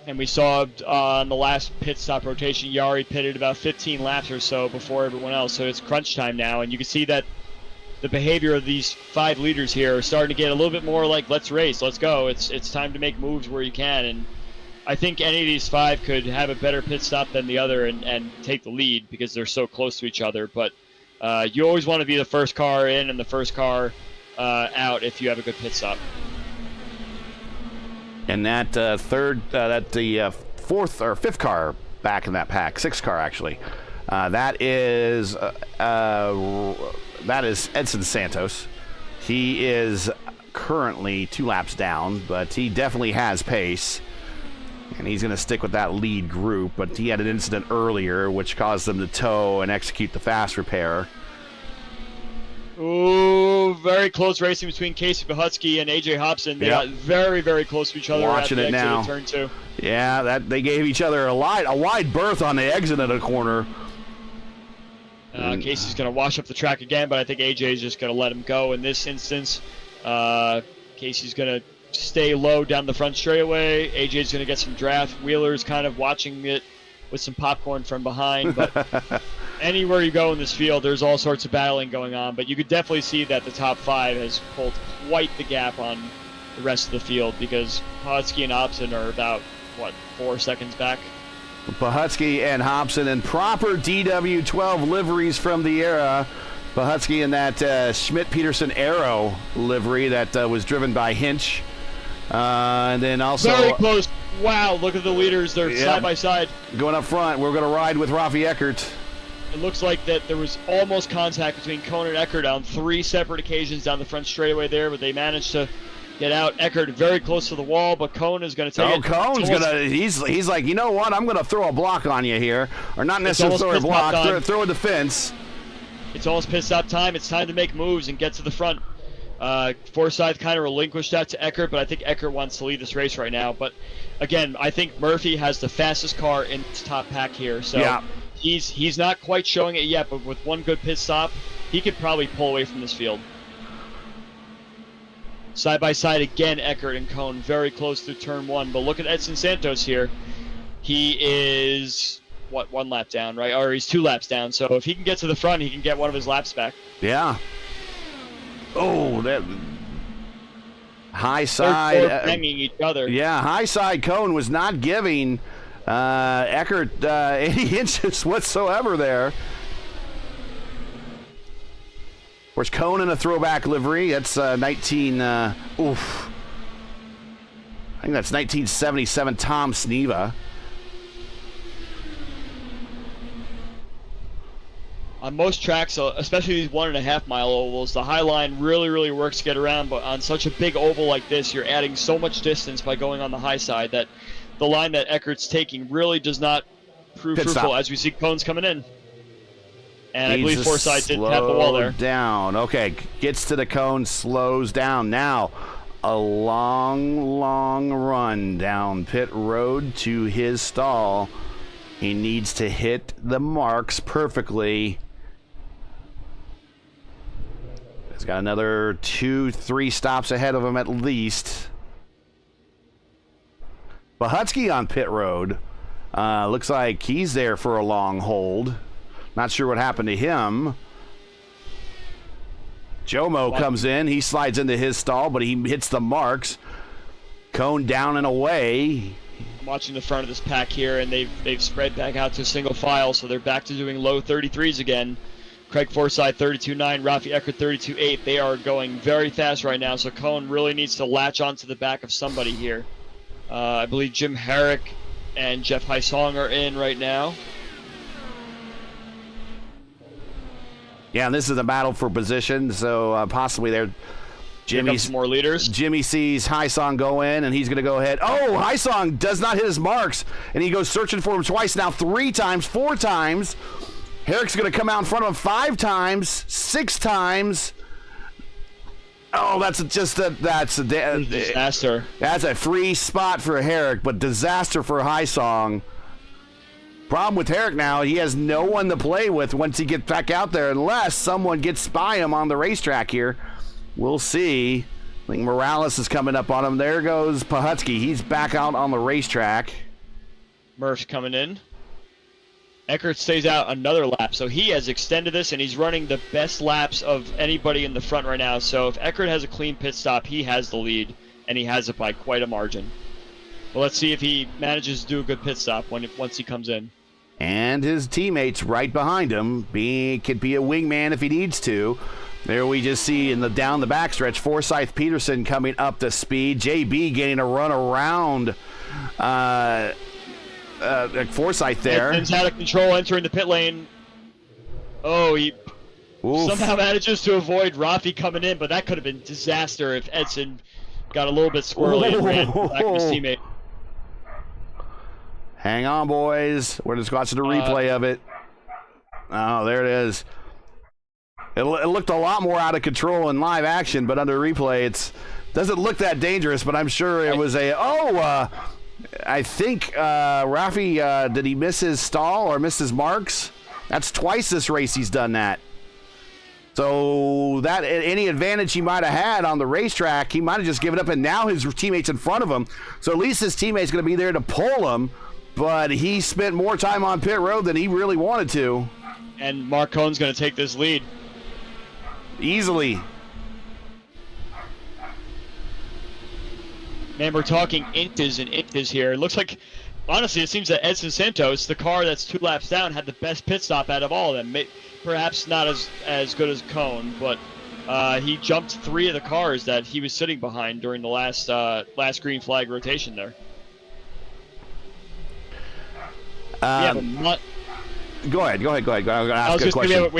And we saw on the last pit stop rotation, Yari pitted about 15 laps or so before everyone else. So it's crunch time now, and you can see that the behavior of these 5 leaders here are starting to get a little bit more like, let's race, let's go. It's time to make moves where you can. And I think any of these 5 could have a better pit stop than the other and take the lead because they're so close to each other. But you always want to be the first car in and the first car out if you have a good pit stop. And that the fourth or fifth car back in that pack, sixth car actually, that is Edson Santos. He is currently 2 laps down, but he definitely has pace, and he's going to stick with that lead group. But he had an incident earlier which caused them to tow and execute the fast repair. Ooh, very close racing between Casey Bahutsky and AJ Hobson. They got very, very close to each other. Watching at the it exit now. of turn 2. Yeah, that they gave each other a wide berth on the exit of the corner. Casey's going to wash up the track again, but I think AJ is just going to let him go in this instance. Casey's going to stay low down the front straightaway. AJ's going to get some draft. Wheeler's kind of watching it with some popcorn from behind, but anywhere you go in this field, there's all sorts of battling going on, but you could definitely see that the top 5 has pulled quite the gap on the rest of the field because Bahutsky and Hobson are about, 4 seconds back? Bahutsky and Hobson in proper DW12 liveries from the era. Bahutsky in that Schmidt-Peterson Aero livery that was driven by Hinch. And then also... Very close. Wow, look at the leaders. They're side by side. Going up front, we're going to ride with Rafi Eckert. It looks like that there was almost contact between Cohn and Eckert on 3 separate occasions down the front straightaway there, but they managed to get out. Eckert very close to the wall, but Cohn is going to take it. Cohn's going to, he's like, you know what, I'm going to throw a block on you here. Or not necessarily throw a block, throw a defense. It's almost pit stop time. It's time to make moves and get to the front. Forsyth kind of relinquished that to Eckert, but I think Eckert wants to lead this race right now. But again, I think Murphy has the fastest car in this top pack here. So he's not quite showing it yet, but with one good pit stop, he could probably pull away from this field. Side by side again, Eckert and Cone very close to turn 1. But look at Edson Santos here. He is, what, 1 lap down, right? Or he's 2 laps down. So if he can get to the front, he can get one of his laps back. Yeah. Oh, that high side. Banging each other. Yeah, high side Cone was not giving Eckert any inches whatsoever there. Of course, Cone in a throwback livery. That's 19. I think that's 1977 Tom Sneva. On most tracks, especially these 1.5 mile ovals, the high line really works to get around, but on such a big oval like this, you're adding so much distance by going on the high side that the line that Eckert's taking really does not prove fruitful as we see Cones coming in. And I believe Forsyth did tap the wall there. Down. Okay, gets to the cone, slows down. Now, a long run down pit road to his stall. He needs to hit the marks perfectly. He's got another 2-3 stops ahead of him at least. Bahutsky on pit road. Looks like he's there for a long hold. Not sure what happened to him. Jomo comes in. He slides into his stall, but he hits the marks. Cone down and away. I'm watching the front of this pack here, and they've spread back out to single file, so they're back to doing low 33s again. Craig Forsyth 32.9, Rafi Eckert 32.8. They are going very fast right now, so Cone really needs to latch onto the back of somebody here. I believe Jim Herrick and Jeff Heisong are in right now. Yeah, this is a battle for position, so possibly they're Jimmy's more leaders. Jimmy sees Heisong go in, and he's going to go ahead. Oh, Heisong does not hit his marks, and he goes searching for him twice, now 3 times, 4 times. Herrick's going to come out in front of him 5 times, 6 times. Oh, that's a disaster. That's a free spot for Herrick, but disaster for Heisong. Problem with Herrick now, he has no one to play with once he gets back out there, unless someone gets by him on the racetrack here. We'll see. I think Morales is coming up on him. There goes Pahutsky. He's back out on the racetrack. Murph's coming in. Eckert stays out another lap, so he has extended this, and he's running the best laps of anybody in the front right now. So if Eckert has a clean pit stop, he has the lead, and he has it by quite a margin. Well, let's see if he manages to do a good pit stop once he comes in. And his teammates right behind him. Could be a wingman if he needs to. There we just see down the backstretch, Forsyth Peterson coming up to speed. JB getting a run around Forsyth there. Edmonds out of control entering the pit lane. Oh, he somehow manages to avoid Rafi coming in, but that could have been disaster if Edson got a little bit squirrely and ran back to his teammate. Hang on, boys. We're just watching the replay of it. Oh, there it is. It looked a lot more out of control in live action, but under replay, it doesn't look that dangerous. But I'm sure it was I think Rafi, did he miss his stall or miss his marks? That's twice this race he's done that. So that any advantage he might have had on the racetrack, he might have just given up, and now his teammate's in front of him. So at least his teammate's going to be there to pull him, but he spent more time on pit road than he really wanted to. And Mark Cohn's going to take this lead. Easily. Man, we're talking inches and inches here. It looks like, honestly, it seems that Edson Santos, the car that's 2 laps down, had the best pit stop out of all of them. Perhaps not as good as Cohn, but he jumped 3 of the cars that he was sitting behind during the last green flag rotation there. Go ahead. I'm going to ask a question.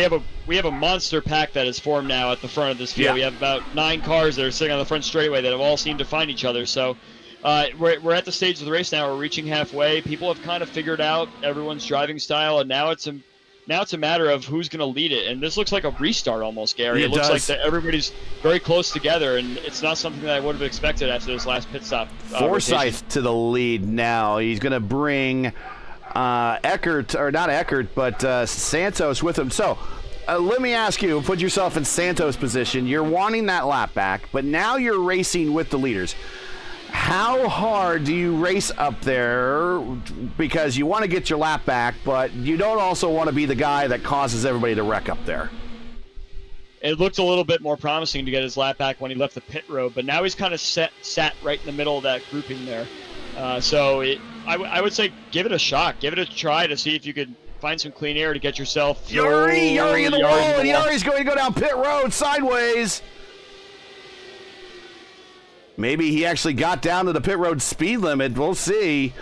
We have a monster pack that is formed now at the front of this field. Yeah. We have about 9 cars that are sitting on the front straightaway that have all seemed to find each other. So we're at the stage of the race now. We're reaching halfway. People have kind of figured out everyone's driving style, and now it's a matter of who's going to lead it. And this looks like a restart almost, Gary. It looks like that everybody's very close together, and it's not something that I would have expected after this last pit stop. Forsyth to the lead now. He's going to bring Santos with him. So let me ask you, put yourself in Santos' position. You're wanting that lap back, but now you're racing with the leaders. How hard do you race up there? Because you want to get your lap back, but you don't also want to be the guy that causes everybody to wreck up there. It looked a little bit more promising to get his lap back when he left the pit road, but now he's kind of sat right in the middle of that grouping there. I would say give it a shot. Give it a try to see if you could find some clean air to get yourself. Yuri in the wall, and Yuri's going to go down pit road sideways. Maybe he actually got down to the pit road speed limit. We'll see.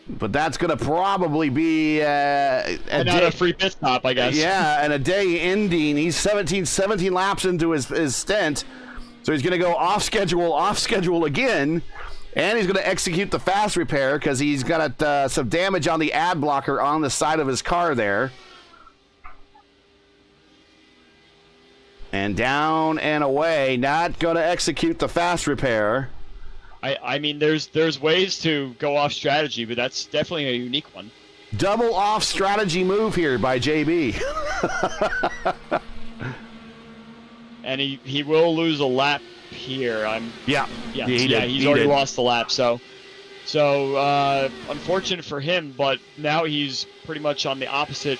But that's going to probably be not a free pit stop, I guess. Yeah, and a day ending. He's 17 laps into his stint. So he's going to go off schedule again. And he's going to execute the fast repair because he's got some damage on the ad blocker on the side of his car there. And down and away, not going to execute the fast repair. I mean, there's ways to go off strategy, but that's definitely a unique one. Double off strategy move here by JB. And he will lose a lap here. He's already lost the lap. So unfortunate for him, but now he's pretty much on the opposite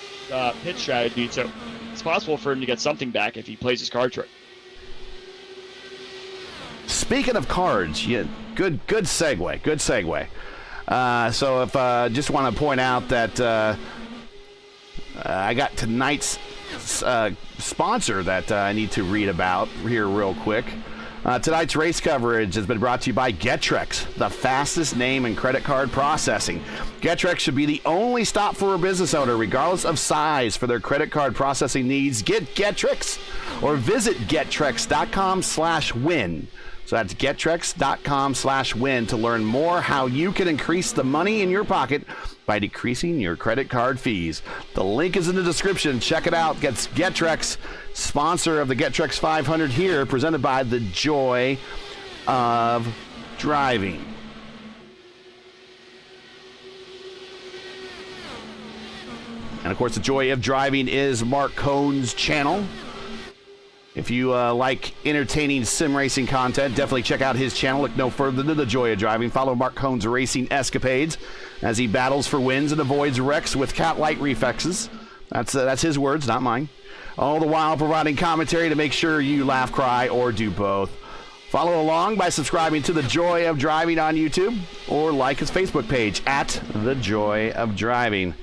pit strategy. So it's possible for him to get something back if he plays his cards right. Speaking of cards, good segue. So if just want to point out that I got tonight's sponsor that I need to read about here real quick. Tonight's race coverage has been brought to you by GETTRX, the fastest name in credit card processing. GETTRX should be the only stop for a business owner, regardless of size, for their credit card processing needs. Get GETTRX or visit GETTRX.com/win. So that's GETTRX.com/win to learn more how you can increase the money in your pocket by decreasing your credit card fees. The link is in the description. Check it out. Gets GETTRX, sponsor of the GETTRX 500 here, presented by The Joy of Driving. And of course, The Joy of Driving is Mark Cohn's channel. If you like entertaining sim racing content, definitely check out his channel. Look no further than The Joy of Driving. Follow Mark Cohn's racing escapades as he battles for wins and avoids wrecks with cat-like reflexes. That's his words, not mine. All the while providing commentary to make sure you laugh, cry, or do both. Follow along by subscribing to The Joy of Driving on YouTube or like his Facebook page at The Joy of Driving.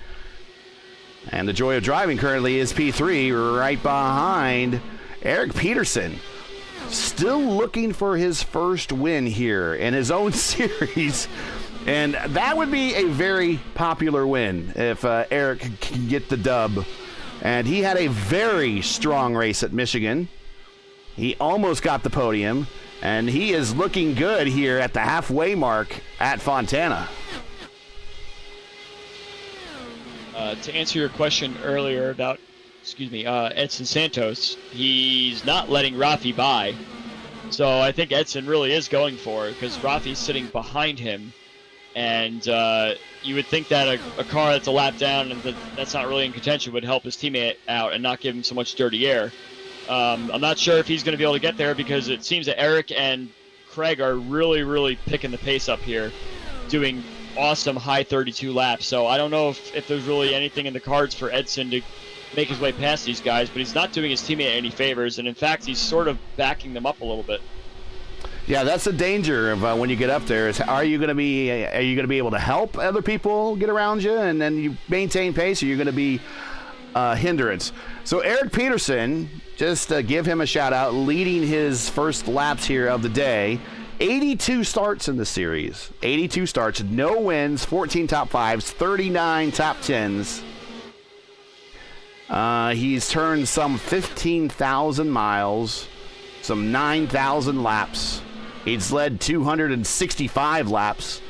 And The Joy of Driving currently is P3 right behind Eric Peterson, still looking for his first win here in his own series. And that would be a very popular win if Eric can get the dub. And he had a very strong race at Michigan. He almost got the podium. And he is looking good here at the halfway mark at Fontana. To answer your question earlier about Edson Santos, he's not letting Rafi by. So I think Edson really is going for it because Rafi's sitting behind him. And you would think that a car that's a lap down and that's not really in contention would help his teammate out and not give him so much dirty air. I'm not sure if he's going to be able to get there because it seems that Eric and Craig are really, really picking the pace up here, doing awesome high 32 laps. So I don't know if there's really anything in the cards for Edson to make his way past these guys, but he's not doing his teammate any favors, and in fact, he's sort of backing them up a little bit. Yeah, that's the danger of when you get up there. Is are you going to be able to help other people get around you, and then you maintain pace, or you're going to be hindrance? So Eric Peterson, just give him a shout out, leading his first laps here of the day. 82 starts in the series. 82 starts, no wins, 14 top fives, 39 top tens. He's turned some 15,000 miles, some 9,000 laps. He's led 265 laps,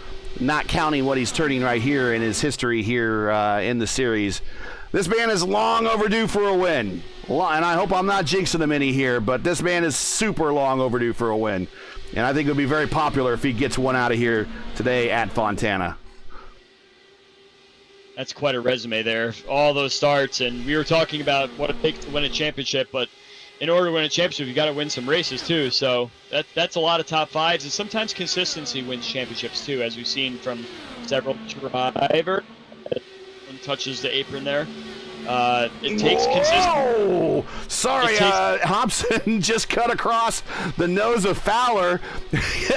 not counting what he's turning right here in his history here in the series. This man is long overdue for a win. And I hope I'm not jinxing him any here, but this man is super long overdue for a win. And I think it'll be very popular if he gets one out of here today at Fontana. That's quite a resume there. All those starts, and we were talking about what it takes to win a championship, but in order to win a championship, you got to win some races too. So that's a lot of top fives, and sometimes consistency wins championships too, as we've seen from several drivers. One touches the apron there. It takes consistency. Oh, sorry, Hobson just cut across the nose of Fowler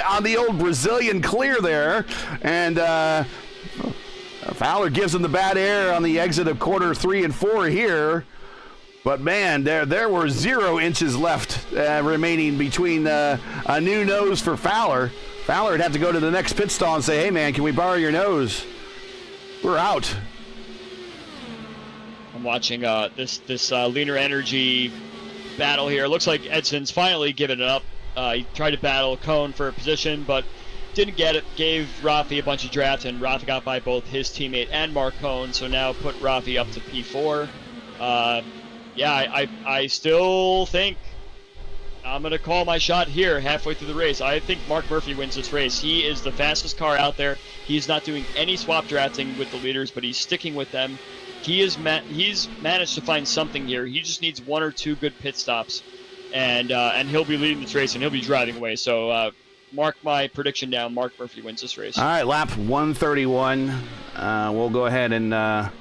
on the old Brazilian clear there, and Fowler gives him the bad air on the exit of quarter 3 and 4 here. But man, there were 0 inches left remaining between a new nose for Fowler. Fowler would have to go to the next pit stall and say, "Hey man, can we borrow your nose? We're out." I'm watching this leaner energy battle here. It looks like Edson's finally given it up. He tried to battle Cone for a position, but didn't get it. Gave Rafi a bunch of drafts, and Rafi got by both his teammate and Mark Cone, so now put Rafi up to P4. Yeah, I still think I'm going to call my shot here halfway through the race. I think Mark Murphy wins this race. He is the fastest car out there. He's not doing any swap drafting with the leaders, but he's sticking with them. He's managed to find something here. He just needs 1 or 2 good pit stops, and he'll be leading this race, and he'll be driving away. So mark my prediction down. Mark Murphy wins this race. All right, lap 131. We'll go ahead and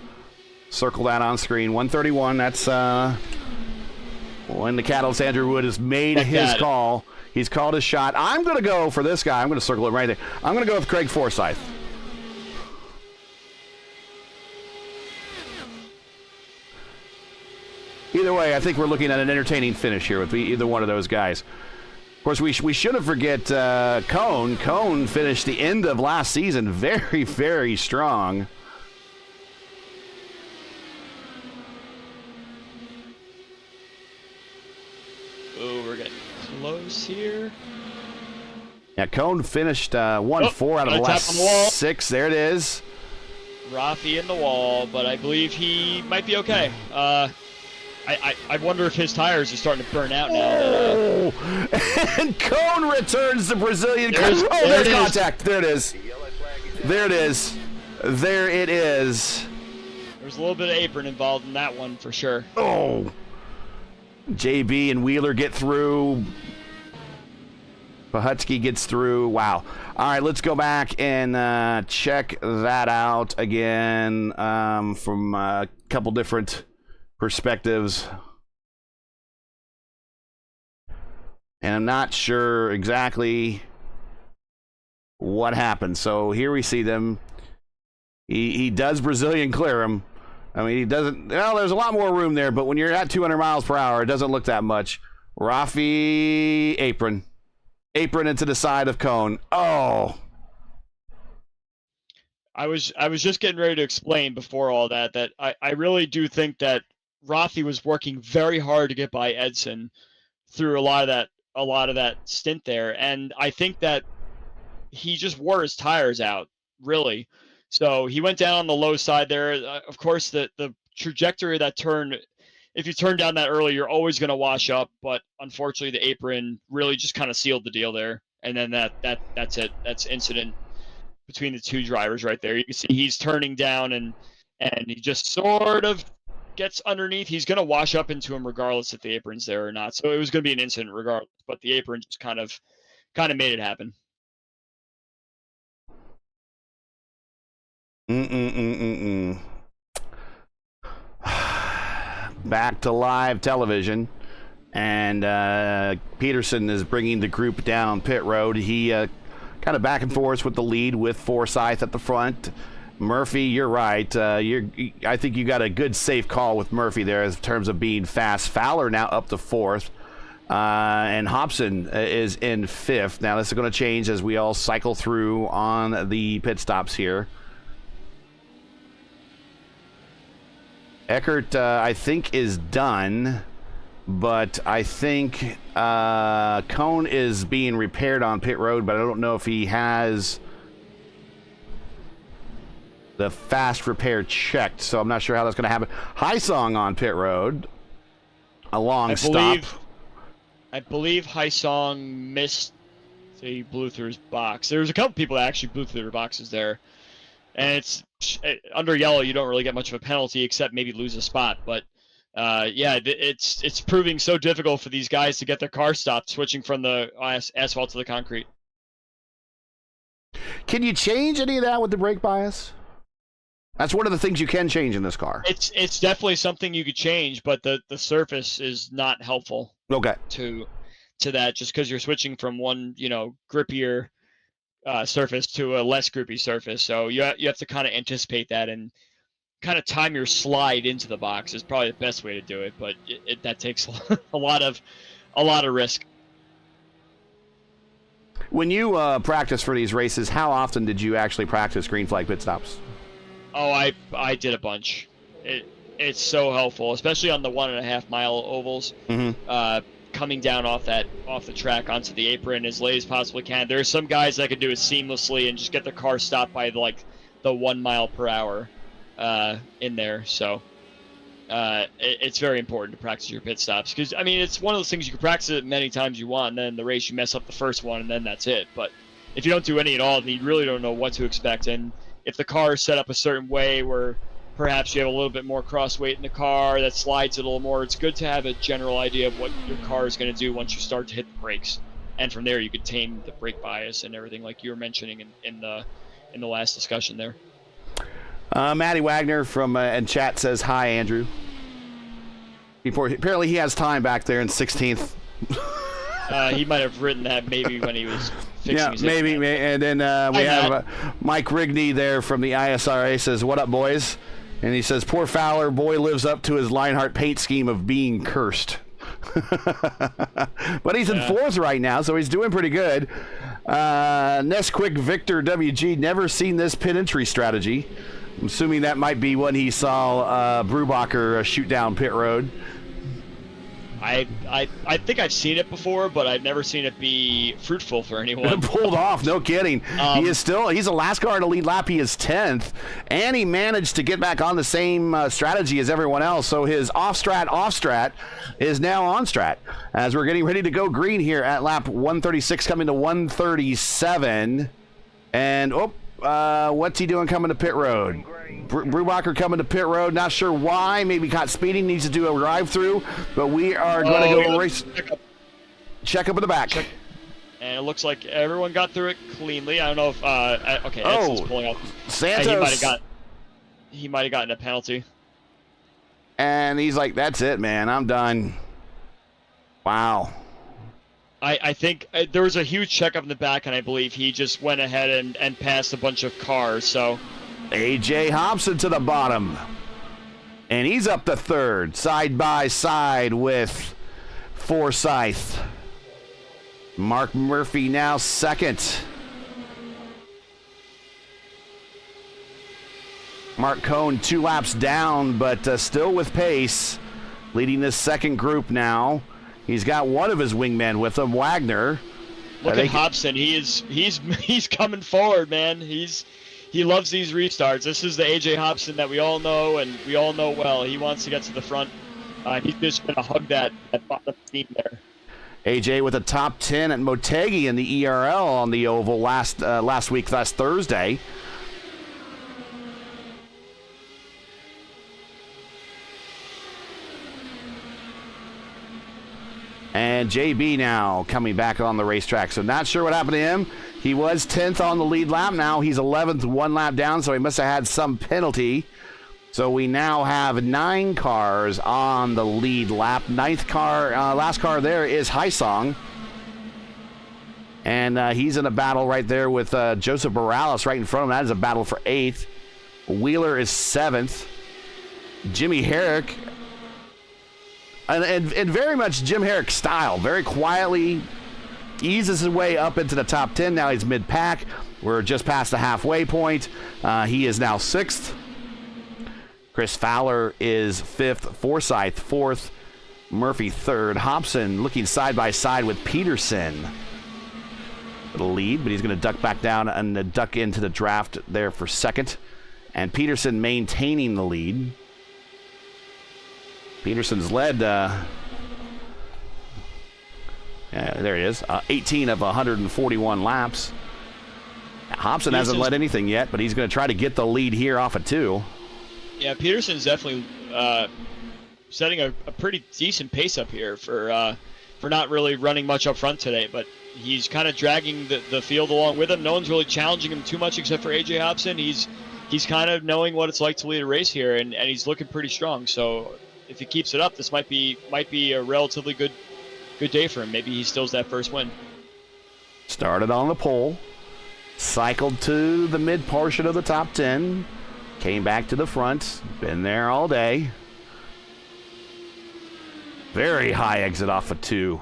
circle that on screen. 131, that's when the Catalyst Andrew Wood has made his call. He's called his shot. I'm going to go for this guy. I'm going to circle it right there. I'm going to go with Craig Forsyth. Either way, I think we're looking at an entertaining finish here with either one of those guys. Of course, we shouldn't forget Cone. Cone finished the end of last season very, very strong. Oh, we're getting close here. Yeah, Cone finished 1-4 out of the last 6. There it is. Rafi in the wall, but I believe he might be okay. I wonder if his tires are starting to burn out now. And Cone returns the Brazilian. There's contact. There it is. There it is. There it is. There's a little bit of apron involved in that one for sure. Oh. JB and Wheeler get through. Pahutsky gets through. Wow. All right, let's go back and check that out again from a couple different perspectives. And I'm not sure exactly what happened. So here we see them. He does Brazilian clear him. I mean, he doesn't. Well, there's a lot more room there, but when you're at 200 miles per hour, it doesn't look that much. Rafi apron into the side of Cone. Oh. I was just getting ready to explain before all that I really do think that Rafi was working very hard to get by Edson through a lot of that stint there, and I think that he just wore his tires out, really. So he went down on the low side there. Of course, the trajectory of that turn, if you turn down that early, you're always going to wash up. But unfortunately, the apron really just kind of sealed the deal there. And then that's it. That's incident between the two drivers right there. You can see he's turning down and he just sort of gets underneath. He's going to wash up into him regardless if the apron's there or not. So it was going to be an incident regardless. But the apron just kind of made it happen. Back to live television, and Peterson is bringing the group down pit road. He kind of back and forth with the lead with Forsyth at the front. Murphy, you're right. I think you got a good safe call with Murphy there in terms of being fast. Fowler now up to 4th. And Hobson is in 5th. Now this is going to change as we all cycle through on the pit stops here. Eckert, I think, is done, but I think Cone is being repaired on pit road, but I don't know if he has the fast repair checked, so I'm not sure how that's going to happen. High Song on pit road, a long stop. I believe High Song missed, so he blew through his box. There was a couple people that actually blew through their boxes there, and it's under yellow, you don't really get much of a penalty except maybe lose a spot. But yeah, it's proving so difficult for these guys to get their car stopped, switching from the asphalt to the concrete. Can you change any of that with the brake bias? That's one of the things you can change in this car. It's definitely something you could change, but the surface is not helpful. Okay. To that, just because you're switching from one, grippier surface to a less grippy surface. So you have to kind of anticipate that and kind of time your slide into the box is probably the best way to do it. But that takes a lot of risk. When you practice for these races, how often did you actually practice green flag pit stops? Oh, I did a bunch. It's so helpful, especially on the 1.5 mile ovals. Mm-hmm. Coming down off the track onto the apron as late as possibly can. There are some guys that can do it seamlessly and just get their car stopped by the 1 mile per hour in there. So it's very important to practice your pit stops because it's one of those things you can practice it many times you want, and then the race you mess up the first one and then that's it. But if you don't do any at all, then you really don't know what to expect. And if the car is set up a certain way where perhaps you have a little bit more cross weight in the car that slides it a little more, it's good to have a general idea of what your car is going to do once you start to hit the brakes. And from there, you could tame the brake bias and everything like you were mentioning in the last discussion there. Matty Wagner from in chat says, hi, Andrew. Apparently he has time back there in 16th. He might have written that maybe when he was fixing his maybe. internet. And then we have Mike Rigney there from the ISRA says, what up, boys? And he says, poor Fowler, boy lives up to his Lionheart paint scheme of being cursed. But he's in 4th right now, so he's doing pretty good. Nesquick Victor WG, never seen this pit entry strategy. I'm assuming that might be when he saw Brubacher shoot down pit road. I think I've seen it before, but I've never seen it be fruitful for anyone. Pulled off, no kidding. He's the last car in the lead lap. He is 10th, and he managed to get back on the same strategy as everyone else. So his off strat is now on strat as we're getting ready to go green here at lap 136 coming to 137. And what's he doing coming to pit road? Brubacher coming to pit road. Not sure why. Maybe caught speeding. Needs to do a drive-through. But we are going to go race. Check up in the back. And it looks like everyone got through it cleanly. I don't know if Edson's pulling up. Santos. He might have gotten a penalty. And he's like, "That's it, man. I'm done." Wow. I think there was a huge checkup in the back, and I believe he just went ahead and passed a bunch of cars. So A.J. Hobson to the bottom. And he's up to 3rd, side by side with Forsyth. Mark Murphy now 2nd. Mark Cohn 2 laps down, but still with pace, leading this second group now. He's got one of his wingmen with him, Wagner. Look at Hobson. He's coming forward, man. He loves these restarts. This is the AJ Hobson that we all know and we all know well. He wants to get to the front. He's just going to hug that bottom team there. AJ with a top 10 at Motegi in the ERL on the oval last Thursday. And JB now coming back on the racetrack. So not sure what happened to him. He was 10th on the lead lap. Now he's 11th, 1 lap down, so he must have had some penalty. So we now have 9 cars on the lead lap. 9th car, last car there is Haisong. And he's in a battle right there with Joseph Morales right in front of him. That is a battle for 8th. Wheeler is 7th. Jimmy Herrick. And very much Jim Herrick style. Very quietly eases his way up into the top 10. Now he's mid-pack. We're just past the halfway point. He is now 6th. Chris Fowler is 5th. Forsyth 4th. Murphy 3rd. Hobson looking side by side with Peterson. The lead, but he's going to duck back down and duck into the draft there for 2nd. And Peterson maintaining the lead. Peterson's led, there it is, 18 of 141 laps. Hobson hasn't led anything yet, but he's going to try to get the lead here off of 2. Yeah, Peterson's definitely setting a pretty decent pace up here for not really running much up front today, but he's kind of dragging the field along with him. No one's really challenging him too much except for AJ Hobson. He's kind of knowing what it's like to lead a race here, and he's looking pretty strong. So if he keeps it up, this might be a relatively good day for him. Maybe he steals that first win. Started on the pole, cycled to the mid portion of the top 10, came back to the front, been there all day. Very high exit off of 2.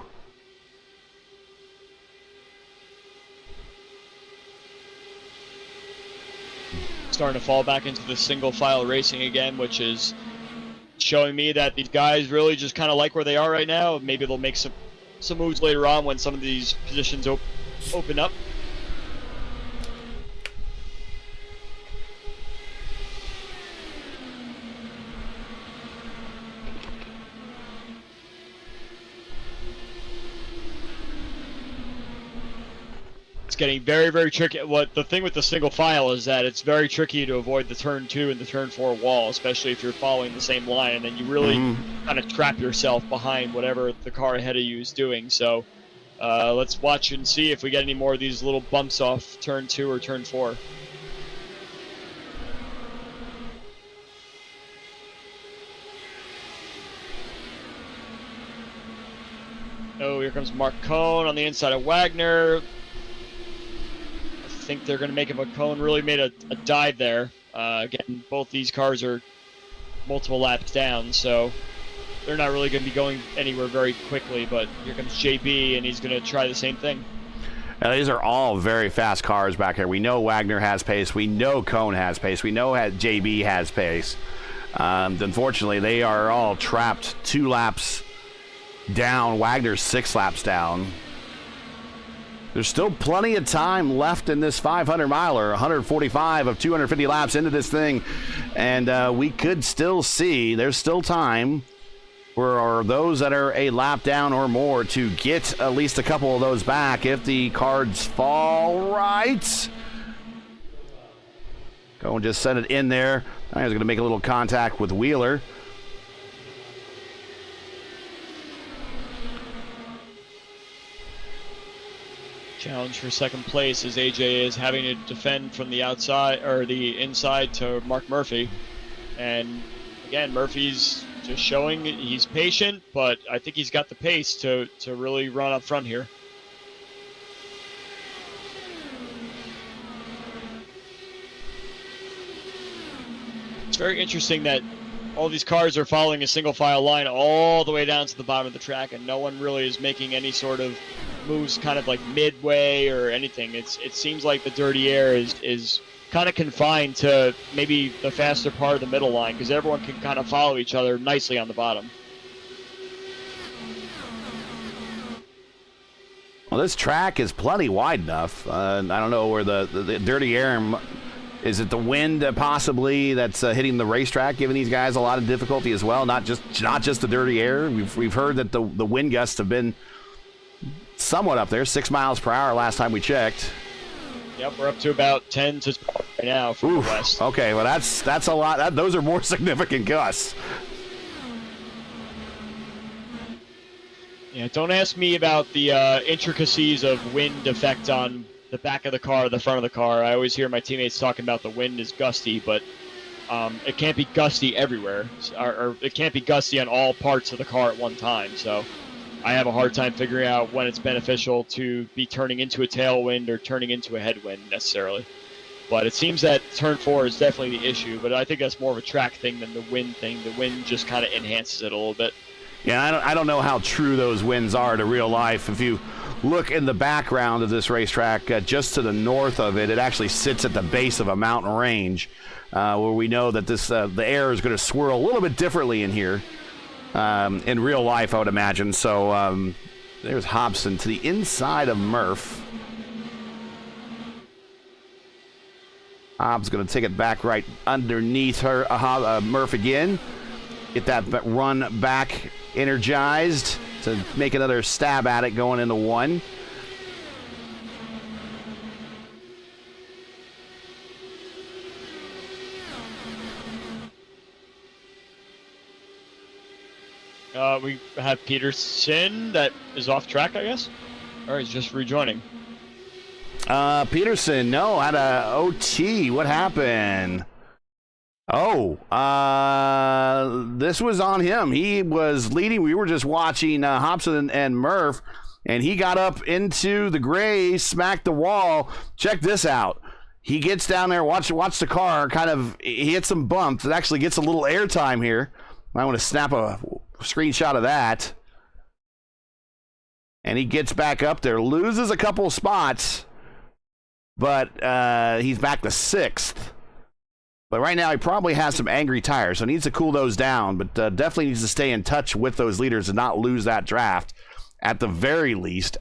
Starting to fall back into the single file racing again, which is showing me that these guys really just kind of like where they are right now. Maybe they'll make some moves later on when some of these positions open up. It's getting very, very tricky. The thing with the single file is that it's very tricky to avoid the turn 2 and the turn 4 wall, especially if you're following the same line, and then you really kind of trap yourself behind whatever the car ahead of you is doing. So let's watch and see if we get any more of these little bumps off turn 2 or turn 4. Oh, here comes Mark Cohn on the inside of Wagner. I think they're going to make him a cone. Really made a dive there. Again, both these cars are multiple laps down, so they're not really going to be going anywhere very quickly. But here comes JB, and he's going to try the same thing. Now, these are all very fast cars back here. We know Wagner has pace. We know Cone has pace. We know JB has pace. Unfortunately, they are all trapped 2 laps down. Wagner's 6 laps down. There's still plenty of time left in this 500-miler, 145 of 250 laps into this thing, and we could still see there's still time for those that are a lap down or more to get at least a couple of those back if the cards fall right. Go and just send it in there. I was going to make a little contact with Wheeler. Challenge for second place as AJ is having to defend from the outside or the inside to Mark Murphy. And again, Murphy's just showing he's patient, but I think he's got the pace to really run up front here. It's very interesting that all these cars are following a single file line all the way down to the bottom of the track, and no one really is making any sort of moves kind of like midway or anything. It seems like the dirty air is kind of confined to maybe the faster part of the middle line, because everyone can kind of follow each other nicely on the bottom. Well, this track is plenty wide enough. I don't know where the dirty air, is it the wind possibly that's hitting the racetrack, giving these guys a lot of difficulty as well? Not just the dirty air. We've heard that the wind gusts have been somewhat up there, 6 miles per hour last time we checked. Yep, we're up to about 10 to 12 right now from the west. Okay, well that's a lot. Those are more significant gusts. Yeah, don't ask me about the intricacies of wind effect on the back of the car, the front of the car. I always hear my teammates talking about the wind is gusty, but it can't be gusty everywhere, or it can't be gusty on all parts of the car at one time. So I have a hard time figuring out when it's beneficial to be turning into a tailwind or turning into a headwind necessarily. But it seems that turn 4 is definitely the issue, but I think that's more of a track thing than the wind thing. The wind just kind of enhances it a little bit. Yeah, I don't know how true those winds are to real life. If you look in the background of this racetrack, just to the north of it, it actually sits at the base of a mountain range, where we know that the air is going to swirl a little bit differently in here. In real life, I would imagine. So there's Hobson to the inside of Murph. Hobbs going to take it back right underneath her, Murph again. Get that run back energized to make another stab at it going into 1. We have Peterson that is off track, I guess. Or he's just rejoining. Peterson, no, had a OT. What happened? Oh, this was on him. He was leading. We were just watching Hobson and Murph, and he got up into the gray, smacked the wall. Check this out. He gets down there, watch the car, kind of, he hits some bumps. It actually gets a little airtime here. I want to snap a screenshot of that. And he gets back up there, loses a couple spots, but he's back to 6th. But right now he probably has some angry tires, so needs to cool those down, but definitely needs to stay in touch with those leaders and not lose that draft. At the very least,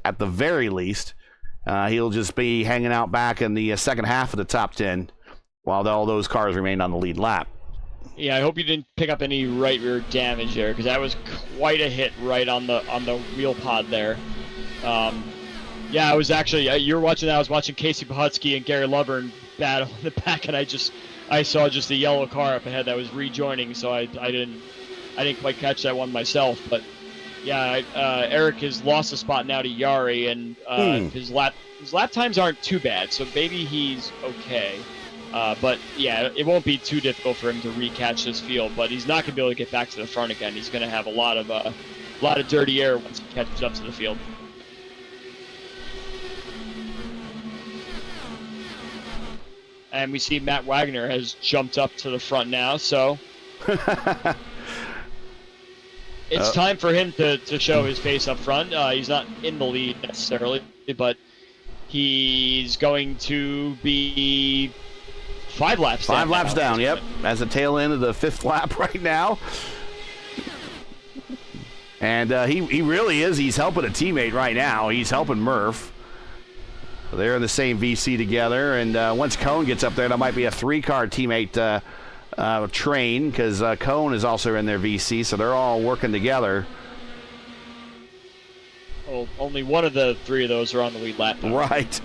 he'll just be hanging out back in the second half of the top 10 while all those cars remain on the lead lap. Yeah, I hope you didn't pick up any right rear damage there, because that was quite a hit right on the wheel pod there. Yeah, I was actually, you were watching that, I was watching Casey Pohutsky and Gary Lovern battle in the back, and I saw just the yellow car up ahead that was rejoining, so I didn't quite catch that one myself. But yeah, Eric has lost a spot now to Yari, and his lap times aren't too bad, so maybe he's okay. But yeah, it won't be too difficult for him to recatch this field, but he's not going to be able to get back to the front again. He's going to have a lot of dirty air once he catches up to the field. And we see Matt Wagner has jumped up to the front now, so it's time for him to show his face up front. He's not in the lead necessarily, but he's going to be 5 laps down. 5 laps down, yep. As the tail end of the 5th lap right now. And he really is. He's helping a teammate right now. He's helping Murph. They're in the same VC together, and once Cone gets up there, that might be a 3-car teammate train, because Cone is also in their VC, so they're all working together. Well, only one of the 3 of those are on the lead lap now. Right.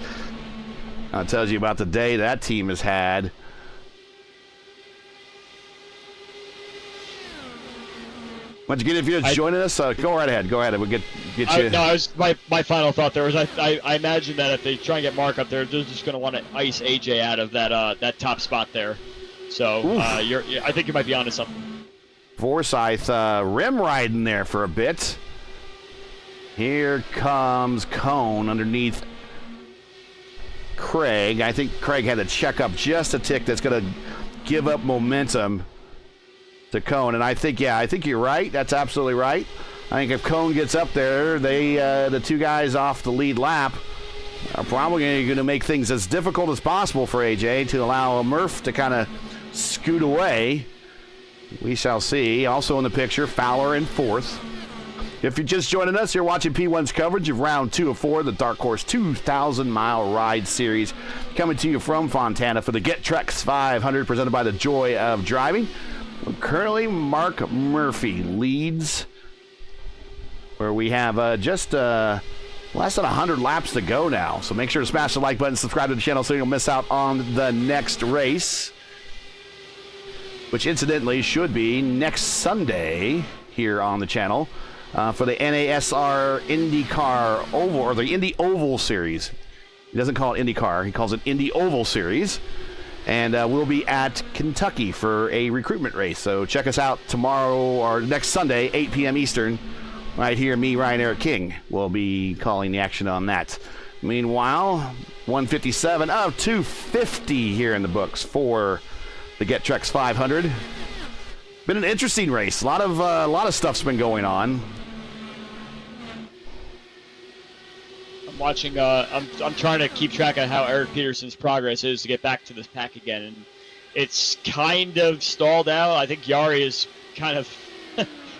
That tells you about the day that team has had. Once again, if you're joining us, go right ahead. Go ahead. We'll get you. No, my final thought there was I imagine that if they try and get Mark up there, they're just going to want to ice AJ out of that top spot there. So I think you might be onto something. Forsyth rim riding there for a bit. Here comes Cone underneath Craig. I think Craig had to check up just a tick. That's going to give up momentum to Cone, and I think you're right. That's absolutely right. I think if Cone gets up there, the 2 guys off the lead lap are probably going to make things as difficult as possible for AJ to allow Murph to kind of scoot away. We shall see. Also in the picture, Fowler in 4th. If you're just joining us, you're watching P1's coverage of round 2 of 4, the Dark Horse 2,000-mile ride series, coming to you from Fontana for the GETTRX 500, presented by the Joy of Driving. Currently, Mark Murphy leads, where we have just less than 100 laps to go now. So make sure to smash the like button, subscribe to the channel so you don't miss out on the next race, which incidentally should be next Sunday here on the channel for the NASR IndyCar Oval, or the Indy Oval Series. He doesn't call it IndyCar, he calls it Indy Oval Series. And we'll be at Kentucky for a recruitment race. So check us out tomorrow or next Sunday, 8 p.m. Eastern. Right here, me, Ryan Eric King, will be calling the action on that. Meanwhile, 157 of 250 here in the books for the GETTRX 500. Been an interesting race. A lot of stuff's been going on. Watching, I'm trying to keep track of how Eric Peterson's progress is to get back to this pack again, and it's kind of stalled out. I think Yari is kind of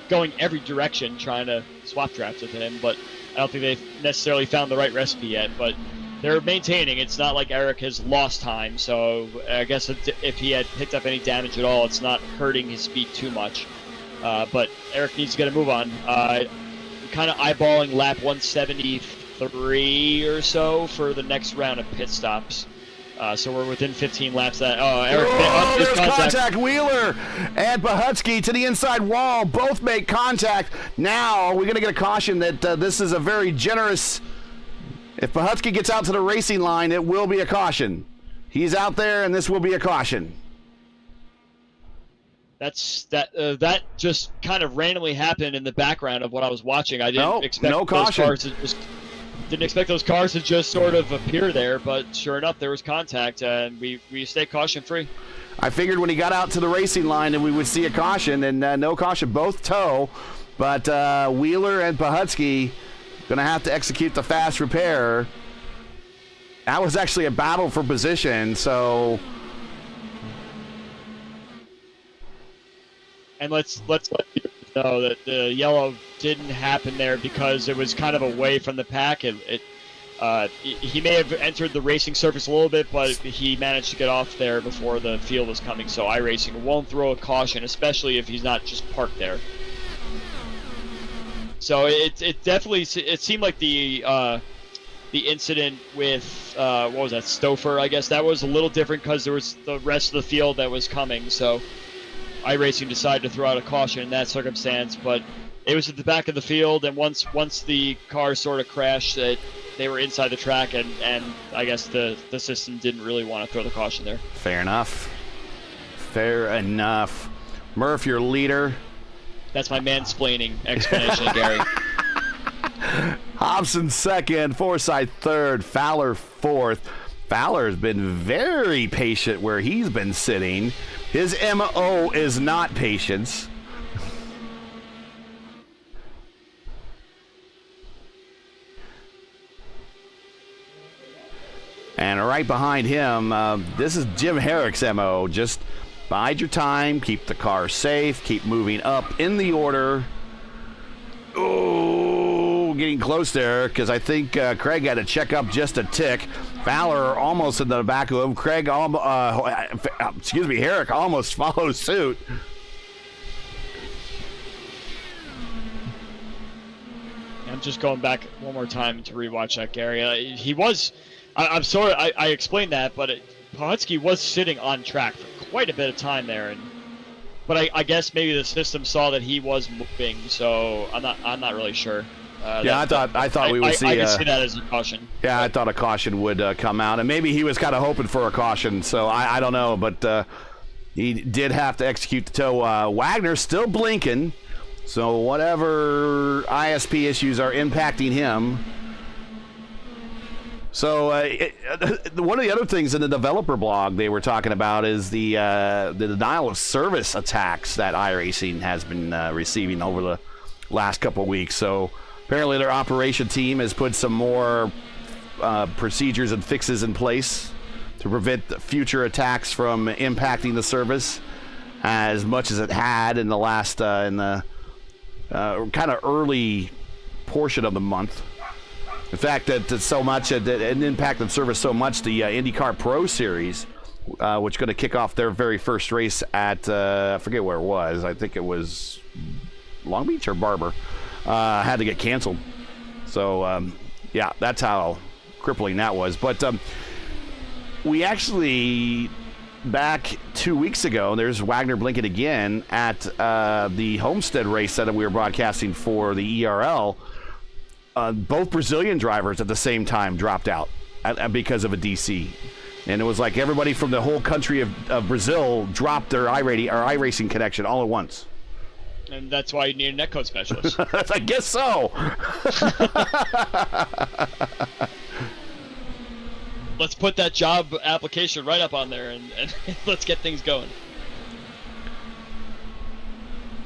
going every direction trying to swap drafts with him, but I don't think they've necessarily found the right recipe yet. But they're maintaining. It's not like Eric has lost time, so I guess if he had picked up any damage at all, it's not hurting his speed too much. But Eric needs to get a move on. Kind of eyeballing lap 173 or so for the next round of pit stops. So we're within 15 laps. Eric, there's contact. Wheeler and Pahutsky to the inside wall. Both make contact. Now we're going to get a caution that this is a very generous. If Pahutsky gets out to the racing line, it will be a caution. He's out there, and this will be a caution. That just kind of randomly happened in the background of what I was watching. I didn't expect no caution. Didn't expect those cars to just sort of appear there, but sure enough, there was contact, and we stayed caution-free. I figured when he got out to the racing line that we would see a caution, and no caution, both tow, but Wheeler and Pahutsky going to have to execute the fast repair. That was actually a battle for position, so... And let's let you know that the yellow didn't happen there because it was kind of away from the pack. He may have entered the racing surface a little bit, but he managed to get off there before the field was coming. So iRacing won't throw a caution, especially if he's not just parked there. So it definitely seemed like the incident with what was that, Stouffer? I guess that was a little different because there was the rest of the field that was coming. So iRacing decided to throw out a caution in that circumstance, but it was at the back of the field, and once the car sort of crashed, they were inside the track, and I guess the system didn't really want to throw the caution there. Fair enough. Fair enough. Murph, your leader. That's my mansplaining explanation, Gary. Hobson second, Forsythe third, Fowler fourth. Fowler's been very patient where he's been sitting. His MO is not patience. And right behind him, this is Jim Herrick's MO. Just bide your time, keep the car safe, keep moving up in the order. Oh, getting close there because I think Craig had to check up just a tick. Fowler almost in the back of him. Herrick almost follows suit. I'm just going back one more time to rewatch that, Gary. I'm sorry I explained that, but Pahutsky was sitting on track for quite a bit of time there, but I guess maybe the system saw that he was moving, so I'm not really sure. I thought we would see. I can see that as a caution. Yeah, I thought a caution would come out, and maybe he was kind of hoping for a caution. So I don't know, but he did have to execute the tow. Wagner still blinking, so whatever ISP issues are impacting him. So one of the other things in the developer blog they were talking about is the denial of service attacks that iRacing has been receiving over the last couple of weeks. So apparently their operation team has put some more procedures and fixes in place to prevent the future attacks from impacting the service as much as it had in the last kind of early portion of the month. In fact, that so much that it impacted service so much, the IndyCar Pro Series, which is going to kick off their very first race at I forget where it was. I think it was Long Beach or Barber. Had to get canceled. So yeah, that's how crippling that was. But we actually, back 2 weeks ago, there's Wagner blinking again at the Homestead race that we were broadcasting for the ERL. Both Brazilian drivers at the same time dropped out because of a DC. And it was like everybody from the whole country of Brazil dropped their iRacing connection all at once. And that's why you need a netcode specialist. I guess so. Let's put that job application right up on there and let's get things going.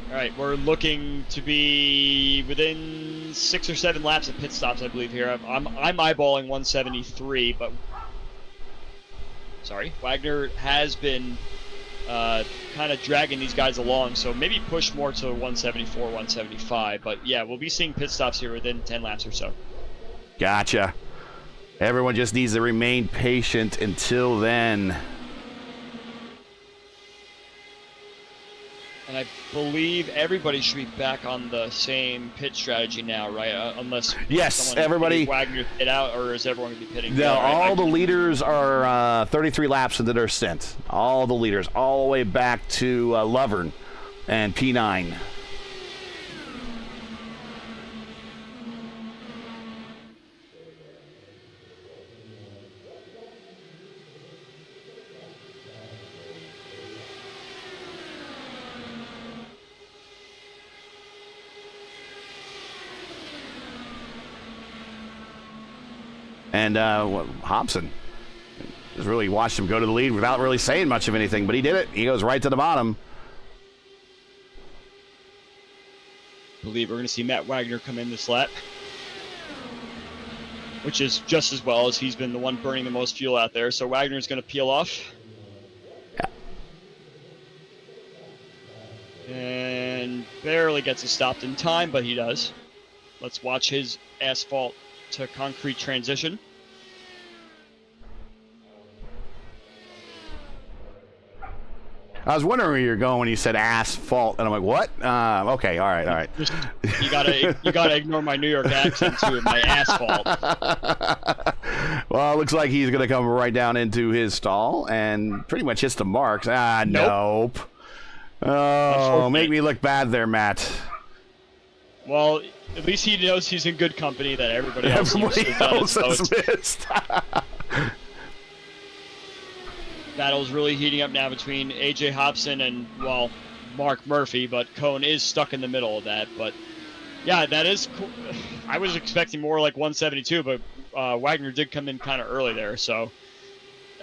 All right, we're looking to be within 6 or 7 laps of pit stops, I believe here. I'm eyeballing 173, but sorry, Wagner has been kind of dragging these guys along, so maybe push more to 174, 175. But yeah, we'll be seeing pit stops here within 10 laps or so. Gotcha. Everyone just needs to remain patient until then. And I believe everybody should be back on the same pit strategy now, right? Unless yes, everybody. Wagner hit out, or is everyone going to be pitting? No, all the leaders are 33 laps into their stint. All the leaders, all the way back to Lovern and P9. And Hobson just really watched him go to the lead without really saying much of anything, but he did it. He goes right to the bottom. I believe we're going to see Matt Wagner come in this lap, which is just as well, as he's been the one burning the most fuel out there. So Wagner's going to peel off. Yeah. And barely gets it stopped in time, but he does. Let's watch his asphalt to concrete transition. I was wondering where you're going when you said asphalt, and I'm like, what? Okay, all right. You gotta ignore my New York accent too, my asphalt. Well, it looks like he's gonna come right down into his stall and pretty much hits the marks. Nope. Oh, make me look bad there, Matt. Well, at least he knows he's in good company, that everybody else has missed. Battle's really heating up now between AJ Hobson and, well, Mark Murphy, but Cohn is stuck in the middle of that. But yeah, that is cool. I was expecting more like 172, but Wagner did come in kind of early there, so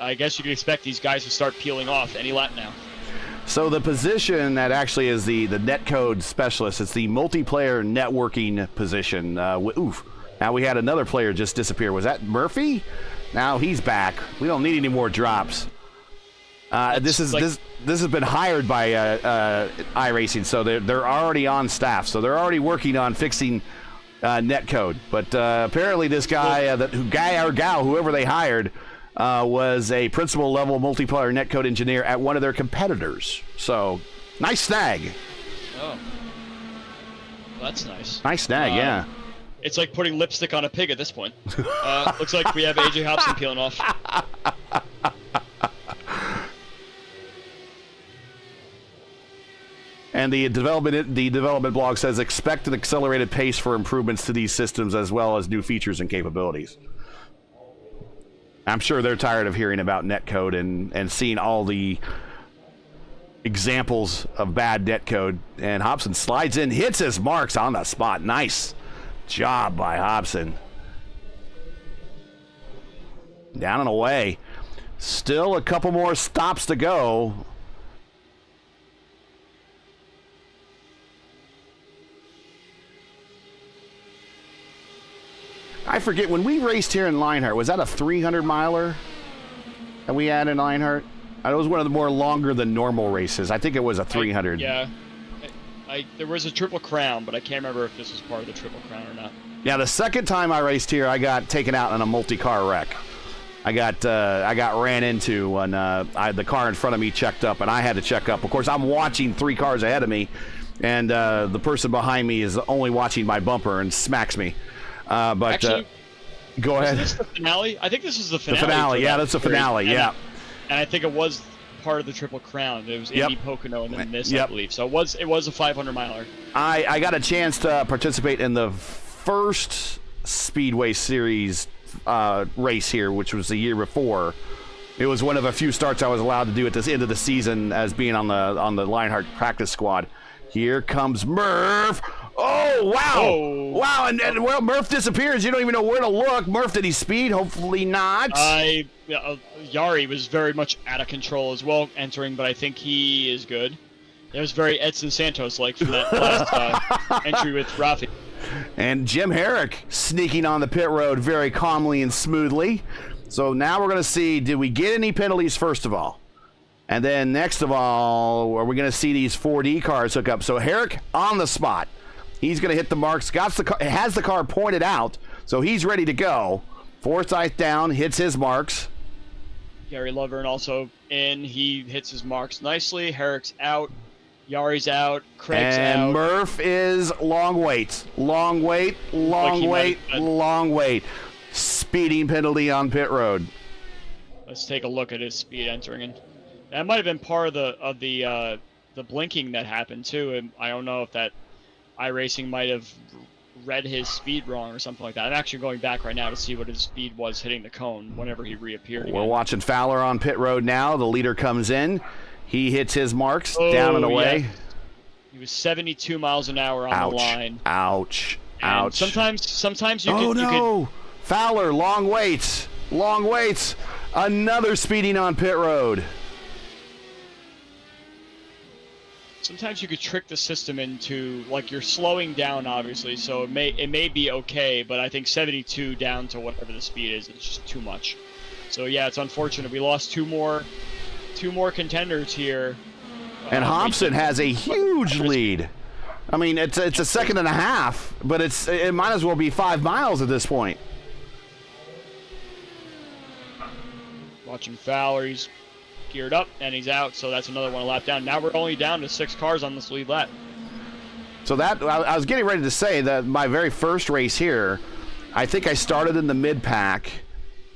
I guess you could expect these guys to start peeling off any lap now. So the position that actually is the netcode specialist, it's the multiplayer networking position. Now we had another player just disappear. Was that Murphy? Now he's back. We don't need any more drops. This has been hired by iRacing, so they're already on staff. So they're already working on fixing netcode. But apparently this guy, guy or gal, whoever they hired, was a principal level multiplayer netcode engineer at one of their competitors. So nice snag. Oh, that's nice. Nice snag, yeah. It's like putting lipstick on a pig at this point. Looks like we have AJ Hobson peeling off. And the development blog says expect an accelerated pace for improvements to these systems as well as new features and capabilities. I'm sure they're tired of hearing about netcode and seeing all the examples of bad netcode. And Hobson slides in, hits his marks on the spot. Nice job by Hobson. Down and away. Still a couple more stops to go. I forget, when we raced here in Lionheart, was that a 300-miler that we had in Lionheart? It was one of the more longer than normal races. I think it was a 300. There was a Triple Crown, but I can't remember if this was part of the Triple Crown or not. Yeah, the second time I raced here, I got taken out in a multi-car wreck. I got ran into when the car in front of me checked up, and I had to check up. Of course, I'm watching 3 cars ahead of me, and the person behind me is only watching my bumper and smacks me. Actually, go ahead. Is this the finale? I think this is the finale. The finale, yeah, that's the finale, yeah. And I think it was part of the Triple Crown. It was Indy, Pocono, and then this, I believe. So it was a 500-miler. I got a chance to participate in the first Speedway Series race here, which was the year before. It was one of a few starts I was allowed to do at this end of the season as being on the Lionheart practice squad. Here comes Murph. Oh, wow. Oh. Wow, and well, Murph disappears. You don't even know where to look. Murph, did he speed? Hopefully not. Yari was very much out of control as well entering, but I think he is good. It was very Edson Santos-like from that last entry with Rafi. And Jim Herrick sneaking on the pit road very calmly and smoothly. So now we're going to see, did we get any penalties first of all? And then next of all, are we going to see these 4D cars hook up? So Herrick on the spot. He's going to hit the marks, has the car pointed out, so he's ready to go. Forsyth down, hits his marks. Gary Lovern also in. He hits his marks nicely. Herrick's out. Yari's out. Craig's and out. Murph is long wait. Long wait. Speeding penalty on pit road. Let's take a look at his speed entering in. That might have been part of the blinking that happened too. And I don't know if that iRacing might have read his speed wrong or something like that. I'm actually going back right now to see what his speed was hitting the cone whenever he reappeared again. We're watching Fowler on pit road now. The leader comes in. He hits his marks down and away. Yeah. He was 72 miles an hour on the line. Ouch. Sometimes you could. Fowler, long waits. Another speeding on pit road. Sometimes you could trick the system into, like, you're slowing down, obviously, so it may be okay, but I think 72 down to whatever the speed is just too much. So yeah, it's unfortunate. We lost two more contenders here. And Hobson has a huge lead. I mean, it's a second and a half, but it might as well be 5 miles at this point. Watching Fowler, he's geared up and he's out, so that's another one a lap down. Now we're only down to 6 cars on this lead lap. So that I was getting ready to say that my very first race here, I think I started in the mid pack,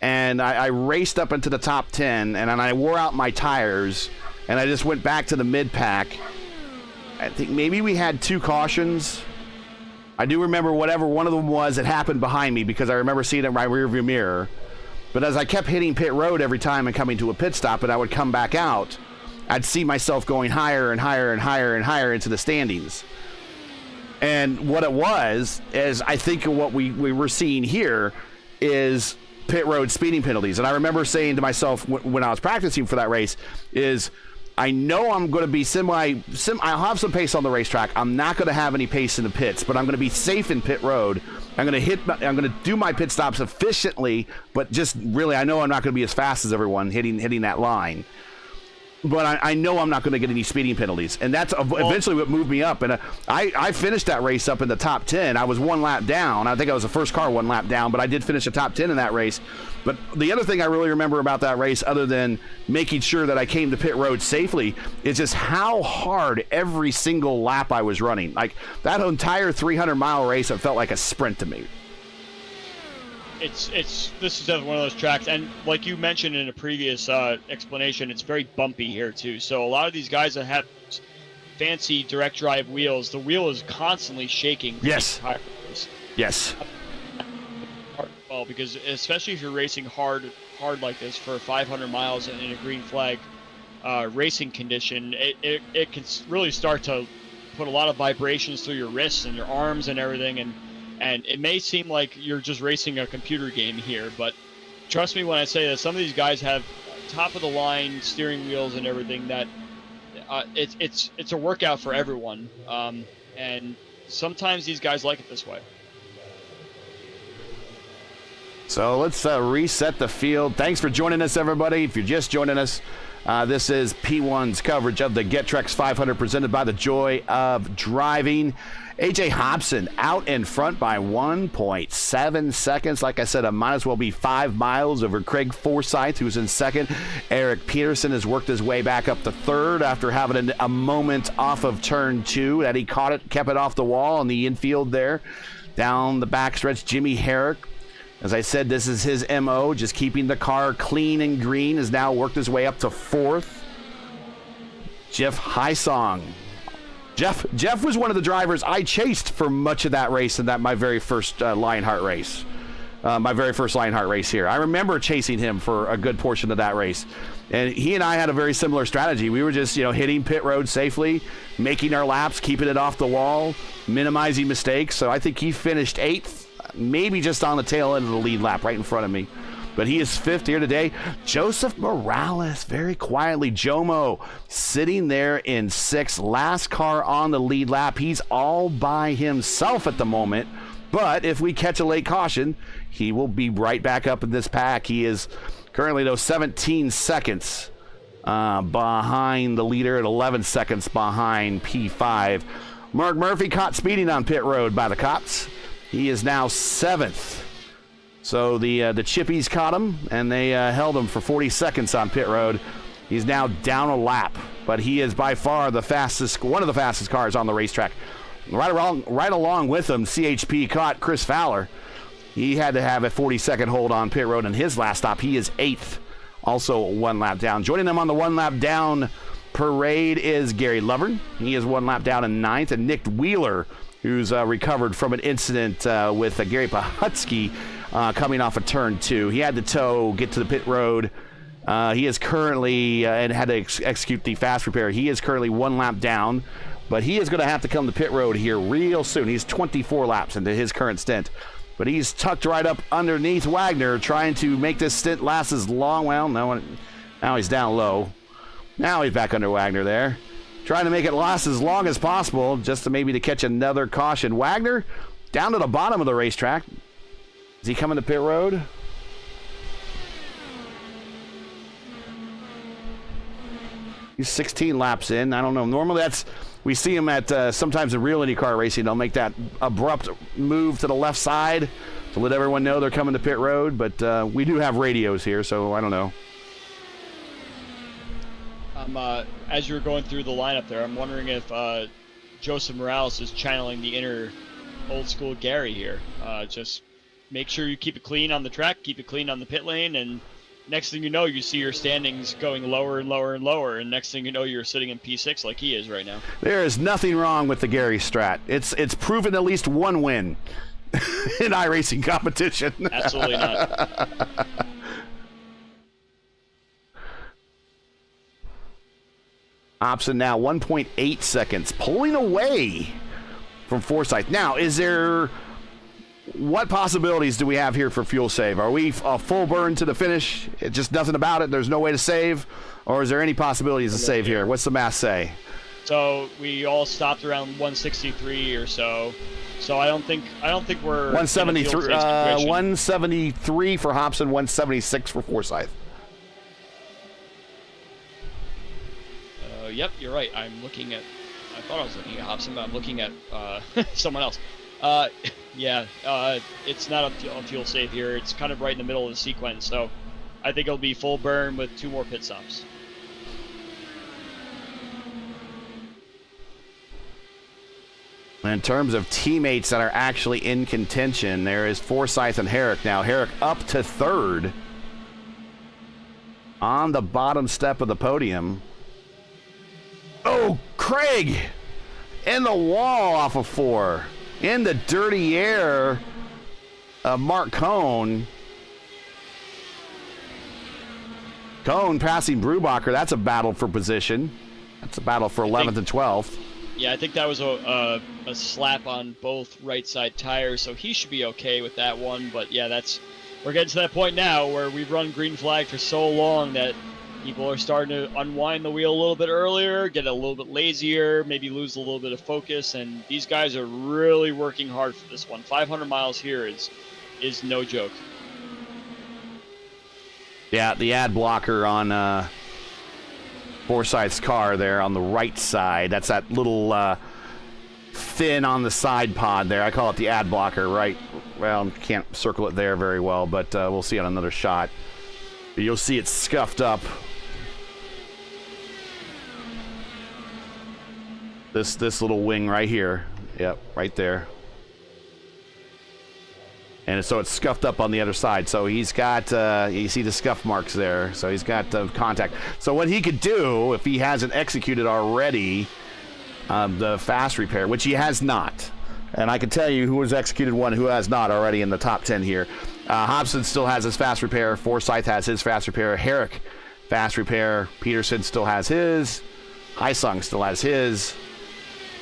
and I raced up into the top 10, and then I wore out my tires, and I just went back to the mid pack. I think maybe we had 2 cautions. I do remember whatever one of them was, it happened behind me because I remember seeing it in my rearview mirror. But as I kept hitting pit road every time and coming to a pit stop and I would come back out, I'd see myself going higher and higher and higher and higher into the standings. And what it was is, I think what we were seeing here is pit road speeding penalties. And I remember saying to myself when I was practicing for that race is, I know I'm going to be I'll have some pace on the racetrack. I'm not going to have any pace in the pits, but I'm going to be safe in pit road. I'm going to do my pit stops efficiently, but just really, I know I'm not going to be as fast as everyone hitting that line. But I know I'm not going to get any speeding penalties, and that's eventually what moved me up. And I finished that race up in the top 10. I was 1 lap down. I think I was the first car 1 lap down, but I did finish the top 10 in that race. But the other thing I really remember about that race, other than making sure that I came to pit road safely, is just how hard every single lap I was running. Like, that entire 300-mile race, it felt like a sprint to me. This is definitely one of those tracks, and like you mentioned in a previous explanation, it's very bumpy here too. So a lot of these guys that have fancy direct drive wheels, the wheel is constantly shaking. Yes. Yes. Well, because especially if you're racing hard like this for 500 miles in a green flag racing condition, it can really start to put a lot of vibrations through your wrists and your arms and everything, and it may seem like you're just racing a computer game here, but trust me when I say that some of these guys have top-of-the-line steering wheels and everything that it's a workout for everyone, and sometimes these guys like it this way. So let's reset the field. Thanks for joining us, everybody. If you're just joining us, this is P1's coverage of the GETTRX 500 presented by the Joy of Driving. A.J. Hobson out in front by 1.7 seconds. Like I said, it might as well be 5 miles over Craig Forsyth, who's in second. Eric Peterson has worked his way back up to third after having a moment off of turn 2 that he caught it, kept it off the wall in the infield there. Down the backstretch, Jimmy Herrick. As I said, this is his MO, just keeping the car clean and green, has now worked his way up to fourth. Jeff Hysong. Jeff was one of the drivers I chased for much of that race, and my very first Lionheart race. My very first Lionheart race here. I remember chasing him for a good portion of that race. And he and I had a very similar strategy. We were just, hitting pit road safely, making our laps, keeping it off the wall, minimizing mistakes. So I think he finished 8th, maybe just on the tail end of the lead lap right in front of me. But he is 5th here today. Joseph Morales, very quietly. Jomo sitting there in 6th. Last car on the lead lap. He's all by himself at the moment. But if we catch a late caution, he will be right back up in this pack. He is currently, 17 seconds behind the leader and 11 seconds behind P5. Mark Murphy caught speeding on pit road by the cops. He is now 7th. So the Chippies caught him, and they held him for 40 seconds on pit road. He's now down a lap but he is by far the fastest, one of the fastest cars on the racetrack. Right along with him, CHP caught Chris Fowler. He had to have a 40-second hold on pit road in his last stop. He is 8th, also 1 lap down. Joining them on the 1 lap down parade is Gary Lovern. He is 1 lap down in 9th, and Nick Wheeler, who's recovered from an incident with Gary Pahutsky coming off of turn 2. He had to tow, get to the pit road. He is currently, and had to execute the fast repair. He is currently 1 lap down, but he is going to have to come to pit road here real soon. He's 24 laps into his current stint. But he's tucked right up underneath Wagner, trying to make this stint last as long. Well, no, now he's down low. Now he's back under Wagner there, trying to make it last as long as possible, just to maybe to catch another caution. Wagner down to the bottom of the racetrack. Is he coming to pit road? He's 16 laps in. I don't know. Normally we see him at sometimes in real IndyCar racing. They'll make that abrupt move to the left side to let everyone know they're coming to pit road. But we do have radios here, so I don't know. As you're going through the lineup there, I'm wondering if Joseph Morales is channeling the inner old school Gary here. Just make sure you keep it clean on the track, keep it clean on the pit lane, and next thing you know, you see your standings going lower and lower and lower, and next thing you know, you're sitting in P6 like he is right now. There is nothing wrong with the Gary strat. It's proven at least one win in iRacing competition. Absolutely not. Hobson now 1.8 seconds, pulling away from Forsyth. Now, what possibilities do we have here for fuel save? Are we a full burn to the finish? It's just nothing about it. There's no way to save, or is there any possibilities to save here? What's the math say? So we all stopped around 163 or so. So I don't think we're 173. 173 for Hobson, 176 for Forsyth. Yep, you're right. I thought I was looking at Hobson, but I'm looking at someone else. It's not a fuel save here. It's kind of right in the middle of the sequence, so I think it'll be full burn with 2 more pit stops. In terms of teammates that are actually in contention, there is Forsyth and Herrick now. Herrick up to 3rd on the bottom step of the podium. Oh, Craig in the wall off of 4. In the dirty air of Mark Cohn. Cohn passing Brubacher. That's a battle for position. That's a battle for 11th and 12th. Yeah, I think that was a slap on both right side tires, so he should be okay with that one. But yeah, we're getting to that point now where we've run green flag for so long that people are starting to unwind the wheel a little bit earlier, get a little bit lazier, maybe lose a little bit of focus, and these guys are really working hard for this one. 500 miles here is no joke. Yeah, the ad blocker on Forsyth's car there on the right side. That's that little fin on the side pod there. I call it the ad blocker, right? Well, can't circle it there very well, but we'll see on another shot. You'll see it scuffed up. This little wing right here. Yep, right there. And so it's scuffed up on the other side. So he's got, you see the scuff marks there. So he's got contact. So what he could do, if he hasn't executed already the fast repair, which he has not. And I can tell you who has executed one, who has not already in the top 10 here. Hobson still has his fast repair. Forsyth has his fast repair. Herrick, fast repair. Peterson still has his. Heisung still has his.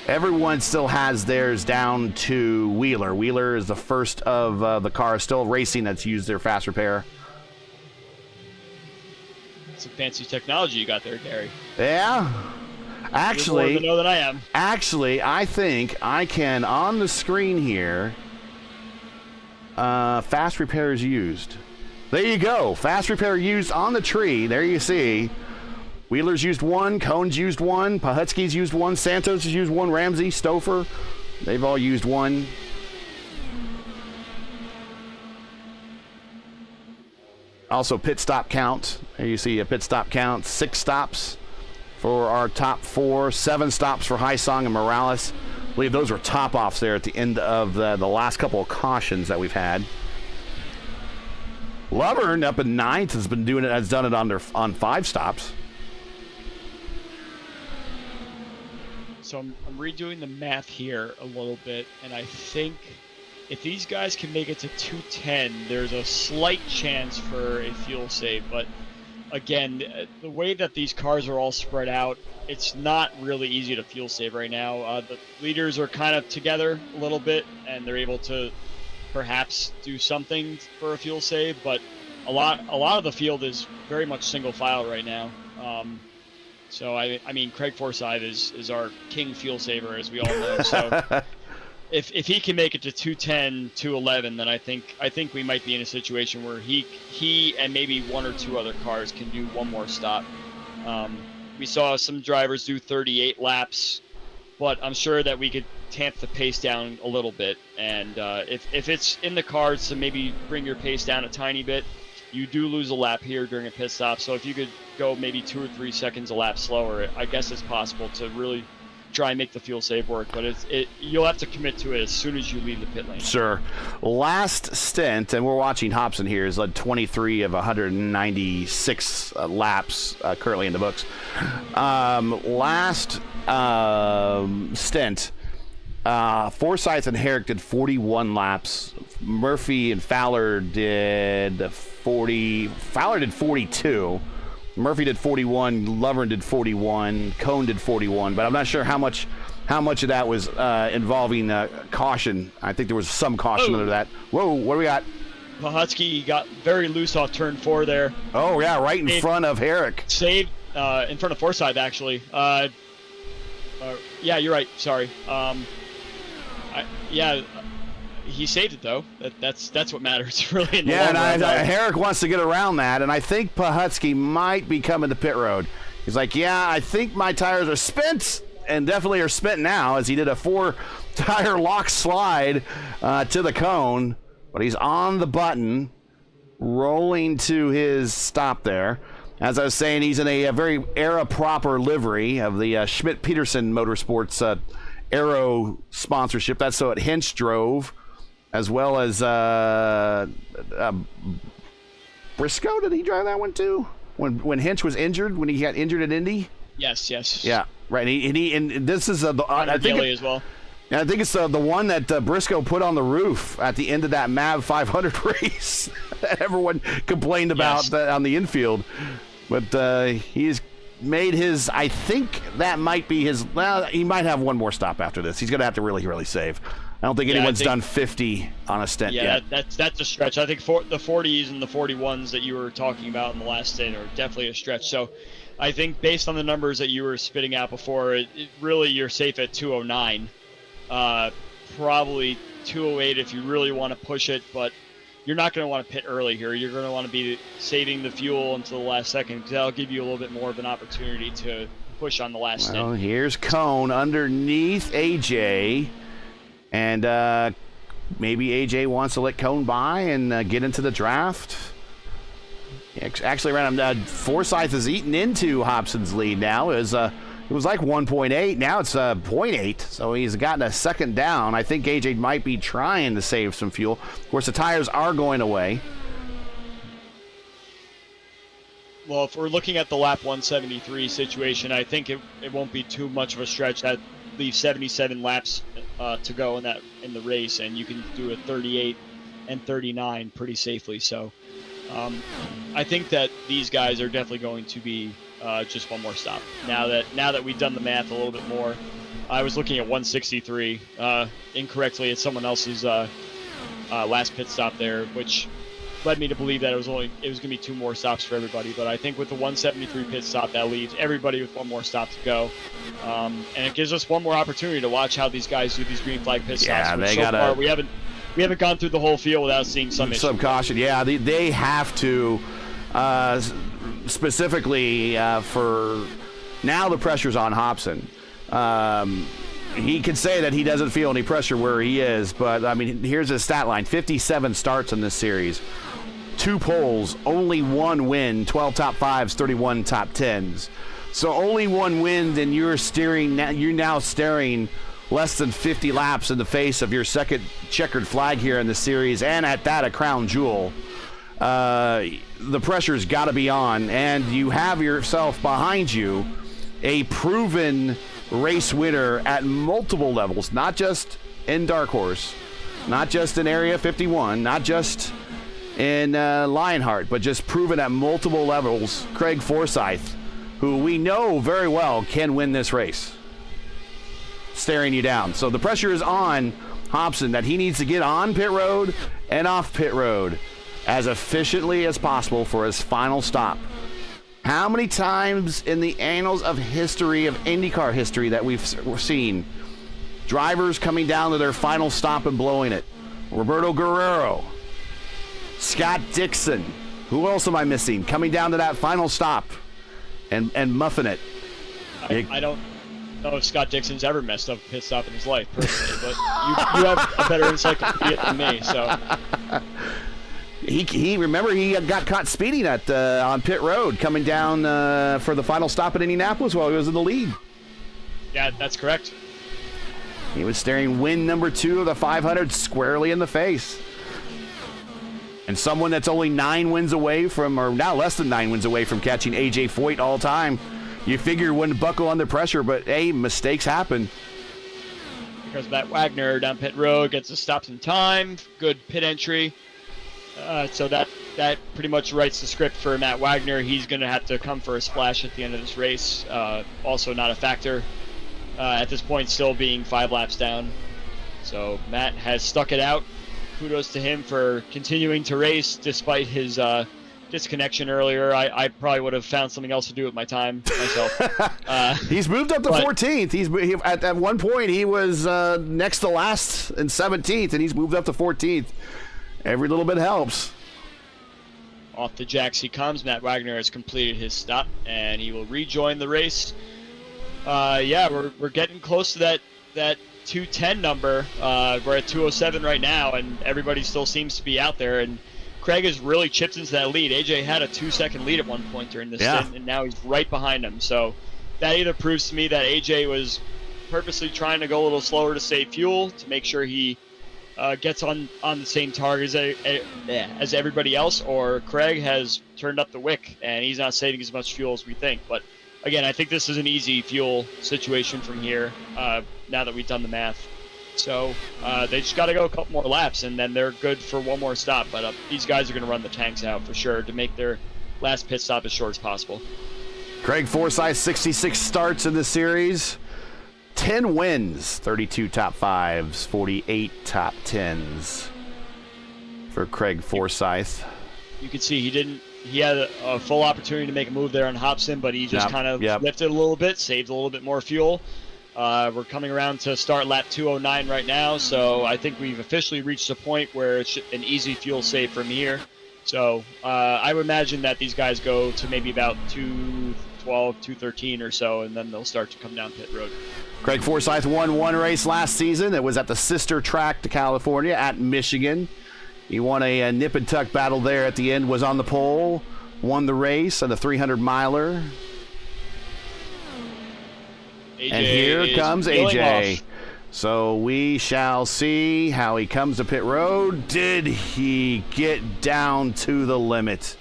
Everyone still has theirs down to Wheeler. Wheeler is the first of the cars still racing that's used their fast repair. Some fancy technology you got there, Gary. Yeah. Actually, you're more know than I am. Actually, I think I can, on the screen here, fast repair is used. There you go. Fast repair used on the tree. There you see. Wheeler's used one, Cohn's used one, Pahutsky's used one, Santos has used one, Ramsey, Stouffer, they've all used one. Also pit stop count. There you see a pit stop count, 6 stops for our top 4. 7 stops for Haisong and Morales. I believe those were top-offs there at the end of the last couple of cautions that we've had. Lovern up in 9th has done it on 5 stops. So I'm redoing the math here a little bit, and I think if these guys can make it to 210, there's a slight chance for a fuel save. But again, the way that these cars are all spread out, it's not really easy to fuel save right now. The leaders are kind of together a little bit, and they're able to perhaps do something for a fuel save. But a lot of the field is very much single file right now. So I mean, Craig Forsyth is our king fuel saver, as we all know. So if he can make it to 210, 211, then I think we might be in a situation where he and maybe 1 or 2 other cars can do one more stop. We saw some drivers do 38 laps, but I'm sure that we could tamp the pace down a little bit. And if it's in the cards to maybe bring your pace down a tiny bit, you do lose a lap here during a pit stop. So if you could go maybe 2 or 3 seconds a lap slower, I guess it's possible to really try and make the fuel save work. But you'll have to commit to it as soon as you leave the pit lane. Sure. Last stint, and we're watching Hobson here, is led 23 of 196 laps currently in the books. Last stint, Forsyth and Herrick did 41 laps. Murphy and Fowler did 40. Fowler did 42. Murphy did 41. Lovern did 41. Cohn did 41. But I'm not sure how much of that was involving caution. I think there was some caution under that. Whoa, what do we got? Pahutsky got very loose off turn 4 there. Oh, yeah, right in front of Herrick. Saved in front of Forsyth, actually. Yeah, you're right. Sorry. He saved it, though. That's what matters, really. In the long run. Herrick wants to get around that, and I think Pahutsky might be coming to pit road. He's like, yeah, I think my tires are spent, and definitely are spent now, as he did a 4-tire lock slide to the cone. But he's on the button, rolling to his stop there. As I was saying, he's in a very era-proper livery of the Schmidt-Peterson Motorsports Aero sponsorship. That's so at Hinch drove, as well as Briscoe. Did he drive that one too? When Hinch was injured, when he got injured at Indy? Yes. Yeah, right. And this is I think as well. I think it's the one that Briscoe put on the roof at the end of that MAV 500 race. Everyone complained about on the infield, but he's made his. I think that might be his. Well, he might have one more stop after this. He's going to have to really, really save. I don't think anyone's done 50 on a stint yet. Yeah, that's a stretch. I think the 40s and the 41s that you were talking about in the last stint are definitely a stretch. So I think based on the numbers that you were spitting out before, really you're safe at 209. Probably 208 if you really want to push it, but you're not going to want to pit early here. You're going to want to be saving the fuel until the last second, because that'll give you a little bit more of an opportunity to push on the last stint. Here's Cohn underneath AJ. And maybe AJ wants to let Cohn by and get into the draft. Actually, Forsyth is eating into Hobson's lead now. It was like 1.8. Now it's 0.8. So he's gotten a second down. I think AJ might be trying to save some fuel. Of course, the tires are going away. Well, if we're looking at the lap 173 situation, I think it won't be too much of a stretch. That leaves 77 laps to go in the race, and you can do a 38 and 39 pretty safely. So I think that these guys are definitely going to be just one more stop. Now that we've done the math a little bit more, I was looking at 163 incorrectly at someone else's last pit stop there, which led me to believe that it was going to be 2 more stops for everybody. But I think with the 173 pit stop, that leaves everybody with 1 more stop to go, and it gives us one more opportunity to watch how these guys do these green flag pit stops. Yeah, they far, we haven't gone through the whole field without seeing some caution. Yeah, they have to specifically for now. The pressure's on Hobson. He can say that he doesn't feel any pressure where he is, but I mean, here's his stat line: 57 starts in this series. 2 poles, only 1 win, 12 top 5s, 31 top 10s. So only one win, and you're now staring less than 50 laps in the face of your second checkered flag here in the series, and at that, a crown jewel. The pressure's got to be on, and you have yourself behind you a proven race winner at multiple levels, not just in Dark Horse, not just in Area 51, not just in Lionheart, but just proven at multiple levels. Craig Forsyth, who we know very well can win this race, staring you down. So the pressure is on Hobson that he needs to get on pit road and off pit road as efficiently as possible for his final stop. How many times in the annals of history, of IndyCar history, that we've seen drivers coming down to their final stop and blowing it? Roberto Guerrero, Scott Dixon, who else am I missing? Coming down to that final stop and muffing it. I don't know if Scott Dixon's ever messed up a pit stop in his life, personally, but you have a better encyclopedia than me, so. He got caught speeding on pit road coming down for the final stop at Indianapolis while he was in the lead. Yeah, that's correct. He was staring win number 2 of the 500 squarely in the face. And someone that's only 9 wins away from, or now less than 9 wins away from catching AJ Foyt all time. You figure wouldn't buckle under pressure, but hey, mistakes happen. Because Matt Wagner down pit road gets the stops in time, good pit entry. So that pretty much writes the script for Matt Wagner. He's going to have to come for a splash at the end of this race. Also not a factor at this point, still being 5 laps down. So Matt has stuck it out. Kudos to him for continuing to race despite his disconnection earlier. I probably would have found something else to do with my time myself. He's moved up to 14th. At one point he was next to last and 17th, and he's moved up to 14th. Every little bit helps. Off the jacks he comes. Matt Wagner has completed his stop, and he will rejoin the race. Yeah, we're getting close to that 210 number. We're at 207 right now, and everybody still seems to be out there. And Craig has really chipped into that lead. AJ had a 2-second lead at one point during this stint, and now he's right behind him. So that either proves to me that AJ was purposely trying to go a little slower to save fuel, to make sure he gets on the same target as everybody else, or Craig has turned up the wick and he's not saving as much fuel as we think. But again, I think this is an easy fuel situation from here now that we've done the math. So they just got to go a couple more laps and then they're good for one more stop. But these guys are going to run the tanks out for sure to make their last pit stop as short as possible. Craig Forsyth, 66 starts in the series. 10 wins, 32 top 5s, 48 top 10s for Craig Forsyth. You can see he had a full opportunity to make a move there on Hobson, but he just kind of lifted a little bit, saved a little bit more fuel. We're coming around to start lap 209 right now, so I think we've officially reached a point where it's an easy fuel save from here. So I would imagine that these guys go to maybe about 212, 213 or so, and then they'll start to come down pit road. Craig Forsyth won one race last season. It was at the sister track to California at Michigan. He won a nip and tuck battle there at the end, was on the pole, won the race on the 300-miler. And here comes AJ. So we shall see how he comes to pit road. Did he get down to the limit?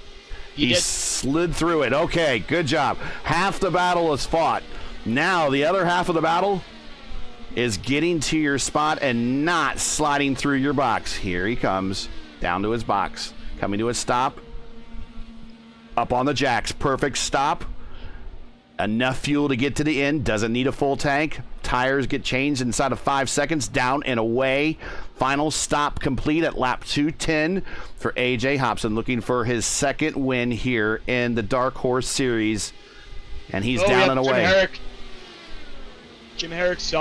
He slid through it. Okay, good job. Half the battle is fought. Now the other half of the battle is getting to your spot and not sliding through your box. Here he comes, down to his box, coming to a stop. Up on the jacks, perfect stop. Enough fuel to get to the end, doesn't need a full tank. Tires get changed inside of 5 seconds, down and away. Final stop complete at lap 210 for AJ Hobson, looking for his second win here in the Dark Horse Series. And he's down and away. Jim Herrick's,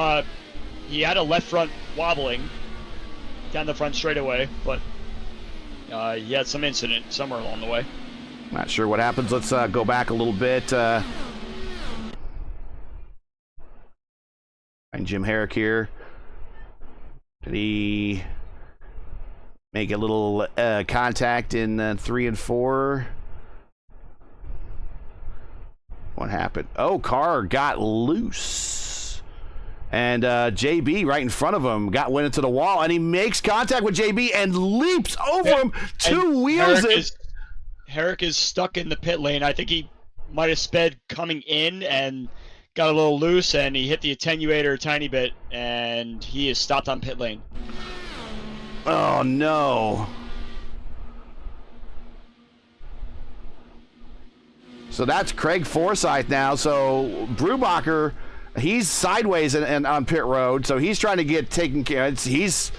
he had a left front wobbling down the front straightaway, but he had some incident somewhere along the way. Not sure what happens. Let's go back a little bit. And Jim Herrick here. Did he make a little contact in 3 and 4? What happened? Oh, car got loose. And JB right in front of him went into the wall, and he makes contact with JB and leaps over him. Two wheels it. Herrick is stuck in the pit lane. I think he might have sped coming in and got a little loose, and he hit the attenuator a tiny bit, and he is stopped on pit lane. Oh, no. So that's Craig Forsyth now. So Brubacher, he's sideways and on pit road, so he's trying to get taken care of. He's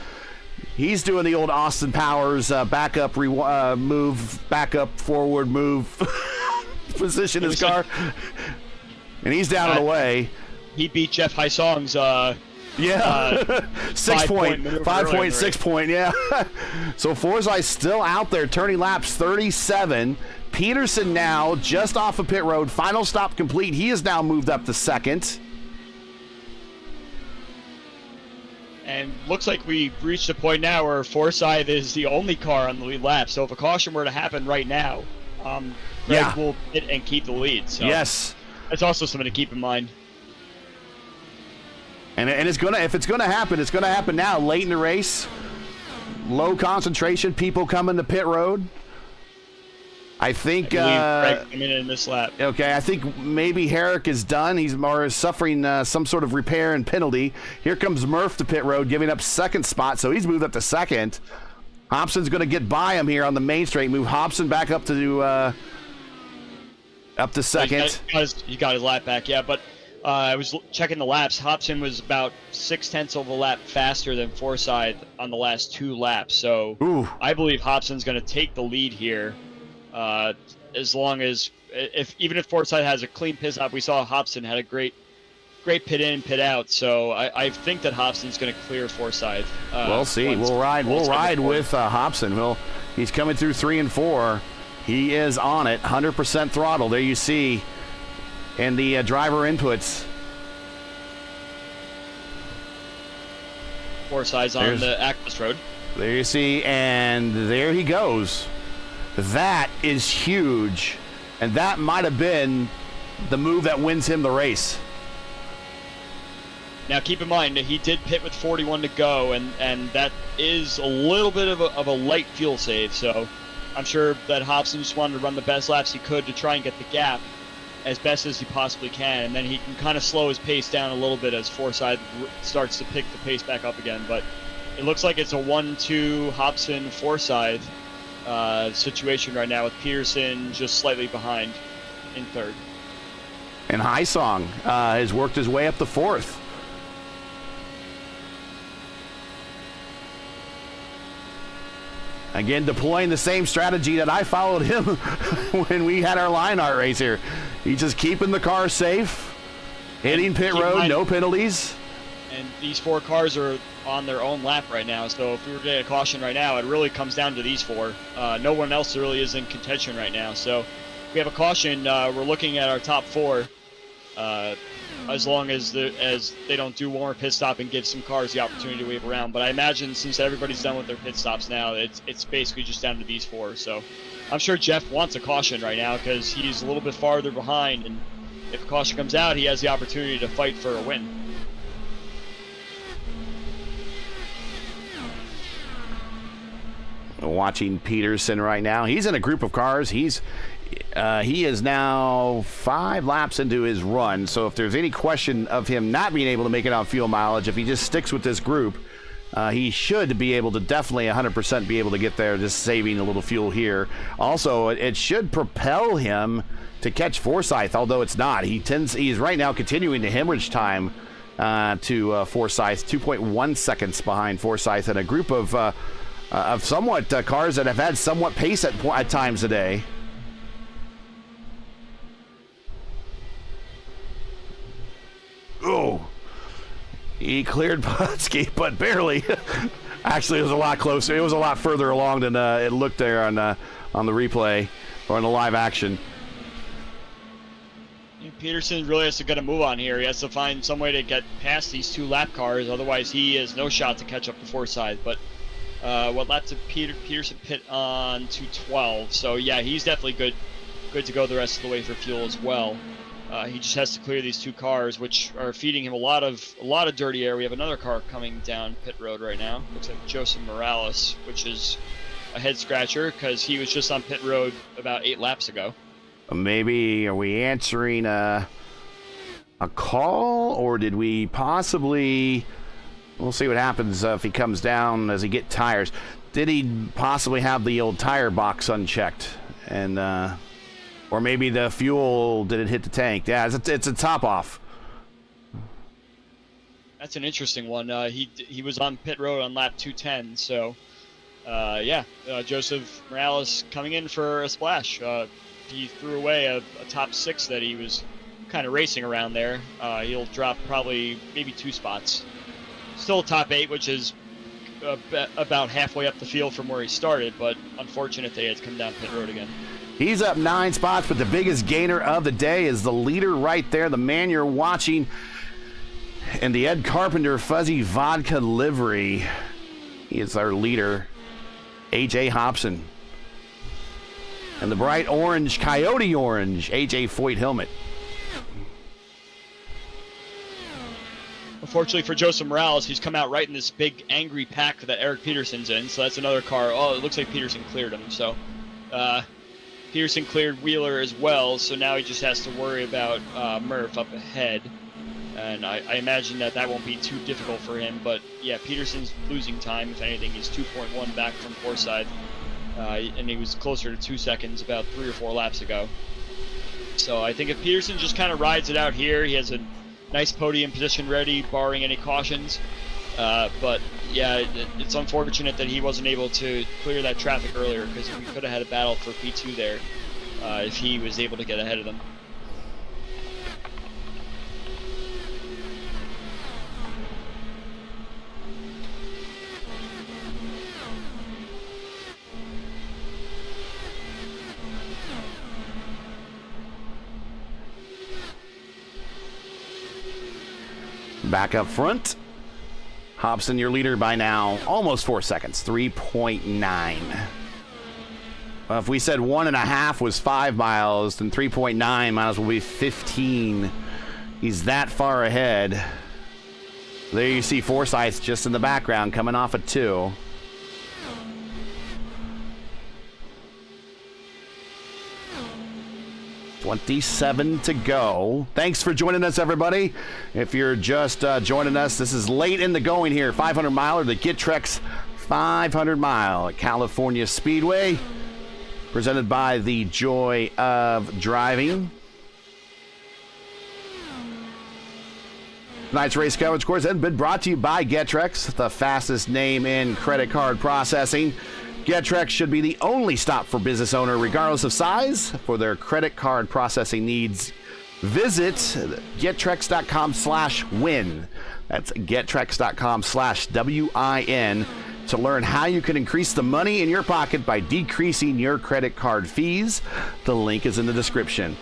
doing the old Austin Powers backup move, backup forward move, position his car, and he's down and away. He beat Jeff Hysong's 5.6 point, yeah. So Forsyth still out there turning laps 37. Peterson now just off of pit road, final stop complete. He has now moved up to second. And looks like we reached a point now where Forsyth is the only car on the lead lap. So if a caution were to happen right now, Greg will hit and keep the lead. So yes, that's also something to keep in mind. And it's gonna, if it's gonna happen, it's gonna happen now, late in the race. Low concentration, people coming to pit road. I think Greg coming in this lap. Okay, I think maybe Herrick is done. He's more suffering some sort of repair and penalty. Here comes Murph to pit road, giving up second spot, so he's moved up to second. Hobson's going to get by him here on the main straight. Move Hobson back up to second. He got his lap back, yeah. But I was checking the laps. Hobson was about 0.6 of a lap faster than Forsyth on the last 2 laps. So I believe Hobson's going to take the lead here. As long as even if Forsyth has a clean pit stop, we saw Hobson had a great pit in, pit out. So I think that Hobson's going to clear Forsyth. We'll see. We'll ride with Hobson. He's coming through 3 and 4. He is on it, 100% throttle. There you see, in the driver inputs. Forsyth's on the Ackless Road. There you see, and there he goes. That is huge, and that might have been the move that wins him the race. Now keep in mind that he did pit with 41 to go, and that is a little bit of a light fuel save, so I'm sure that Hobson just wanted to run the best laps he could to try and get the gap as best as he possibly can, and then he can kind of slow his pace down a little bit as Forsyth starts to pick the pace back up again. But it looks like it's a 1-2 Hobson-Forsyth situation right now, with Peterson just slightly behind in third. And Hysong has worked his way up to fourth. Again, deploying the same strategy that I followed him when we had our line art race here. He's just keeping the car safe, hitting pit road, no penalties. And these 4 cars are on their own lap right now, so if we were getting a caution right now, it really comes down to these 4. No one else really is in contention right now. So if we have a caution, we're looking at our top 4, as long as they don't do one more pit stop and give some cars the opportunity to wave around. But I imagine since everybody's done with their pit stops now, it's basically just down to these 4. So I'm sure Jeff wants a caution right now because he's a little bit farther behind, and if a caution comes out, he has the opportunity to fight for a win. Watching Peterson right now. He's in a group of cars. He is now 5 laps into his run. So if there's any question of him not being able to make it on fuel mileage, if he just sticks with this group, he should be able to definitely 100% be able to get there, just saving a little fuel here. Also, it should propel him to catch Forsyth, although it's not. He's right now continuing to hemorrhage time to Forsyth, 2.1 seconds behind Forsyth, and a group of somewhat cars that have had somewhat pace at times today. Oh, he cleared Butsky, but barely. Actually, it was a lot closer. It was a lot further along than it looked there on the replay or on the live action. Peterson really has to get a move on here. He has to find some way to get past these 2 lap cars. Otherwise, he has no shot to catch up to Forsyth. But what lap did Peterson pit on? 212. So yeah, he's definitely good to go the rest of the way for fuel as well. He just has to clear these 2 cars, which are feeding him a lot of dirty air. We have another car coming down pit road right now. Looks like Joseph Morales, which is a head scratcher because he was just on pit road about 8 laps ago. Maybe are we answering a call, or did we possibly? We'll see what happens if he comes down as he get tires. Did he possibly have the old tire box unchecked, and or maybe the fuel didn't hit the tank? Yeah, it's a top off. That's an interesting one. He was on pit road on lap 210, so Joseph Morales coming in for a splash. He threw away a top 6 that he was kind of racing around there. He'll drop probably maybe 2 spots. Still top 8, which is about halfway up the field from where he started, but unfortunate they had to come down pit road again. He's up 9 spots, but the biggest gainer of the day is the leader right there, the man you're watching in the Ed Carpenter Fuzzy Vodka livery. He is our leader, A.J. Hobson. And the bright orange, coyote orange, A.J. Foyt helmet. Unfortunately for Joseph Morales, he's come out right in this big angry pack that Eric Peterson's in, so that's another car. Oh, it looks like Peterson cleared him, so Peterson cleared Wheeler as well, so now he just has to worry about Murph up ahead, and I imagine that won't be too difficult for him, but yeah, Peterson's losing time. If anything, he's 2.1 back from Forsyth, and he was closer to 2 seconds about 3 or 4 laps ago. So I think if Peterson just kind of rides it out here, he has a nice podium position ready, barring any cautions. But yeah, it's unfortunate that he wasn't able to clear that traffic earlier, because we could have had a battle for P2 there if he was able to get ahead of them. Back up front, Hobson, your leader by now, almost 4 seconds, 3.9. If we said 1.5 was 5 miles, then 3.9 miles will be 15. He's that far ahead. There you see Forsyth just in the background coming off a 2. $27 to go. Thanks for joining us, everybody. If you're just joining us, this is late in the going here. 500 miler, the GETTRX 500 mile at California Speedway, presented by the Joy of Driving. Tonight's race coverage, of course, has been brought to you by GETTRX, the fastest name in credit card processing. GETTRX should be the only stop for business owner, regardless of size, for their credit card processing needs. Visit GETTRX.com/win. That's GETTRX.com/WIN to learn how you can increase the money in your pocket by decreasing your credit card fees. The link is in the description.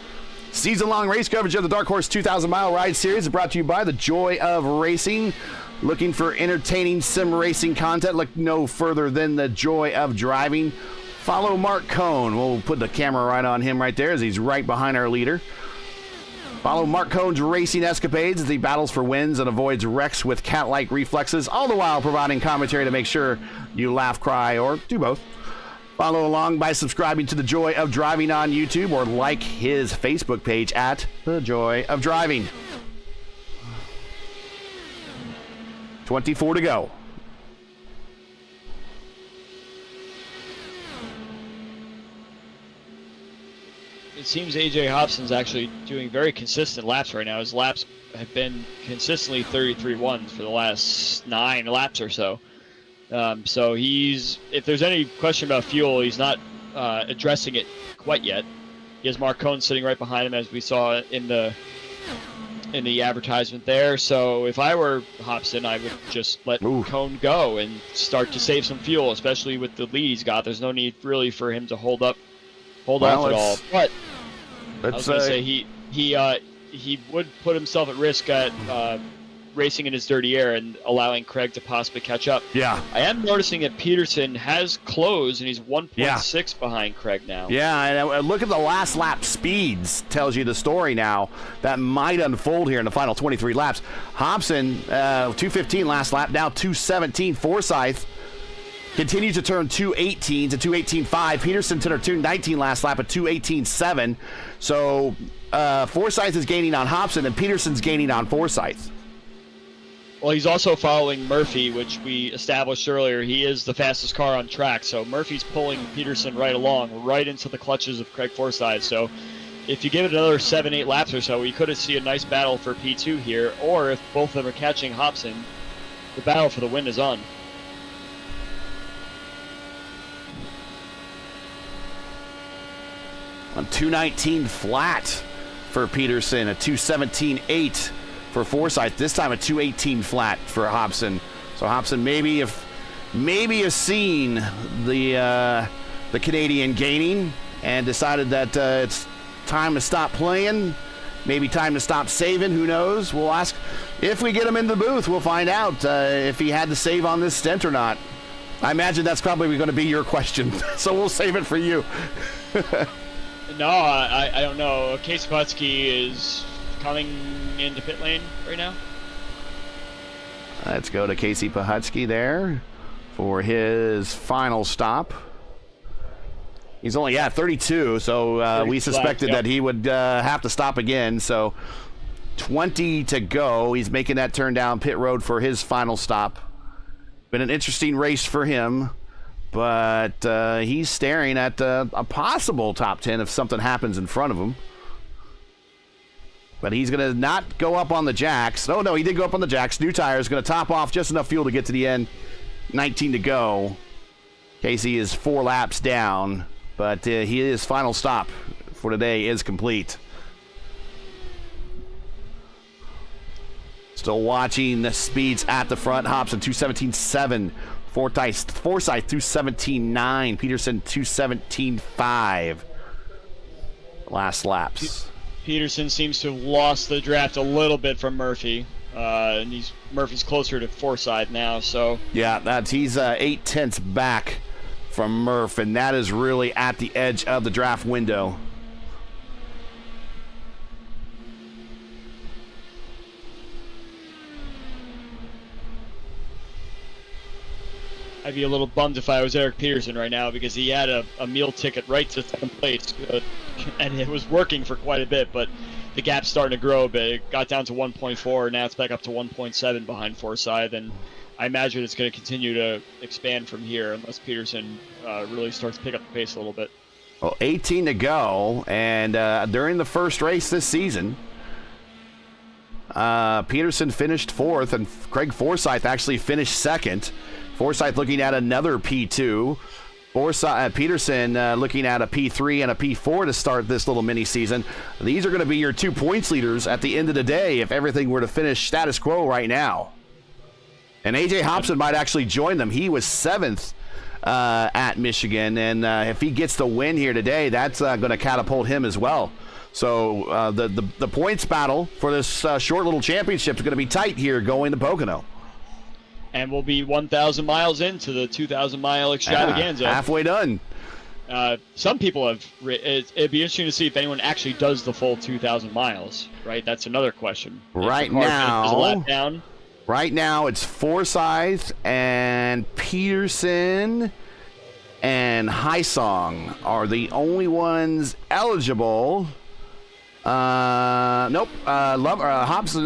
Season-long race coverage of the Dark Horse 2,000 Mile Ride Series is brought to you by the Joy of Racing. Looking for entertaining sim racing content? Look no further than the Joy of Driving. Follow Mark Cohn. We'll put the camera right on him right there as he's right behind our leader. Follow Mark Cohn's racing escapades as he battles for wins and avoids wrecks with cat-like reflexes, all the while providing commentary to make sure you laugh, cry, or do both. Follow along by subscribing to the Joy of Driving on YouTube, or like his Facebook page at the Joy of Driving. 24 to go. It seems A.J. Hobson's actually doing very consistent laps right now. His laps have been consistently 33.1 for the last 9 laps or so. So if there's any question about fuel, he's not addressing it quite yet. He has Mark Cohn sitting right behind him, as we saw in the advertisement there. So if I were Hobson, I would just let Cohn go and start to save some fuel, especially with the lead he's got. There's no need really for him to hold off at all. But I was going to say he would put himself at risk at racing in his dirty air and allowing Craig to possibly catch up. Yeah. I am noticing that Peterson has closed, and he's 1.6 behind Craig now. Yeah, and look at the last lap speeds. Tells you the story now that might unfold here in the final 23 laps. Hobson, 2:15 last lap, now 2:17. Forsyth continues to turn 2:18 to 2:18.5. Peterson turned 2:19 last lap at 2:18.7. So Forsyth is gaining on Hobson, and Peterson's gaining on Forsyth. Well, he's also following Murphy, which we established earlier. He is the fastest car on track, so Murphy's pulling Peterson right along, right into the clutches of Craig Forsyth. So if you give it another 7-8 laps or so, we could see a nice battle for P2 here, or if both of them are catching Hobson, the battle for the win is on. On 2:19 flat for Peterson, a 2:17.8 for Forsyth. This time a 2:18 flat for Hobson. So Hobson maybe has seen the Canadian gaining and decided that it's time to stop playing. Maybe time to stop saving. Who knows? We'll ask if we get him in the booth. We'll find out if he had to save on this stint or not. I imagine that's probably going to be your question, so we'll save it for you. No, I don't know. Casey Putsky is coming into pit lane right now. Let's go to Casey Pahutsky there for his final stop. He's only at 32, so we suspected that he would have to stop again. So 20 to go. He's making that turn down pit road for his final stop. Been an interesting race for him, but he's staring at a possible top 10 if something happens in front of him. But he's going to not go up on the jacks. Oh, no, he did go up on the jacks. New tires, going to top off just enough fuel to get to the end. 19 to go. Casey is 4 laps down, but his final stop for today is complete. Still watching the speeds at the front. Hobson 2:17.7. Forsyth 2:17.9. Peterson 2:17.5. Last laps. Peterson seems to have lost the draft a little bit from Murphy, and Murphy's closer to Forsyth now. So yeah, he's 0.8 back from Murph, and that is really at the edge of the draft window. I'd be a little bummed if I was Eric Peterson right now, because he had a meal ticket right to second place, and it was working for quite a bit, but the gap's starting to grow a bit. It got down to 1.4, now it's back up to 1.7 behind Forsyth, and I imagine it's going to continue to expand from here unless Peterson really starts to pick up the pace a little bit. Well, 18 to go, and during the first race this season, Peterson finished 4th, and Craig Forsyth actually finished 2nd. Forsyth looking at another P2. Peterson looking at a P3 and a P4 to start this little mini season. These are going to be your 2 points leaders at the end of the day if everything were to finish status quo right now. And A.J. Hobson might actually join them. He was 7th at Michigan, and if he gets the win here today, that's going to catapult him as well. So the points battle for this short little championship is going to be tight here going to Pocono. And we'll be 1,000 miles into the 2,000-mile extravaganza. Halfway done. Some people have. It'd be interesting to see if anyone actually does the full 2,000 miles. Right, that's another question. Right now, it's Forsyth and Peterson and Hysong are the only ones eligible. Hobson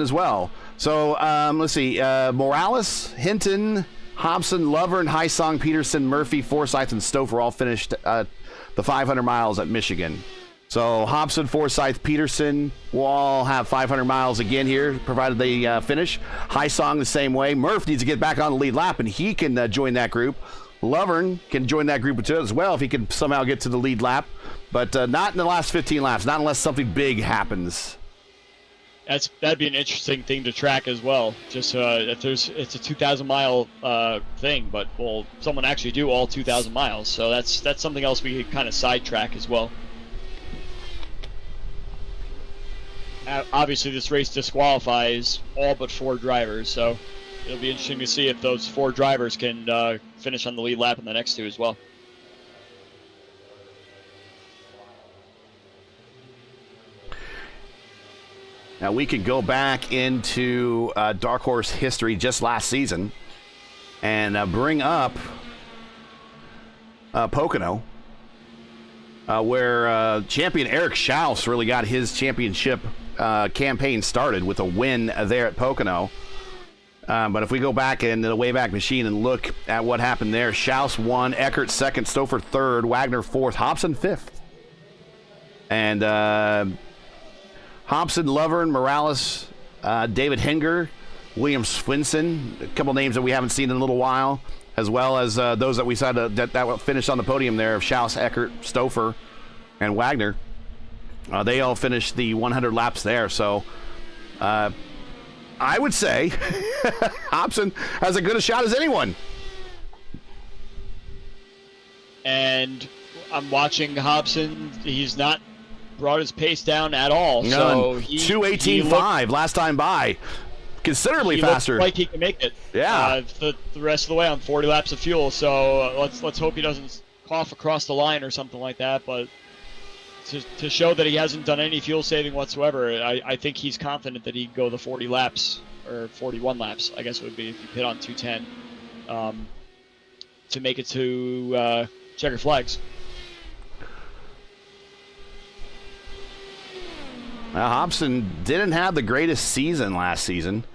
as well. So let's see. Morales, Hinton, Hobson, Lovern, Hysong, Peterson, Murphy, Forsyth, and Stouffer all finished the 500 miles at Michigan. So Hobson, Forsyth, Peterson will all have 500 miles again here, provided they finish. Hysong the same way. Murph needs to get back on the lead lap, and he can join that group. Lovern can join that group as well if he can somehow get to the lead lap, but not in the last 15 laps, not unless something big happens. That'd be an interesting thing to track as well. Just if it's a 2,000-mile thing, but will someone actually do all 2,000 miles? So that's something else we could kind of sidetrack as well. obviously this race disqualifies all but 4 drivers, so it'll be interesting to see if those 4 drivers can finish on the lead lap in the next 2 as well. Now we could go back into Dark Horse history just last season and bring up Pocono, where champion Eric Schaus really got his championship campaign started with a win there at Pocono. But if we go back into the Wayback Machine and look at what happened there, Schaus won, Eckert second, Stouffer third, Wagner fourth, Hobson fifth. And Hobson, Lovern, Morales, David Hinger, William Swinson, a couple names that we haven't seen in a little while, as well as those that we saw that finished on the podium there of Schaus, Eckert, Stouffer, and Wagner. They all finished the 100 laps there. So I would say Hobson has as good a shot as anyone. And I'm watching Hobson. He's not brought his pace down at all. None. So 2:18.5 last time by. Considerably faster. Looks like he can make it. Yeah. The rest of the way on 40 laps of fuel. So let's hope he doesn't cough across the line or something like that. But to show that he hasn't done any fuel saving whatsoever, I think he's confident that he'd go the 40 laps, or 41 laps, I guess it would be if you hit on 210, to make it to checker flags. Hobson didn't have the greatest season last season.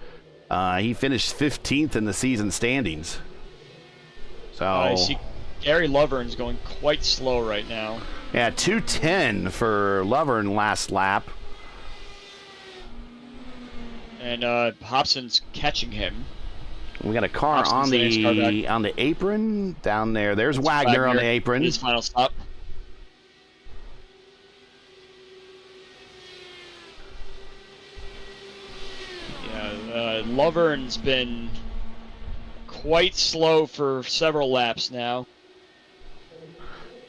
He finished 15th in the season standings. So I see Gary Lovern's going quite slow right now. Yeah, 2:10 for Lovern last lap. And Hobson's catching him. We got a car on the apron down there. There's Wagner on the apron. His final stop. Lovern's been quite slow for several laps now.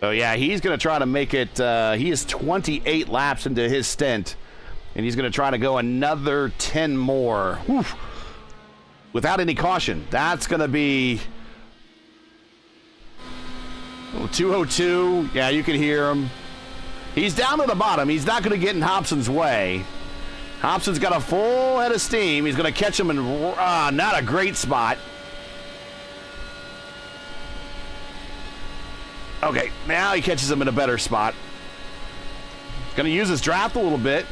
Oh, yeah, he's going to try to make it. He is 28 laps into his stint, and he's going to try to go another 10 more. Whew. Without any caution. That's going to be 202. Yeah, you can hear him. He's down to the bottom. He's not going to get in Hobson's way. Hobson's got a full head of steam. He's going to catch him in not a great spot. Okay, now he catches him in a better spot. Going to use his draft a little bit.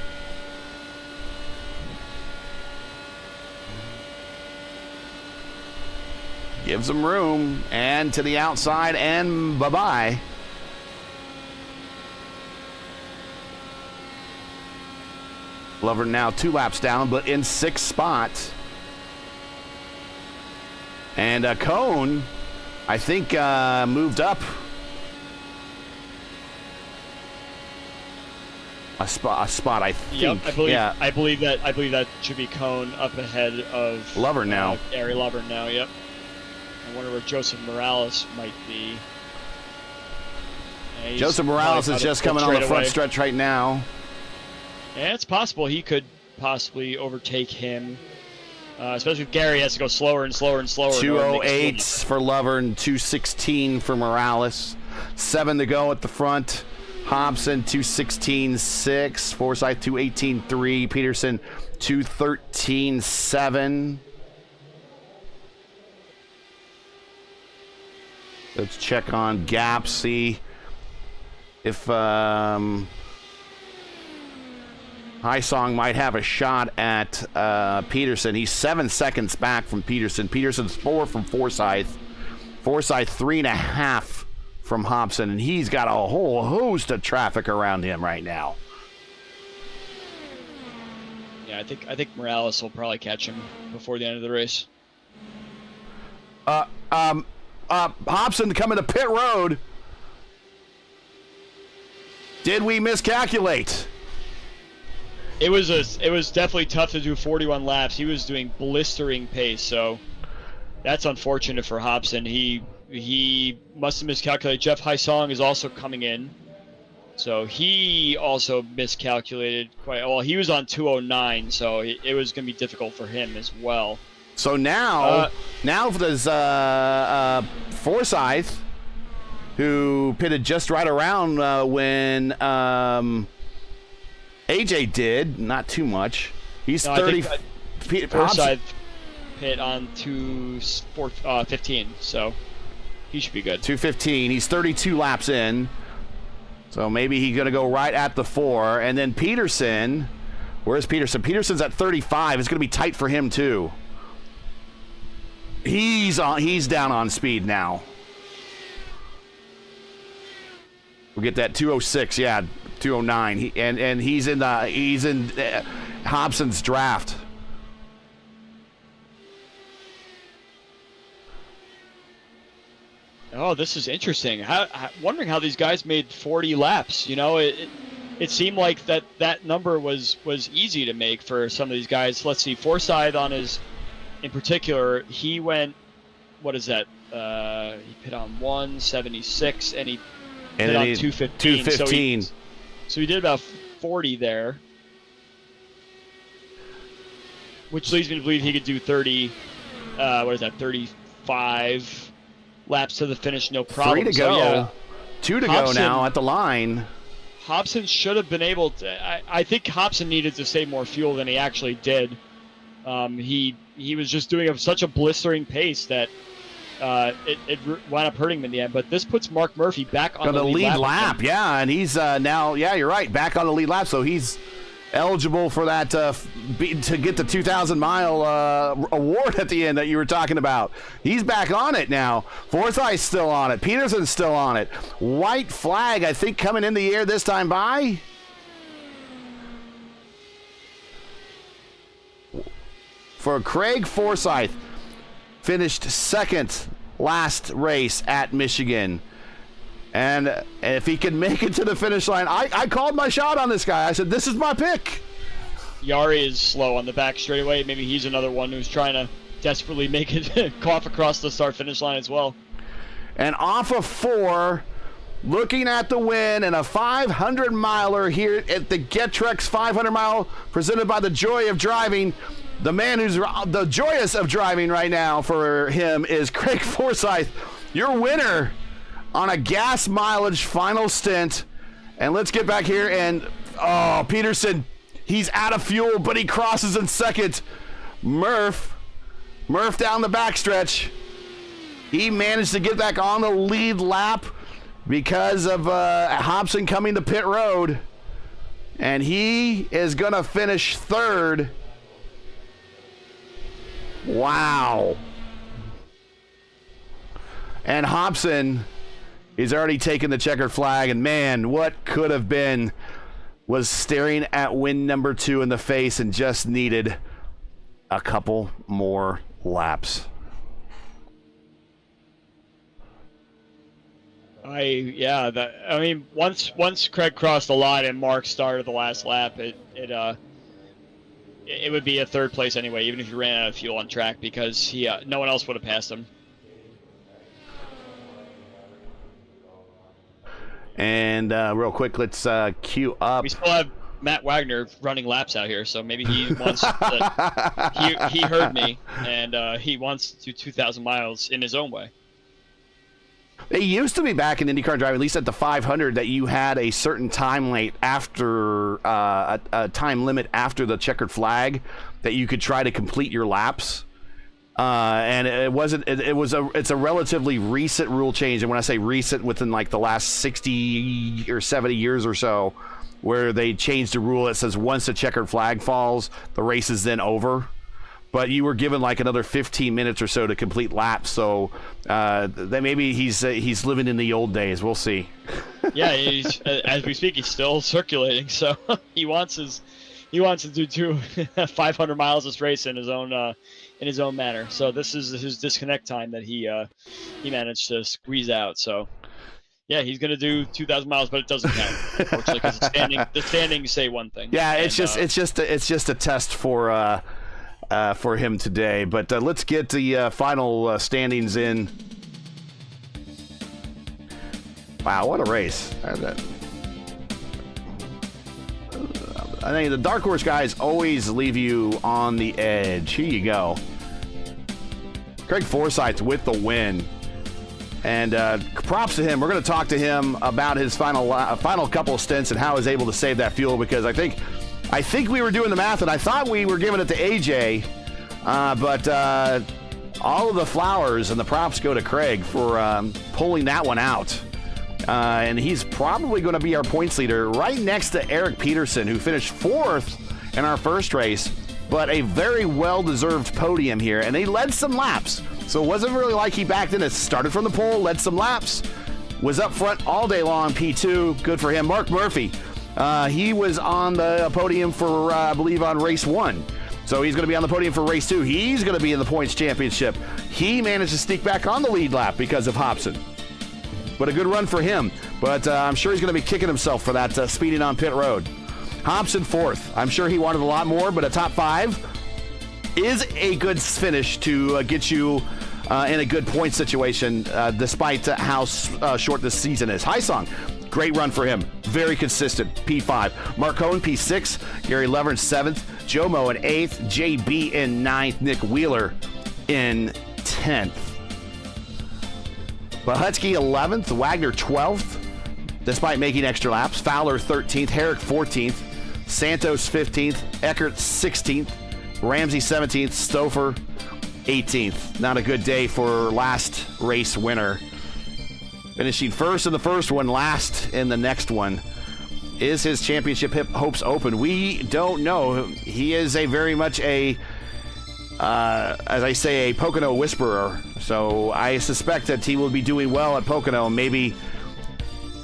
Gives him room, and to the outside, and bye-bye. Lover now 2 laps down, but in 6th spot. And Cone, I think, moved up a spot. I think. Yep, I believe. Yeah. I believe that should be Cone up ahead of Lover now. Gary Lover now. Yep. I wonder where Joseph Morales might be. Yeah, Joseph Morales is just coming on the front stretch right now. Yeah, it's possible he could possibly overtake him. Especially if Gary has to go slower and slower and slower. 2:08 for Lover and 2:16 for Morales. 7 to go at the front. Hobson 2:16.6. Forsyth 2:18.3. Peterson 2:13.7. Let's check on gaps, see if Highsong might have a shot at Peterson. He's 7 seconds back from Peterson. Peterson's 4 from Forsyth. Forsyth 3.5 from Hobson, and he's got a whole host of traffic around him right now. Yeah, I think Morales will probably catch him before the end of the race. Hobson coming to pit road. Did we miscalculate? It was definitely tough to do 41 laps. He was doing blistering pace, so that's unfortunate for Hobson. He must have miscalculated. Jeff Highsong is also coming in, So he also miscalculated quite well. He was on 209, so it was going to be difficult for him as well. So now there's Forsyth, who pitted just right around when AJ did, not too much. He's 30. Forsyth hit on 2:15, so he should be good. 2:15. He's 32 laps in, so maybe he's going to go right at the 4. And then Peterson, where's Peterson? Peterson's at 35. It's going to be tight for him too. He's down on speed now. We'll get that 206, yeah, 209. And he's in Hobson's draft. Oh, this is interesting. Wondering how these guys made 40 laps. You know, it seemed like that number was easy to make for some of these guys. Let's see, Forsyth on his, in particular, he went, what is that? He hit on 176 and he hit on 215. 215. So he did about 40 there, which leads me to believe he could do 30. What is that? 35 laps to the finish, no problem. 3 to go. So, yeah, 2 to go now at the line. Hobson should have been able to. I think Hobson needed to save more fuel than he actually did. He was just doing such a blistering pace that it wound up hurting him in the end. But this puts Mark Murphy back on the lead lap. Yeah, and he's now, yeah, you're right, back on the lead lap. So he's eligible for that to get the 2,000-mile award at the end that you were talking about. He's back on it now. Forsyth's still on it. Peterson's still on it. White flag, I think, coming in the air this time by for Craig Forsyth. Finished second last race at Michigan. And if he can make it to the finish line, I called my shot on this guy. I said, this is my pick. Yari is slow on the back straightaway. Maybe he's another one who's trying to desperately make it cough across the start-finish line as well. And off of 4, looking at the win and a 500-miler here at the GETTRX 500-mile presented by the Joy of Driving. The man who's the joyous of driving right now for him is Craig Forsyth, your winner on a gas mileage final stint. And let's get back here and, Peterson, he's out of fuel, but he crosses in second. Murph down the backstretch. He managed to get back on the lead lap because of Hobson coming to pit road. And he is going to finish third. Wow. And Hobson is already taken the checkered flag, and man, what could have been was staring at win number 2 in the face and just needed a couple more laps. Once Craig crossed the line and Mark started the last lap, it would be a third place anyway, even if he ran out of fuel on track, because no one else would have passed him. And real quick, let's queue up. We still have Matt Wagner running laps out here, so maybe he wants he heard me, and he wants to do 2,000 miles in his own way. It used to be back in IndyCar driving, at least at the 500, that you had a certain time late after a time limit after the checkered flag that you could try to complete your laps. And it's a relatively recent rule change. And when I say recent, within like the last 60 or 70 years or so, where they changed the rule that says once the checkered flag falls, the race is then over. But you were given like another 15 minutes or so to complete laps, so that maybe he's living in the old days. We'll see. Yeah, as we speak, he's still circulating, so he wants to do 500 miles this race in his own manner. So this is his disconnect time that he managed to squeeze out. So yeah, he's going to do 2,000 miles, but it doesn't count, unfortunately, because the standings say one thing. Yeah, it's just a test for him today. But let's get the final standings in. Wow, what a race. I think the dark horse guys always leave you on the edge. Here you go. Craig Forsyth with the win. And props to him. We're going to talk to him about his final couple of stints and how he was able to save that fuel, because I think we were doing the math and I thought we were giving it to AJ, but all of the flowers and the props go to Craig for pulling that one out. And he's probably going to be our points leader right next to Eric Peterson, who finished 4th in our first race, but a very well-deserved podium here. And they led some laps. So it wasn't really like he backed in. It started from the pole, led some laps, was up front all day long, P2. Good for him. Mark Murphy, he was on the podium for, I believe, on race 1. So he's going to be on the podium for race 2. He's going to be in the points championship. He managed to sneak back on the lead lap because of Hobson. But a good run for him. But I'm sure he's going to be kicking himself for that speeding on pit road. Hobson 4th. I'm sure he wanted a lot more, but a top 5 is a good finish to get you in a good point situation, despite how short this season is. Hysong, great run for him. Very consistent. P5. Mark Cohen, P6. Gary Lever in 7th. Jomo in 8th. JB in 9th. Nick Wheeler in 10th. Bahutsky 11th. Wagner 12th, despite making extra laps. Fowler 13th. Herrick 14th. Santos 15th. Eckert 16th. Ramsey 17th. Stouffer 18th. Not a good day for last race winner. Finishing first in the first one, last in the next one. Is his championship hopes open? We don't know. He is very much a, as I say, a Pocono whisperer. So I suspect that he will be doing well at Pocono, maybe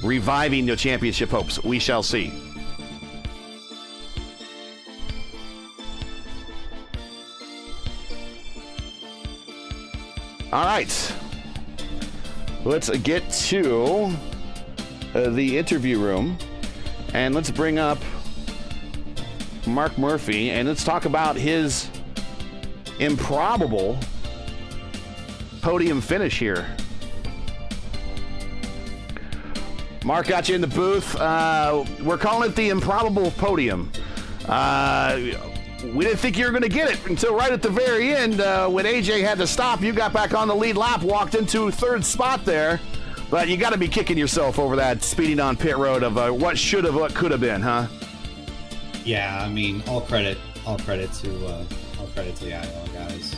reviving the championship hopes. We shall see. All right, let's get to the interview room, and let's bring up Mark Murphy, and let's talk about his improbable podium finish here. Mark, got you in the booth. We're calling it the improbable podium. We didn't think you were going to get it until right at the very end. When AJ had to stop, you got back on the lead lap, walked into 3rd spot there. But you got to be kicking yourself over that speeding on pit road of what should have, what could have been, huh? Yeah, I mean, all credit to the IL guys.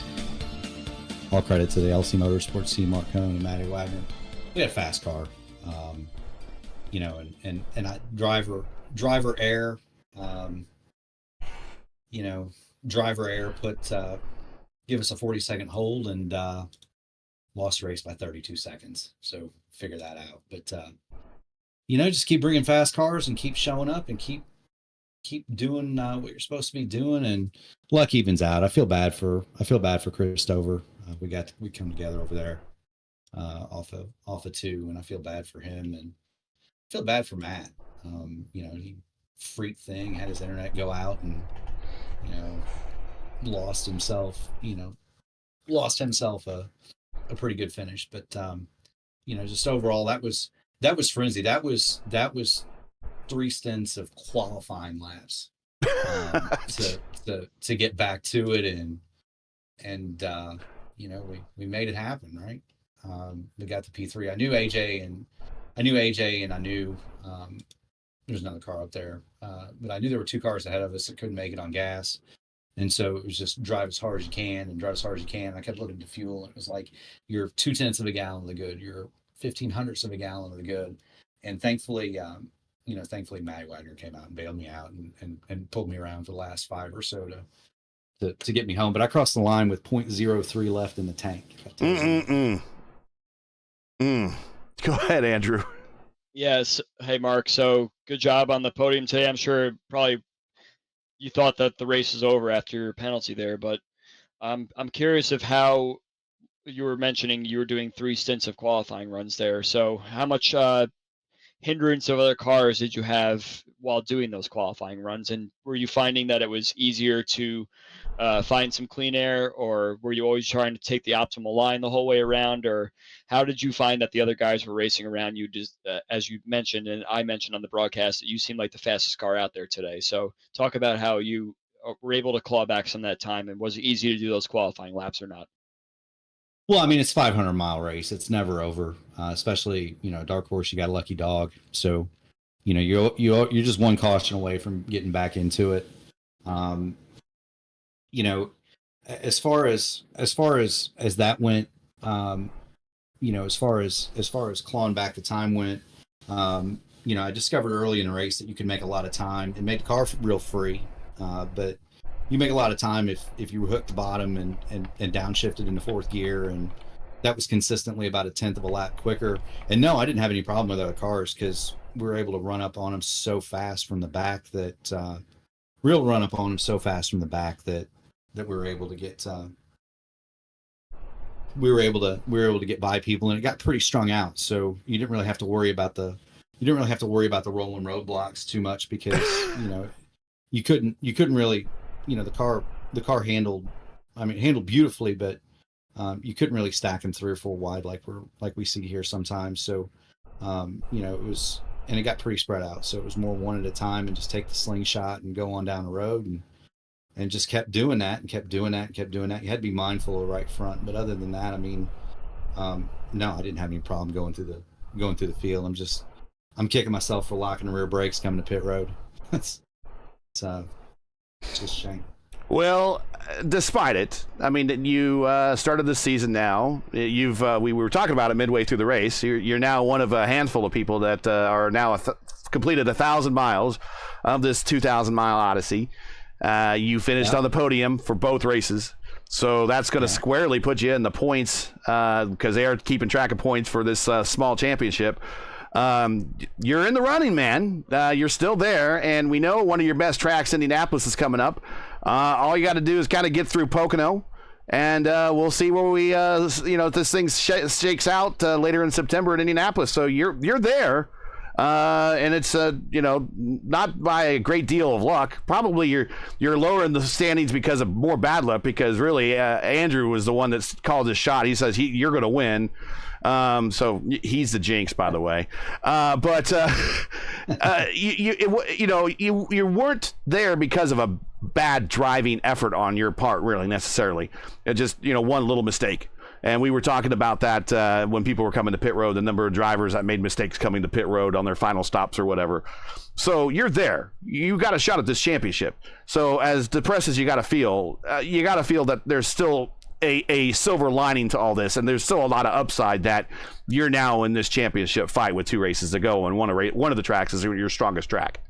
All credit to the LC Motorsports team, Mark Cohn and Matty Wagner. We had a fast car, and driver error. Driver error give us a 40-second hold and lost the race by 32 seconds. So figure that out. But just keep bringing fast cars and keep showing up and keep doing what you're supposed to be doing. And luck evens out. I feel bad for Chris Stover. We come together over there off of 2, and I feel bad for him and I feel bad for Matt. He freak thing, had his internet go out and lost himself a pretty good finish. But just overall that was frenzy. That was 3 stints of qualifying laps to get back to it, and we made it happen, right? We got the P3. I knew AJ and I knew there's another car up there, but I knew there were 2 cars ahead of us that couldn't make it on gas. And so it was just drive as hard as you can. And I kept looking at the fuel. And it was like, you're 0.2 of a gallon of the good. You're 0.15 of a gallon of the good. And thankfully, Matty Wagner came out and bailed me out and pulled me around for the last 5 or so to get me home. But I crossed the line with 0.03 left in the tank. Go ahead, Andrew. Yes. Hey, Mark. So good job on the podium today. I'm sure probably you thought that the race was over after your penalty there, but I'm curious of how you were mentioning you were doing 3 stints of qualifying runs there. So how much hindrance of other cars did you have while doing those qualifying runs? And were you finding that it was easier to find some clean air, or were you always trying to take the optimal line the whole way around? Or how did you find that the other guys were racing around you? Just as you mentioned, and I mentioned on the broadcast, that you seemed like the fastest car out there today. So talk about how you were able to claw back some of that time, and was it easy to do those qualifying laps or not? Well, I mean, it's 500-mile race. It's never over, especially, dark horse, you got a lucky dog. So, you're just one caution away from getting back into it. As far as that went, as far as clawing back the time went, I discovered early in the race that you can make a lot of time and make the car real free. But you make a lot of time if you hooked the bottom and downshifted into fourth gear, and that was consistently about a tenth of a lap quicker. And no, I didn't have any problem with other cars because we were able to run up on them so fast from the back that we were able to get by people, and it got pretty strung out. So you didn't really have to worry about the rolling roadblocks too much because you couldn't really, the car handled beautifully, but you couldn't really stack them 3 or 4 wide like we see here sometimes. So it was, and it got pretty spread out. So it was more one at a time and just take the slingshot and go on down the road, and just kept doing that. You had to be mindful of right front, but other than that, no, I didn't have any problem going through the field. I'm kicking myself for locking the rear brakes coming to pit road. It's just a shame. Well, despite it, you started the season now. We were talking about it midway through the race. You're now one of a handful of people that are now completed 1,000 miles of this 2,000-mile odyssey. You finished on the podium for both races, so that's going to squarely put you in the points because they are keeping track of points for this small championship. You're in the running, man. You're still there, and we know one of your best tracks, Indianapolis, is coming up. All you got to do is kind of get through Pocono, and we'll see where we, if this thing shakes out later in September in Indianapolis. So you're there, and it's not by a great deal of luck. Probably you're lower in the standings because of more bad luck. Because really, Andrew was the one that called his shot. He says you're going to win. So he's the jinx, by the way. You weren't there because of a bad driving effort on your part, really, necessarily. It just, one little mistake. And we were talking about that when people were coming to pit road, the number of drivers that made mistakes coming to pit road on their final stops or whatever. So you're there. You got a shot at this championship. So as depressed as you got to feel that there's still a silver lining to all this, and there's still a lot of upside that you're now in this championship fight with 2 races to go, and one of the tracks is your strongest track.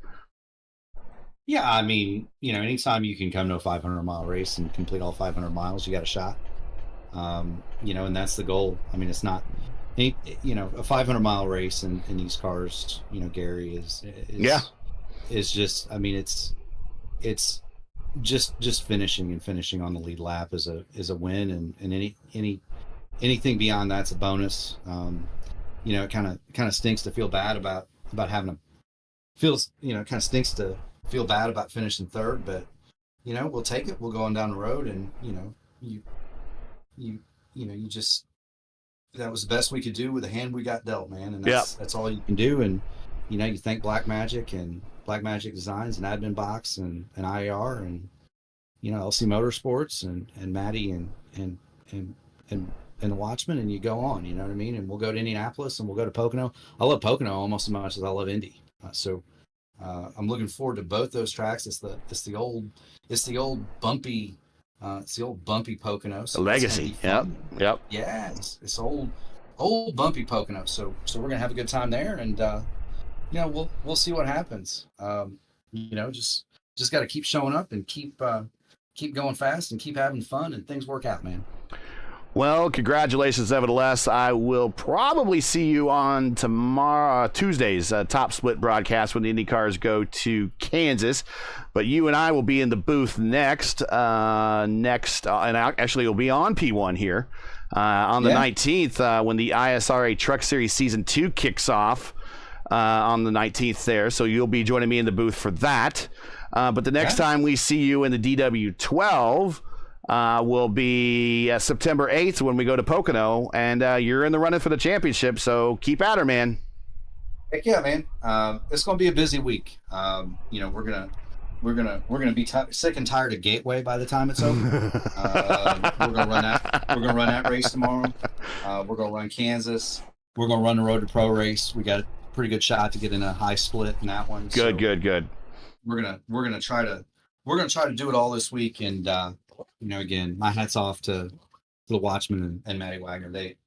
Yeah, anytime you can come to a 500-mile race and complete all 500 miles, you got a shot. And that's the goal. It's not, a 500-mile race in these cars, Gary, is just, it's just finishing on the lead lap is a win, and anything beyond that's a bonus. It kind of stinks to feel bad about having kind of stinks to feel bad about finishing third, but we'll take it. We'll go on down the road, and you just, that was the best we could do with the hand we got dealt, man, and that's all you can do. And you thank Black Magic Designs and Admin Box and IAR and LC Motorsports and Maddie and the Watchman, and you go on, you know what I mean? And we'll go to Indianapolis and we'll go to Pocono. I love Pocono almost as much as I love Indy. So I'm looking forward to both those tracks. It's the old bumpy Pocono. So legacy. Yep. Yeah, it's old bumpy Pocono. So we're gonna have a good time there, and we'll see what happens. Just got to keep showing up and keep going fast and keep having fun, and things work out, man. Well, congratulations, nevertheless. I will probably see you on Tuesday's Top Split broadcast when the IndyCars go to Kansas. But you and I will be in the booth next, and actually we'll be on P1 here on the 19th when the ISRA Truck Series Season 2 kicks off. on the 19th there. So you'll be joining me in the booth for that. But the next time we see you in the DW12 will be September 8th when we go to Pocono, and you're in the running for the championship. So keep at her, man. Heck yeah, man. It's going to be a busy week. We're gonna be sick and tired of Gateway by the time it's over. We're gonna run that race tomorrow. We're gonna run Kansas. We're gonna run the Road to Pro race. We got a pretty good shot to get in a high split in that one. Good. We're gonna try to do it all this week. And again, my hats off to the Watchman and Matty Wagner. They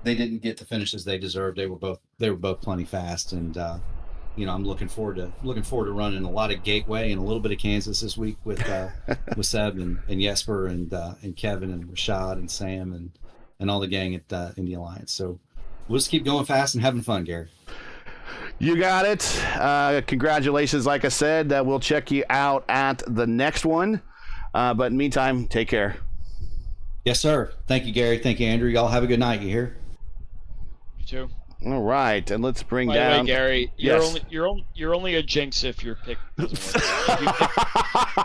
didn't get the finishes they deserved. They were both plenty fast, and I'm looking forward to running a lot of Gateway and a little bit of Kansas this week with Seb and Jesper and Kevin and Rashad and Sam and all the gang at Indy Alliance. So we'll just keep going fast and having fun, Gary. You got it. Congratulations. Like I said, we'll check you out at the next one. But in the meantime, take care. Yes, sir. Thank you, Gary. Thank you, Andrew. Y'all have a good night. You hear? You too. All right, and let's bring By down. the way, Gary, Yes. you're only a jinx if your pick doesn't work.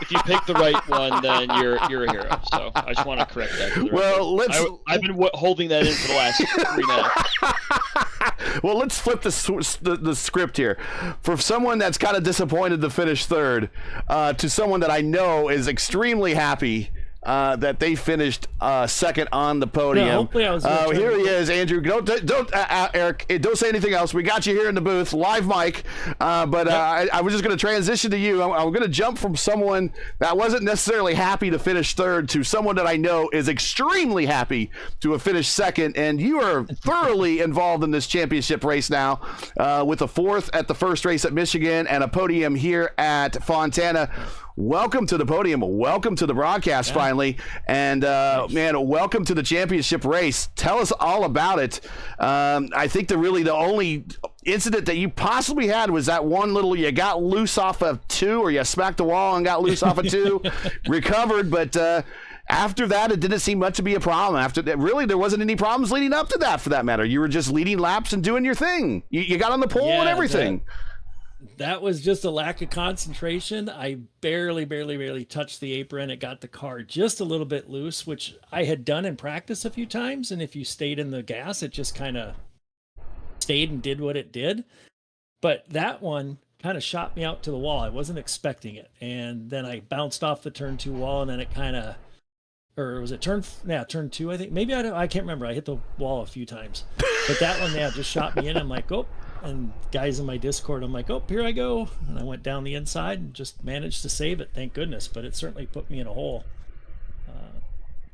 If you pick the right one, then you're a hero. So I just want to correct that. For the record. I've been holding that in for the last 3 minutes. Well, let's flip the script here. For someone that's kind of disappointed to finish third, to someone that I know is extremely happy that they finished second on the podium. Yeah, hopefully I was here he is, Andrew. Don't Eric, don't say anything else. We got you here in the booth, live mic. I was just going to transition to you. I'm going to jump from someone that wasn't necessarily happy to finish third to someone that I know is extremely happy to have finished second. And you are thoroughly involved in this championship race now, with a fourth at the first race at Michigan and a podium here at Fontana. Welcome to the podium. Welcome to the broadcast, finally. And, man, welcome to the championship race. Tell us all about it. I think the only incident that you possibly had was that one you got loose off of 2, or you smacked the wall and got loose off of 2, recovered. But after that, it didn't seem much to be a problem. After that, really, there wasn't any problems leading up to that, for that matter. You were just leading laps and doing your thing. You got on the pole and everything. That was just a lack of concentration. I barely touched the apron. It got the car just a little bit loose, which I had done in practice a few times. And if you stayed in the gas, it just kind of stayed and did what it did. But that one kind of shot me out to the wall. I wasn't expecting it. And then I bounced off the turn 2 wall, and then it kind of, or was it turn 2, I think? Maybe I can't remember. I hit the wall a few times. But that one, just shot me in. I'm like, oh. And guys in my Discord, I'm like, oh, here I go. And I went down the inside and just managed to save it, thank goodness. But it certainly put me in a hole,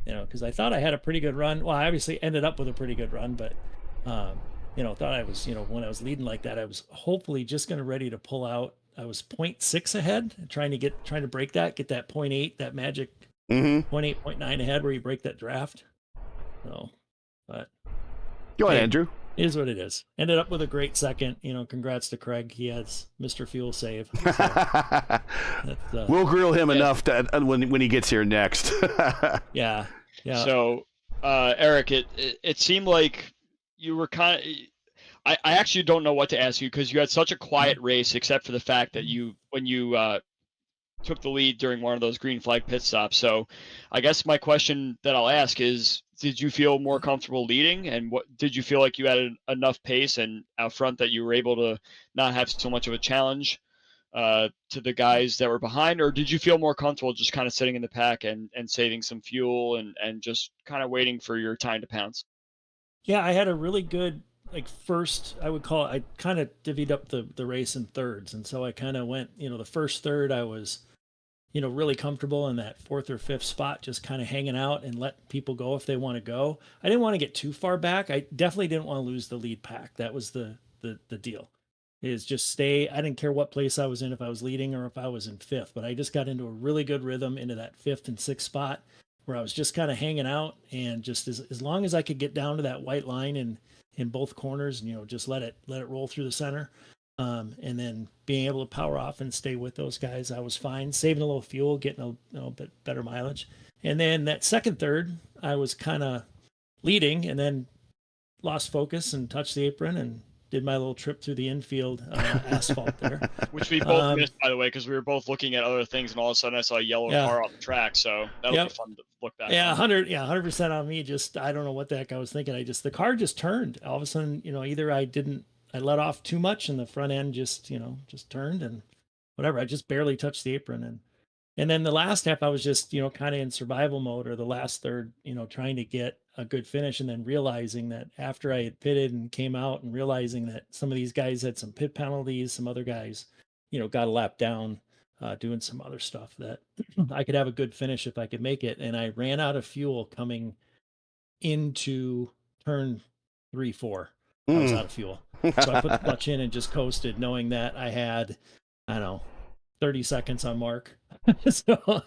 because I thought I had a pretty good run. Well, I obviously ended up with a pretty good run, but, thought I was, when I was leading like that, I was hopefully just going to ready to pull out. I was 0.6 ahead, trying to break that, get that 0.8, that magic 0.8, 0.9 ahead where you break that draft. So, but go ahead, Andrew. Is what it is. Ended up with a great second. Congrats to Craig. He has Mr. Fuel Save. So, we'll grill him enough when he gets here next. Yeah. So, Eric, it seemed like you were kind of. I actually don't know what to ask you, because you had such a quiet race, except for the fact that when you took the lead during one of those green flag pit stops. So, I guess my question that I'll ask is, did you feel more comfortable leading, and what did you feel like you had enough pace and out front that you were able to not have so much of a challenge to the guys that were behind, or did you feel more comfortable just kind of sitting in the pack and saving some fuel and just kind of waiting for your time to pounce? Yeah, I had a really good first, I would call it, I kind of divvied up the race in thirds, and so I kind of went, the first third I was really comfortable in that 4th or 5th spot, just kind of hanging out and let people go if they want to go. I didn't want to get too far back. I definitely didn't want to lose the lead pack. That was the deal, is just stay. I didn't care what place I was in, if I was leading or if I was in 5th, but I just got into a really good rhythm into that 5th and 6th spot where I was just kind of hanging out, and just as long as I could get down to that white line in both corners, and, just let it roll through the center. And then being able to power off and stay with those guys, I was fine, saving a little fuel, getting a bit better mileage. And then that second third, I was kind of leading, and then lost focus and touched the apron and did my little trip through the infield asphalt there. Which we both missed, by the way, because we were both looking at other things, and all of a sudden I saw a yellow car on the track. So that'll be fun to look back. Yeah, 100% on me. Just I don't know what the heck I was thinking. The car just turned. All of a sudden, either I let off too much, and the front end just turned, and whatever. I just barely touched the apron, and then the last half I was just kind of in survival mode, or the last third, trying to get a good finish, and then realizing that after I had pitted and came out, and realizing that some of these guys had some pit penalties, some other guys, got a lap down, doing some other stuff, that I could have a good finish if I could make it. And I ran out of fuel coming into turn 3-4. I was out of fuel. So I put the clutch in and just coasted, knowing that I had, 30 seconds on Mark. So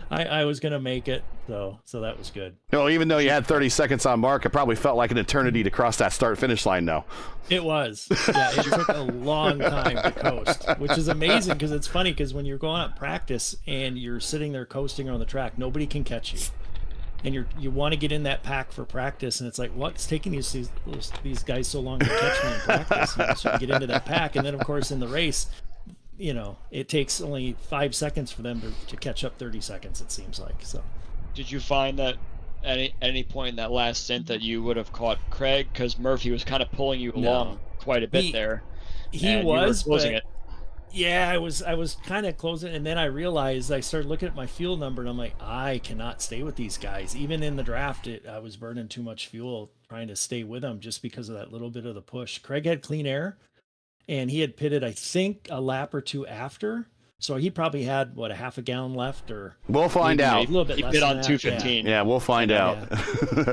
I was going to make it. So that was good. Well, even though you had 30 seconds on Mark, it probably felt like an eternity to cross that start-finish line, though. It was. Yeah, it took a long time to coast, which is amazing, because it's funny, because when you're going out practice and you're sitting there coasting on the track, nobody can catch you. And you want to get in that pack for practice, and it's like, what's taking these guys so long to catch me in practice? So you get into that pack, and then, of course, in the race, it takes only 5 seconds for them to catch up 30 seconds, it seems like. So did you find that at any point in that last stint that you would have caught Craig? Because Murphy was kind of pulling you along quite a bit there. He was closing it. Yeah, I was kind of closing, and then I realized, I started looking at my fuel number, and I'm like, I cannot stay with these guys. Even in the draft, I was burning too much fuel trying to stay with them, just because of that little bit of the push. Craig had clean air, and he had pitted, I think, a lap or two after. So he probably had, a half a gallon left, or we'll find out. A little bit less. He pit than on that. 215. Yeah, we'll find out.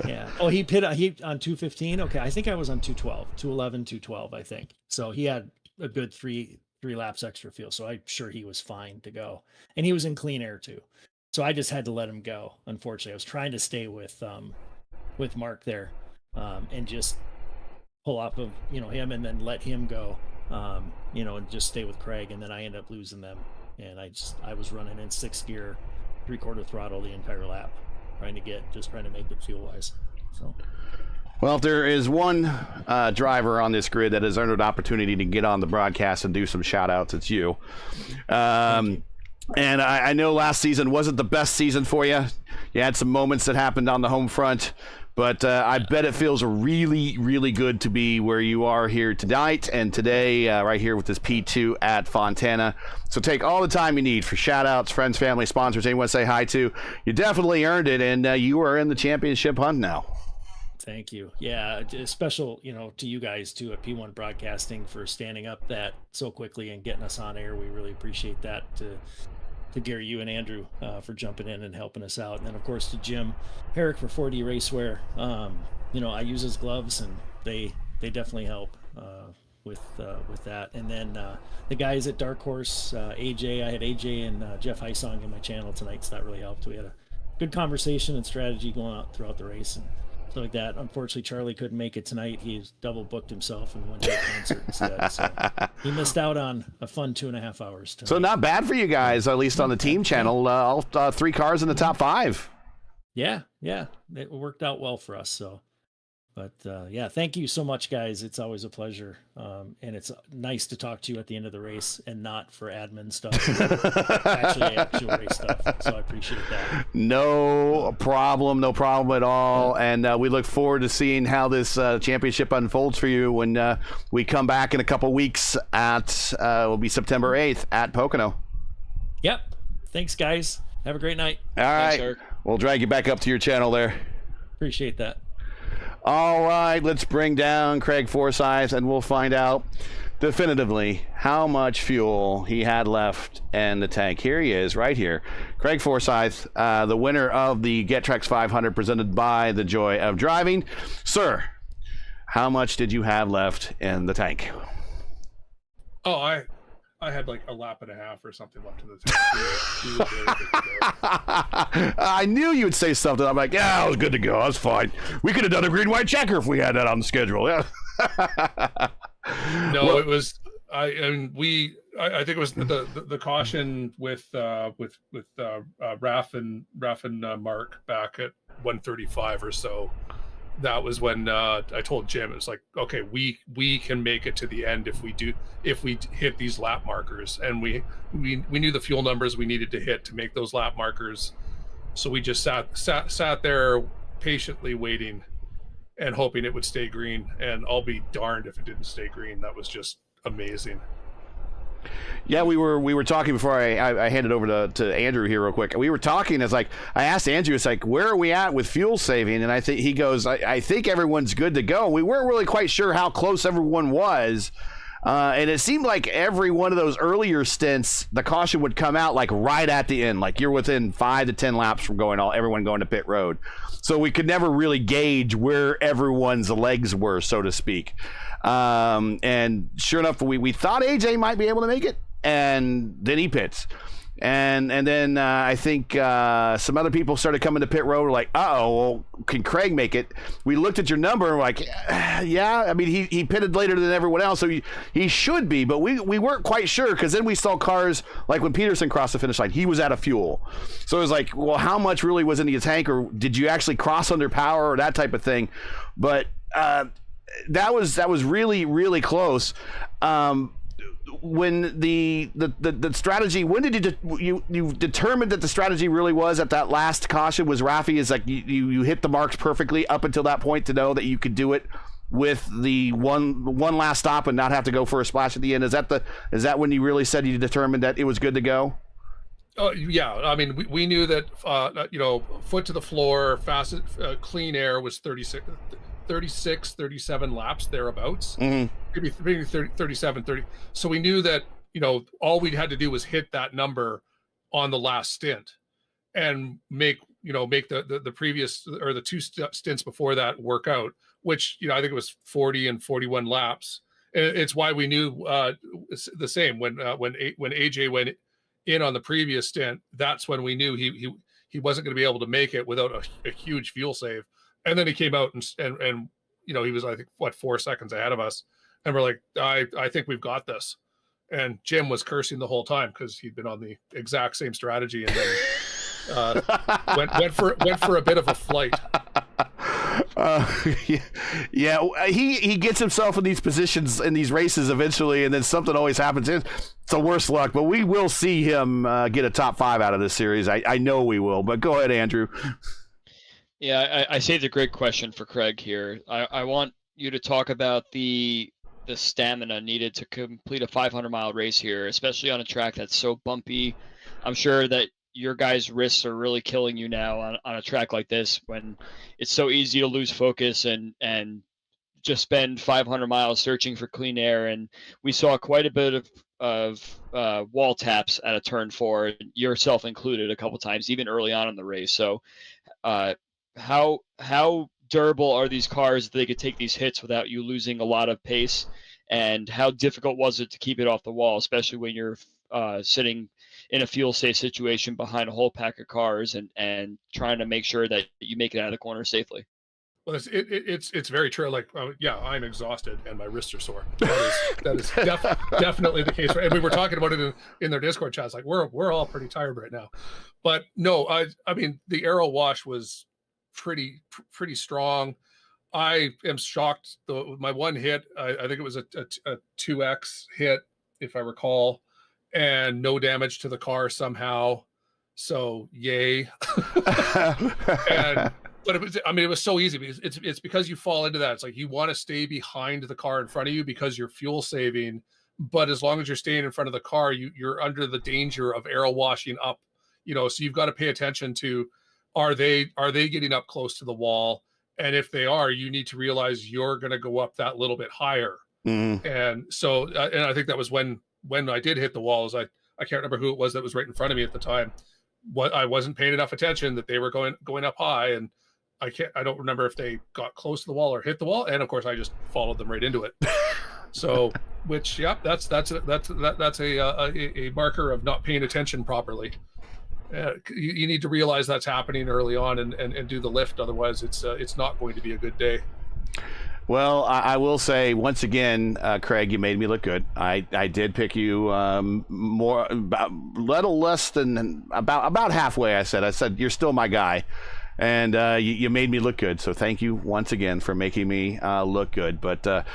Yeah. Oh, he on 215. Okay, I think I was on 212, 211, 212. I think. So he had a good three laps extra fuel. So I'm sure he was fine to go, and he was in clean air too. So I just had to let him go. Unfortunately, I was trying to stay with Mark there, and just pull off of him, and then let him go. And just stay with Craig, and then I ended up losing them, and I was running in 6th gear, 3/4 throttle the entire lap, trying to make it fuel wise. So, well, if there is one driver on this grid that has earned an opportunity to get on the broadcast and do some shout outs, it's you. And I know last season wasn't the best season for you. You had some moments that happened on the home front, but I bet it feels really, really good to be where you are here tonight and today, right here with this P2 at Fontana. So take all the time you need for shout-outs, friends, family, sponsors, anyone to say hi to. You definitely earned it, and you are in the championship hunt now. Thank you. Yeah, special, to you guys too at P1 Broadcasting for standing up that so quickly and getting us on air. We really appreciate that. To Gary, you and Andrew for jumping in and helping us out, and then of course to Jim Herrick for 4D Racewear. I use his gloves, and they definitely help with that. And then the guys at Dark Horse, AJ, I had AJ and Jeff Heisong in my channel tonight, so that really helped. We had a good conversation and strategy going out throughout the race and stuff like that. Unfortunately, Charlie couldn't make it tonight. He's double booked himself and went to a concert instead. So he missed out on a fun 2.5 hours tonight. So not bad for you guys, at least on the team channel. All 3 cars in the top 5. Yeah, it worked out well for us. So, but thank you so much, guys. It's always a pleasure, and it's nice to talk to you at the end of the race and not for admin stuff, actual race stuff. So I appreciate that. No problem at all. And we look forward to seeing how this championship unfolds for you when we come back in a couple weeks at will be September 8th at Pocono. Yep. Thanks, guys. Have a great night. All right. Thanks, Eric. We'll drag you back up to your channel there. Appreciate that. All right, let's bring down Craig Forsyth, and we'll find out definitively how much fuel he had left in the tank. Here he is, right here. Craig Forsyth, the winner of the GETTRX 500 presented by The Joy of Driving. Sir, how much did you have left in the tank? Oh, I had like a lap and a half or something left in the tank. He was very good to go. I knew you would say something. I'm like, yeah, I was good to go. That's fine. We could have done a green-white checker if we had that on the schedule. Yeah. No, well, it was. I think it was the caution with Raf and Mark back at 135 or so. that was when I told Jim, it was like, okay, we can make it to the end if we hit these lap markers, and we knew the fuel numbers we needed to hit to make those lap markers. So we just sat there patiently waiting and hoping it would stay green, and I'll be darned if it didn't stay green. That was just amazing. Yeah, we were talking before I hand it over to Andrew here real quick. We were talking, it's like, I asked Andrew, it's like, where are we at with fuel saving? And I think he goes, I think everyone's good to go. We weren't really quite sure how close everyone was. And it seemed like every one of those earlier stints, the caution would come out like right at the end, like you're within 5 to 10 laps from everyone going to pit road. So we could never really gauge where everyone's legs were, so to speak. And sure enough, we thought AJ might be able to make it, and then he pits. And then I think some other people started coming to pit road. We're like, well, can Craig make it? We looked at your number and we're like, yeah. I mean, he pitted later than everyone else, so he should be. But we weren't quite sure, because then we saw cars, like when Peterson crossed the finish line, he was out of fuel. So it was like, well, how much really was in your tank, or did you actually cross under power, or that type of thing? But that was really, really close. When the strategy, when did you determined that the strategy really was at that last caution was Rafi, is like you hit the marks perfectly up until that point to know that you could do it with the one last stop and not have to go for a splash at the end? Is that when you really said you determined that it was good to go? Yeah, I mean, we knew that foot to the floor, fast, clean air was 36, 37 laps thereabouts. Mm-hmm. Maybe 37, 30. So we knew that, all we had to do was hit that number on the last stint and make the previous, or the two stints before that work out, which, I think it was 40 and 41 laps. And it's why we knew the same when AJ went in on the previous stint. That's when we knew he wasn't going to be able to make it without a huge fuel save. And then he came out and he was, I think, 4 seconds ahead of us. And we're like, I think we've got this. And Jim was cursing the whole time because he'd been on the exact same strategy, and then went for a bit of a flight. Yeah, he gets himself in these positions in these races eventually, and then something always happens. It's the worst luck, but we will see him get a top 5 out of this series. I know we will. But go ahead, Andrew. Yeah, I saved a great question for Craig here. I want you to talk about the stamina needed to complete a 500-mile race here, especially on a track that's so bumpy. I'm sure that your guys' wrists are really killing you now on a track like this, when it's so easy to lose focus and just spend 500 miles searching for clean air. And we saw quite a bit of wall taps at a turn 4, yourself included, a couple times, even early on in the race. So how durable are these cars that they could take these hits without you losing a lot of pace? And how difficult was it to keep it off the wall, especially when you're sitting in a fuel safe situation behind a whole pack of cars and trying to make sure that you make it out of the corner safely? Well, it's very true. Like, yeah, I'm exhausted and my wrists are sore. That is definitely the case. And we were talking about it in their Discord chats. Like, we're all pretty tired right now. But no, I mean, the aero wash was pretty strong. I am shocked. My one hit, I think it was a 2X hit, if I recall, and no damage to the car somehow. So yay. But it was so easy, because it's because you fall into that. It's like you want to stay behind the car in front of you because you're fuel saving. But as long as you're staying in front of the car, you're under the danger of aero washing up. So you've got to pay attention to, are they getting up close to the wall? And if they are, you need to realize you're going to go up that little bit higher. Mm-hmm. And so, and I think that was when I did hit the walls. I can't remember who it was that was right in front of me at the time. I wasn't paying enough attention that they were going up high, and I don't remember if they got close to the wall or hit the wall. And of course, I just followed them right into it. So, which, yeah, that's a marker of not paying attention properly. You need to realize that's happening early on and do the lift. Otherwise, it's not going to be a good day. Well, I will say once again, Craig, you made me look good. I did pick you more, little less than about halfway. I said you're still my guy, and you made me look good. So thank you once again for making me look good. But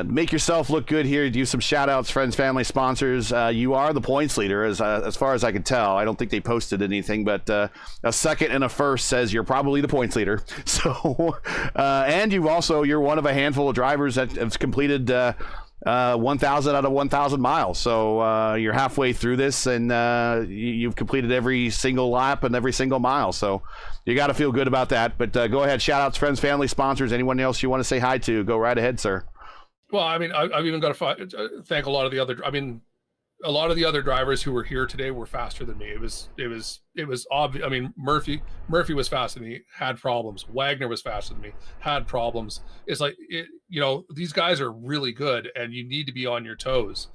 make yourself look good here. Do some shout outs, friends, family, sponsors. You are the points leader as far as I can tell. I don't think they posted anything, but a second and a first says you're probably the points leader. So and you're one of a handful of drivers that have completed 1,000 out of 1,000 miles. So you're halfway through this, and you've completed every single lap and every single mile. So you got to feel good about that. But go ahead, shout outs, friends, family, sponsors, anyone else you want to say hi to. Go right ahead, sir. Well, I mean, I've even got to thank a lot of the other drivers who were here today were faster than me. It was obvious. I mean, Murphy was faster than me, had problems. Wagner was faster than me, had problems. It's like, these guys are really good, and you need to be on your toes.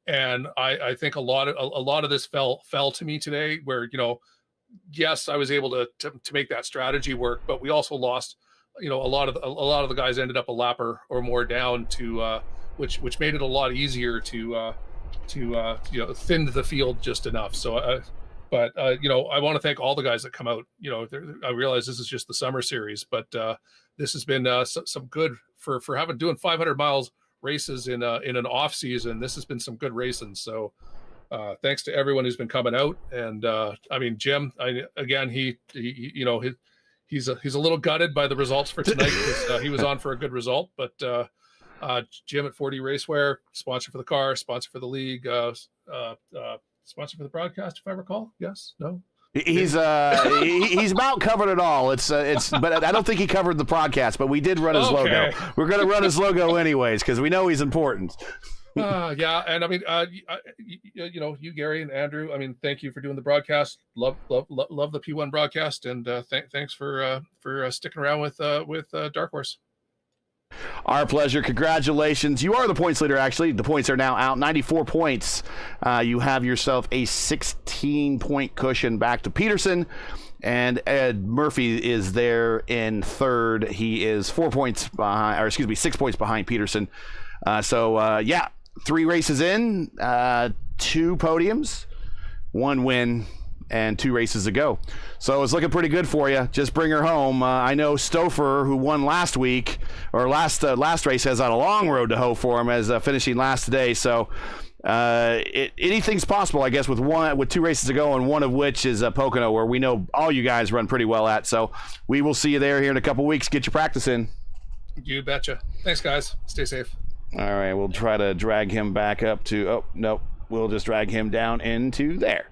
And I think a lot of this fell to me today, where, yes, I was able to make that strategy work, but we also lost. A lot of the guys ended up a lap or more down to which made it a lot easier to thin the field just enough. So I want to thank all the guys that come out. I realize this is just the summer series, but this has been some good for doing 500 miles races in an off season. This has been some good racing. So thanks to everyone who's been coming out. And Jim, he's a little gutted by the results for tonight, because he was on for a good result. But Jim at 4D Racewear, sponsor for the car, sponsor for the league, sponsor for the broadcast, if I recall. Yes, no. He's about covered it all. But I don't think he covered the podcast. But we did run his logo. We're going to run his logo anyways, because we know he's important. Yeah, and I mean, you, Gary, and Andrew. I mean, thank you for doing the broadcast. Love the P1 broadcast, and thanks for sticking around with Dark Horse. Our pleasure. Congratulations. You are the points leader, actually. The points are now out. 94 points. You have yourself a 16-point cushion back to Peterson. And Ed Murphy is there in third. He is 6 points behind Peterson. Yeah. 3 races in, 2 podiums, 1 win, and 2 races to go. So it's looking pretty good for you. Just bring her home. I know Stouffer, who won last week, or last race, has on a long road to hoe for him as finishing last today. So anything's possible, I guess, with 2 races to go, and one of which is Pocono, where we know all you guys run pretty well at. So we will see you there here in a couple weeks. Get your practice in. You betcha. Thanks, guys. Stay safe. All right, we'll try to drag him back up to, oh, no, we'll just drag him down into there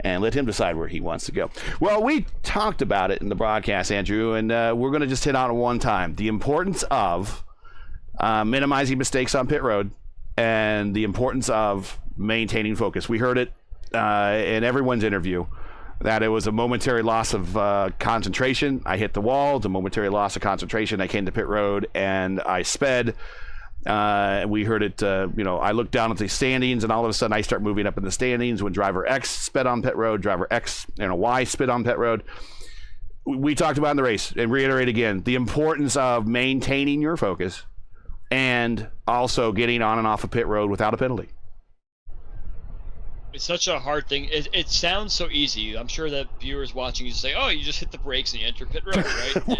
and let him decide where he wants to go. Well, we talked about it in the broadcast, Andrew, and we're going to just hit on it one time. The importance of minimizing mistakes on pit road and the importance of maintaining focus. We heard it in everyone's interview that it was a momentary loss of concentration. I hit the wall. The momentary loss of concentration. I came to pit road and I sped. We heard it, I looked down at the standings, and all of a sudden I start moving up in the standings when driver X sped on pit road, driver X, Y sped on pit road. We talked about in the race, and reiterate again, the importance of maintaining your focus and also getting on and off a pit road without a penalty. It's such a hard thing. It sounds so easy. I'm sure that viewers watching you say, "Oh, you just hit the brakes and you enter pit road,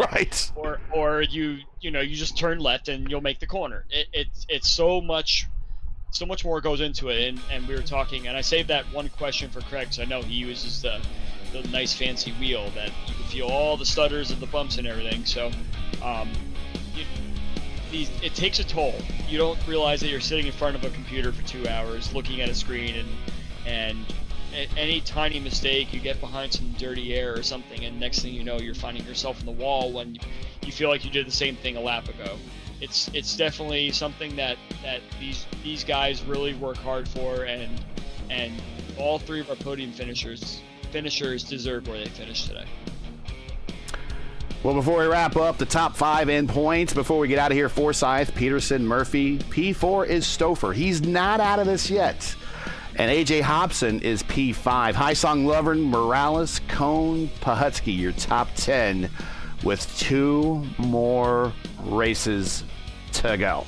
right?" Right. Or you just turn left and you'll make the corner. It's so much more goes into it. And we were talking, and I saved that one question for Craig, because I know he uses the nice fancy wheel that you can feel all the stutters and the bumps and everything. So, it takes a toll. You don't realize that you're sitting in front of a computer for 2 hours looking at a screen, and any tiny mistake, you get behind some dirty air or something, and next thing you know, you're finding yourself in the wall when you feel like you did the same thing a lap ago. It's definitely something that these guys really work hard for, and all 3 of our podium finishers deserve where they finished today. Well, before we wrap up the top 5 in points, before we get out of here, Forsyth, Peterson, Murphy. P4 is Stouffer. He's not out of this yet. And A.J. Hobson is P5. Hysong, Lovern, Morales, Cone, Pahutsky, your top 10 with 2 more races to go.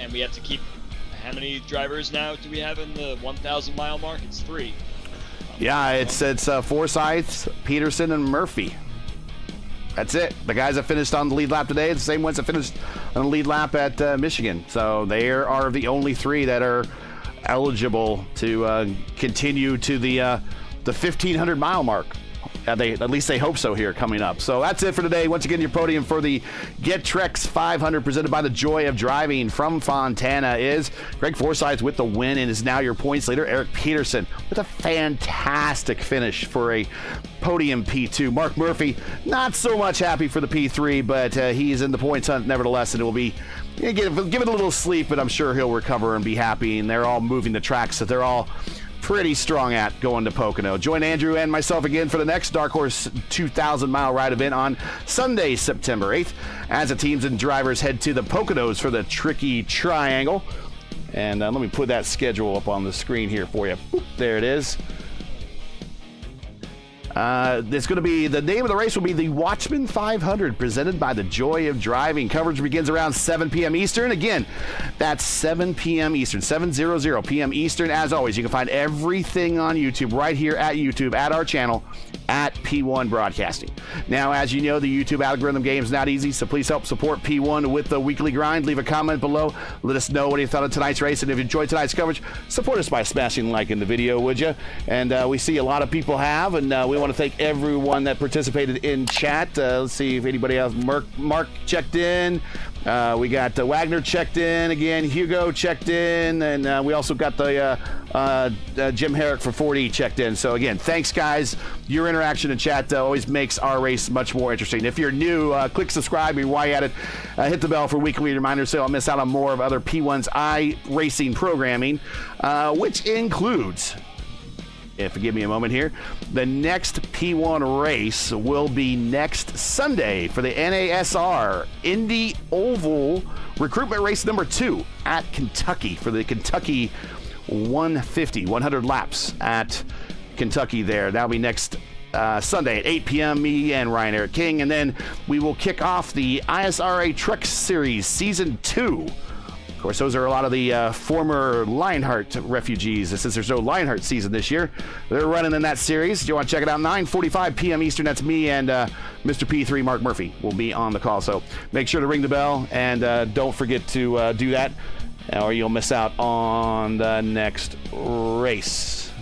And we have to keep, how many drivers now do we have in the 1,000 mile mark? It's 3. Yeah, it's Forsyth, Peterson, and Murphy. That's it. The guys that finished on the lead lap today are the same ones that finished on the lead lap at Michigan. So they are the only three that are eligible to continue to the 1,500-mile mark. At least they hope so here coming up. So that's it for today. Once again, your podium for the GETTRX 500 presented by the Joy of Driving from Fontana is Greg Forsyth with the win and is now your points leader. Eric Peterson with a fantastic finish for a podium P2. Mark Murphy, not so much happy for the P3, but he's in the points hunt nevertheless, and it will be give it a little sleep, but I'm sure he'll recover and be happy. And they're all moving the tracks that they're all pretty strong at going to Pocono. Join Andrew and myself again for the next Dark Horse 2,000-mile ride event on Sunday, September 8th, as the teams and drivers head to the Poconos for the Tricky Triangle. And let me put that schedule up on the screen here for you. Boop, there it is. It's going to be, the name of the race will be the Watchman 500, presented by the Joy of Driving. Coverage begins around 7 p.m. Eastern. Again, that's 7 p.m. Eastern, 7:00 p.m. Eastern. As always, you can find everything on YouTube right here at YouTube, at our channel, at P1 Broadcasting. Now, as you know, the YouTube algorithm game is not easy, so please help support P1 with the weekly grind. Leave a comment below. Let us know what you thought of tonight's race, and if you enjoyed tonight's coverage, support us by smashing like in the video, would you? And we see a lot of people have, and we want to thank everyone that participated in chat. Let's see if anybody else. Mark checked in. We got Wagner checked in again. Hugo checked in, and we also got the Jim Herrick for 40 checked in. So again, thanks guys. Your interaction in chat always makes our race much more interesting. If you're new, click subscribe. And while you're at it, hit the bell for weekly reminders so you don't miss out on more of other P1's iRacing programming, which includes, if you give me a moment here, the next P1 race will be next Sunday for the NASR Indy Oval recruitment race number 2 at Kentucky for the Kentucky 100 laps at Kentucky there. That'll be next Sunday at 8 p.m. Me and Ryan Eric King. And then we will kick off the ISRA Truck Series Season 2. Of course, those are a lot of the former Lionheart refugees. Since there's no Lionheart season this year, they're running in that series. Do you want to check it out? 9:45 p.m. Eastern. That's me and Mr. P3, Mark Murphy, will be on the call. So make sure to ring the bell and don't forget to do that, or you'll miss out on the next race.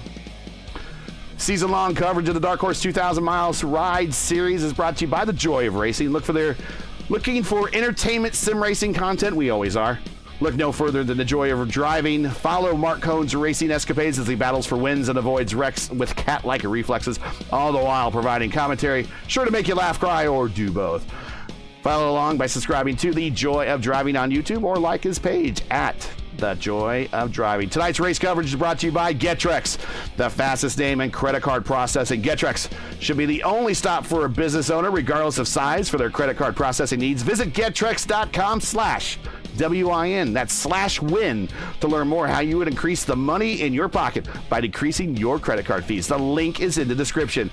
Season-long coverage of the Dark Horse 2,000 Miles Ride Series is brought to you by the Joy of Racing. Looking for entertainment sim racing content? We always are. Look no further than the Joy of Driving. Follow Mark Cohn's racing escapades as he battles for wins and avoids wrecks with cat-like reflexes, all the while providing commentary sure to make you laugh, cry, or do both. Follow along by subscribing to the Joy of Driving on YouTube or like his page at The Joy of Driving. Tonight's race coverage is brought to you by GETTRX, the fastest name in credit card processing. GETTRX should be the only stop for a business owner, regardless of size, for their credit card processing needs. Visit GETTRX.com/WIN. That's /win to learn more how you would increase the money in your pocket by decreasing your credit card fees. The link is in the description.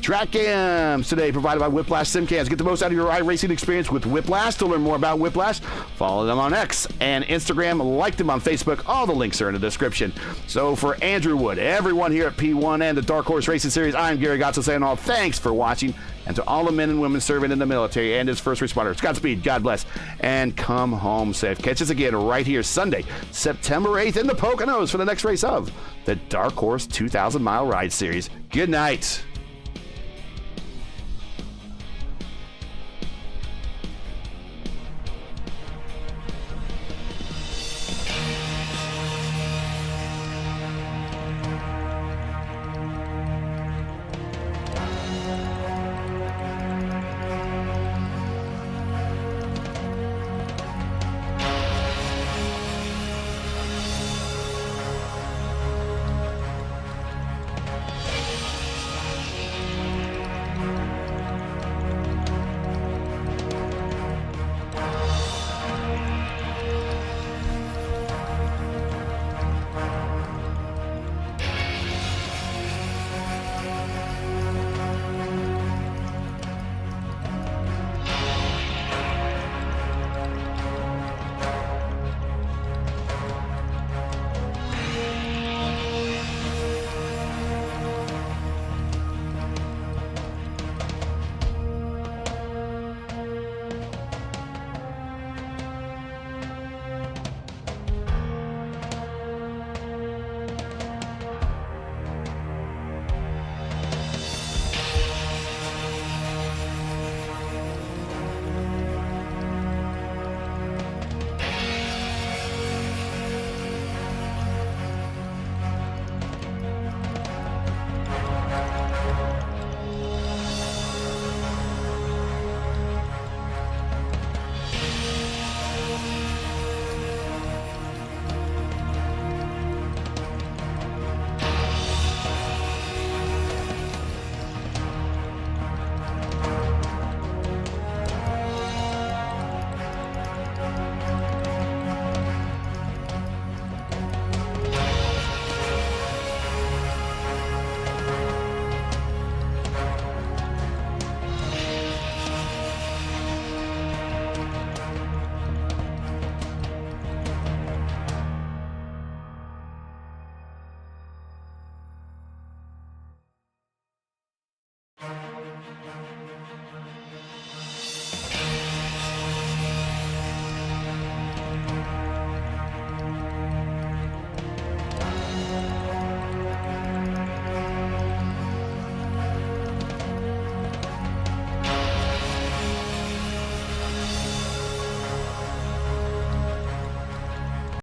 Track cams today provided by Whiplash Simcams. Get the most out of your iRacing experience with Whiplash. To learn more about Whiplash, follow them on X and Instagram, like them on Facebook. All the links are in the description. So for Andrew Wood, everyone here at P1 and the Dark Horse Racing Series, I'm Gary Gotzo saying all thanks for watching, and to all the men and women serving in the military and as first responders, Godspeed, God bless, and come home safe. Catch us again right here Sunday, September 8th in the Poconos for the next race of the Dark Horse 2,000 Mile Ride Series. Good night.